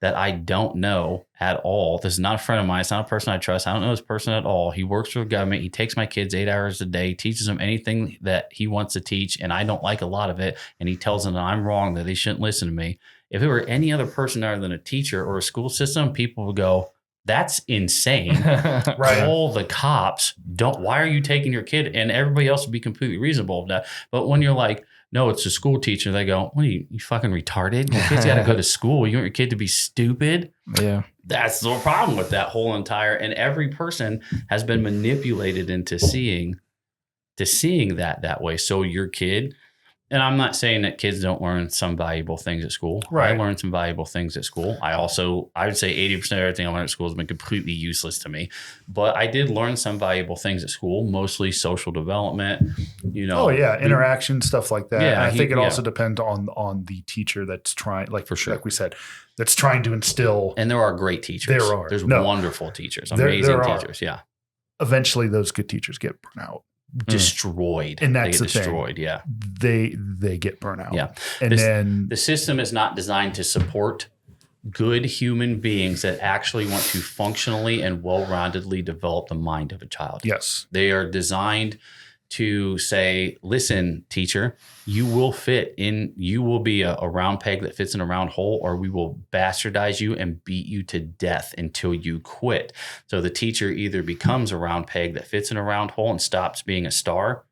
that I don't know at all. This is not a friend of mine. It's not a person I trust. I don't know this person at all. He works for the government. He takes my kids 8 hours a day, teaches them anything that he wants to teach, and I don't like a lot of it. And he tells them that I'm wrong, that they shouldn't listen to me. If it were any other person other than a teacher or a school system, people would go, that's insane. Call the cops. Why are you taking your kid? And everybody else would be completely reasonable with that. But when you're like, no, it's a school teacher, they go, what are you fucking retarded? Your kid's got to go to school. You want your kid to be stupid? Yeah. That's the problem with that whole entire, and every person has been manipulated into seeing that way. So your kid, and I'm not saying that kids don't learn some valuable things at school. Right. I learned some valuable things at school. I would say 80% of everything I learned at school has been completely useless to me. But I did learn some valuable things at school, mostly social development, you know. Oh, yeah. Interaction, stuff like that. Yeah, and I think it also depends on the teacher that's trying, like, for sure, like we said, that's trying to instill. And there are great teachers. There's wonderful teachers, amazing teachers. Yeah. Eventually, those good teachers get burnt out. Destroyed. And that's they get destroyed. Thing. Yeah. They get burnt out. Yeah. And then the system is not designed to support good human beings that actually want to functionally and well-roundedly develop the mind of a child. Yes. They are designed to say, listen, teacher, you will be a round peg that fits in a round hole, or we will bastardize you and beat you to death until you quit. So the teacher either becomes a round peg that fits in a round hole and stops being a star,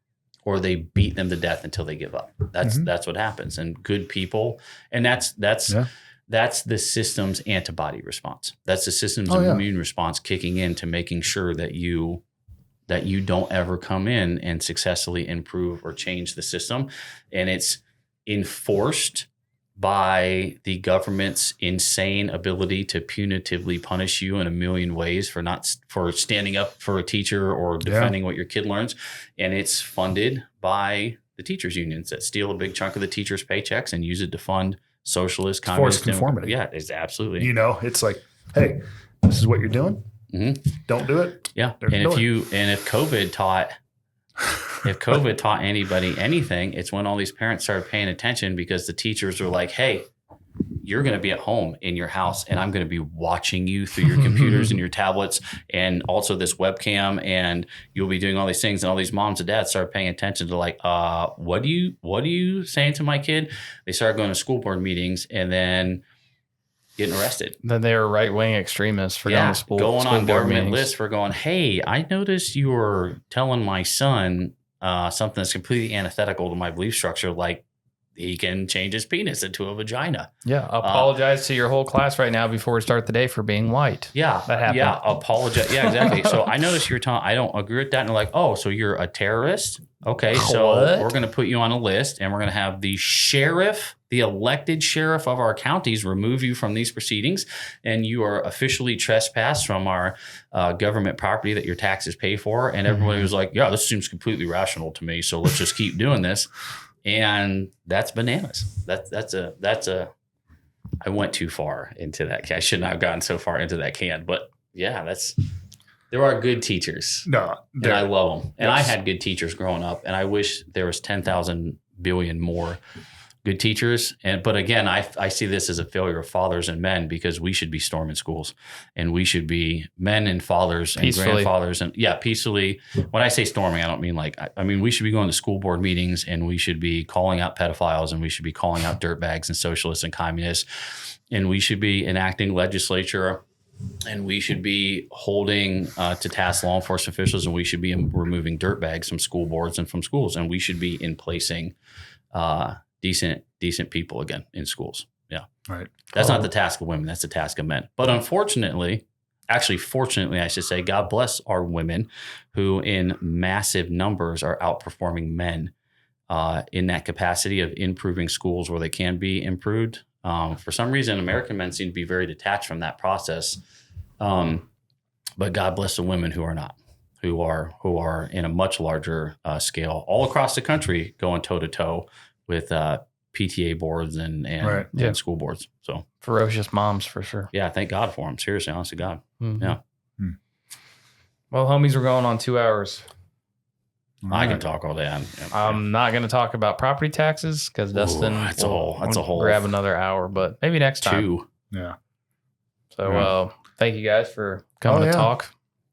or they beat them to death until they give up. That's what happens. And good people, and that's the system's antibody response. That's the system's immune response kicking in to making sure that you that you don't ever come in and successfully improve or change the system. And it's enforced by the government's insane ability to punitively punish you in a million ways for standing up for a teacher or defending what your kid learns. And it's funded by the teachers unions that steal a big chunk of the teachers' paychecks and use it to fund socialist, communist. Forced conformity. Yeah, it's absolutely. You know, it's like, hey, this is what you're doing. Mm-hmm. Don't do it. Yeah. If COVID taught anybody anything, it's when all these parents started paying attention because the teachers were like, hey, you're going to be at home in your house and I'm going to be watching you through your computers and your tablets and also this webcam, and you'll be doing all these things. And all these moms and dads started paying attention to like, what are you saying to my kid? They started going to school board meetings and then getting arrested. Then they were right-wing extremists for going to school. Going on government lists for going, hey, I noticed you were telling my son something that's completely antithetical to my belief structure, like he can change his penis into a vagina. Yeah, apologize to your whole class right now before we start the day for being white. Yeah, that happened. Yeah, apologize. Yeah, exactly. So I noticed you're telling, I don't agree with that. And they're like, oh, so you're a terrorist? Okay, so we're going to put you on a list and we're going to have the sheriff, the elected sheriff of our counties, remove you from these proceedings. And you are officially trespassed from our government property that your taxes pay for. And everybody was like, yeah, this seems completely rational to me. So let's just keep doing this. And that's bananas. That's a. I went too far into that. I shouldn't have gotten so far into that can. But yeah, there are good teachers. No, and I love them. And I had good teachers growing up. And I wish there was 10,000 billion more good teachers. But again, I see this as a failure of fathers and men, because we should be storming schools and we should be men and fathers and grandfathers and peacefully. When I say storming, I don't mean like, I mean, we should be going to school board meetings and we should be calling out pedophiles and we should be calling out dirtbags and socialists and communists. And we should be enacting legislature and we should be holding to task law enforcement officials, and we should be removing dirtbags from school boards and from schools. And we should be in placing decent people again in schools. Yeah. Right. That's not the task of women. That's the task of men. But fortunately, I should say, God bless our women who in massive numbers are outperforming men in that capacity of improving schools where they can be improved. For some reason, American men seem to be very detached from that process. But God bless the women who are not, who are in a much larger scale all across the country, going toe to toe with PTA boards and school boards. So ferocious moms for sure. Yeah, thank God for them. Seriously, honest to God. Mm-hmm. Yeah. Well, homies, we're going on 2 hours. I can talk all day. I'm not going to talk about property taxes because Dustin that's a whole grab another hour, but maybe next time. 2. Yeah. So thank you guys for coming to talk.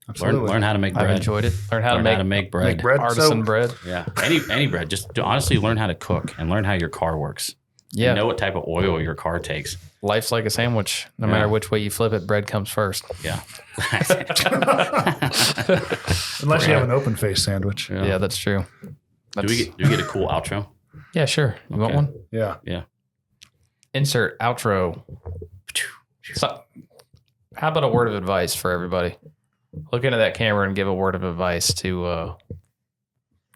Absolutely. Learn how to make bread. I've enjoyed it. Learn how to make bread. Artisan bread. Yeah. Any bread. Just honestly learn how to cook and learn how your car works. Yeah. And know what type of oil your car takes. Life's like a sandwich. No matter which way you flip it, bread comes first. Yeah. Unless you have an open face sandwich. Yeah, that's true. Do we get a cool outro? Yeah, sure. You want one? Yeah. Yeah. Insert outro. So, how about a word of advice for everybody? Look into that camera and give a word of advice to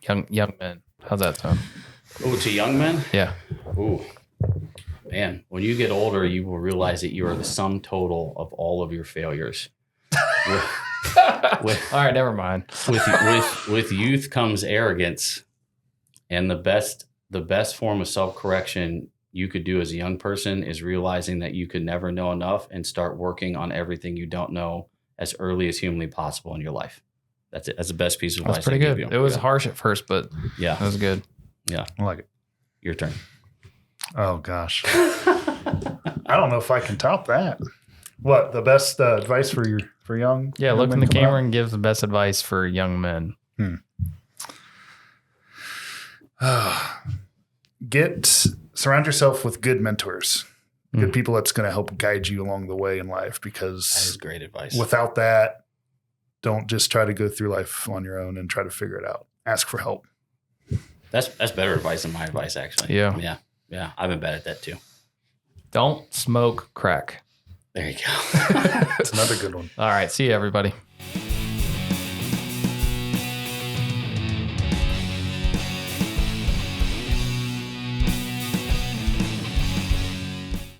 young men. How's that sound? Oh, to young men? Yeah. Ooh. Man, when you get older, you will realize that you are the sum total of all of your failures. All right, never mind. With youth comes arrogance, and the best form of self-correction you could do as a young person is realizing that you could never know enough and start working on everything you don't know as early as humanly possible in your life. That's it. That's the best piece of advice. That's pretty good. It was harsh at first, but it was good. Yeah. I like it. Your turn. Oh, gosh. I don't know if I can top that. What, the best advice for young? Yeah, look in the camera and give the best advice for young men. Surround yourself with good mentors, good people that's going to help guide you along the way in life, because that is great advice. Without that, don't just try to go through life on your own and try to figure it out. Ask for help. That's better advice than my advice, actually. Yeah. I've been bad at that too. Don't smoke crack. There you go. That's another good one. All right. See you, everybody.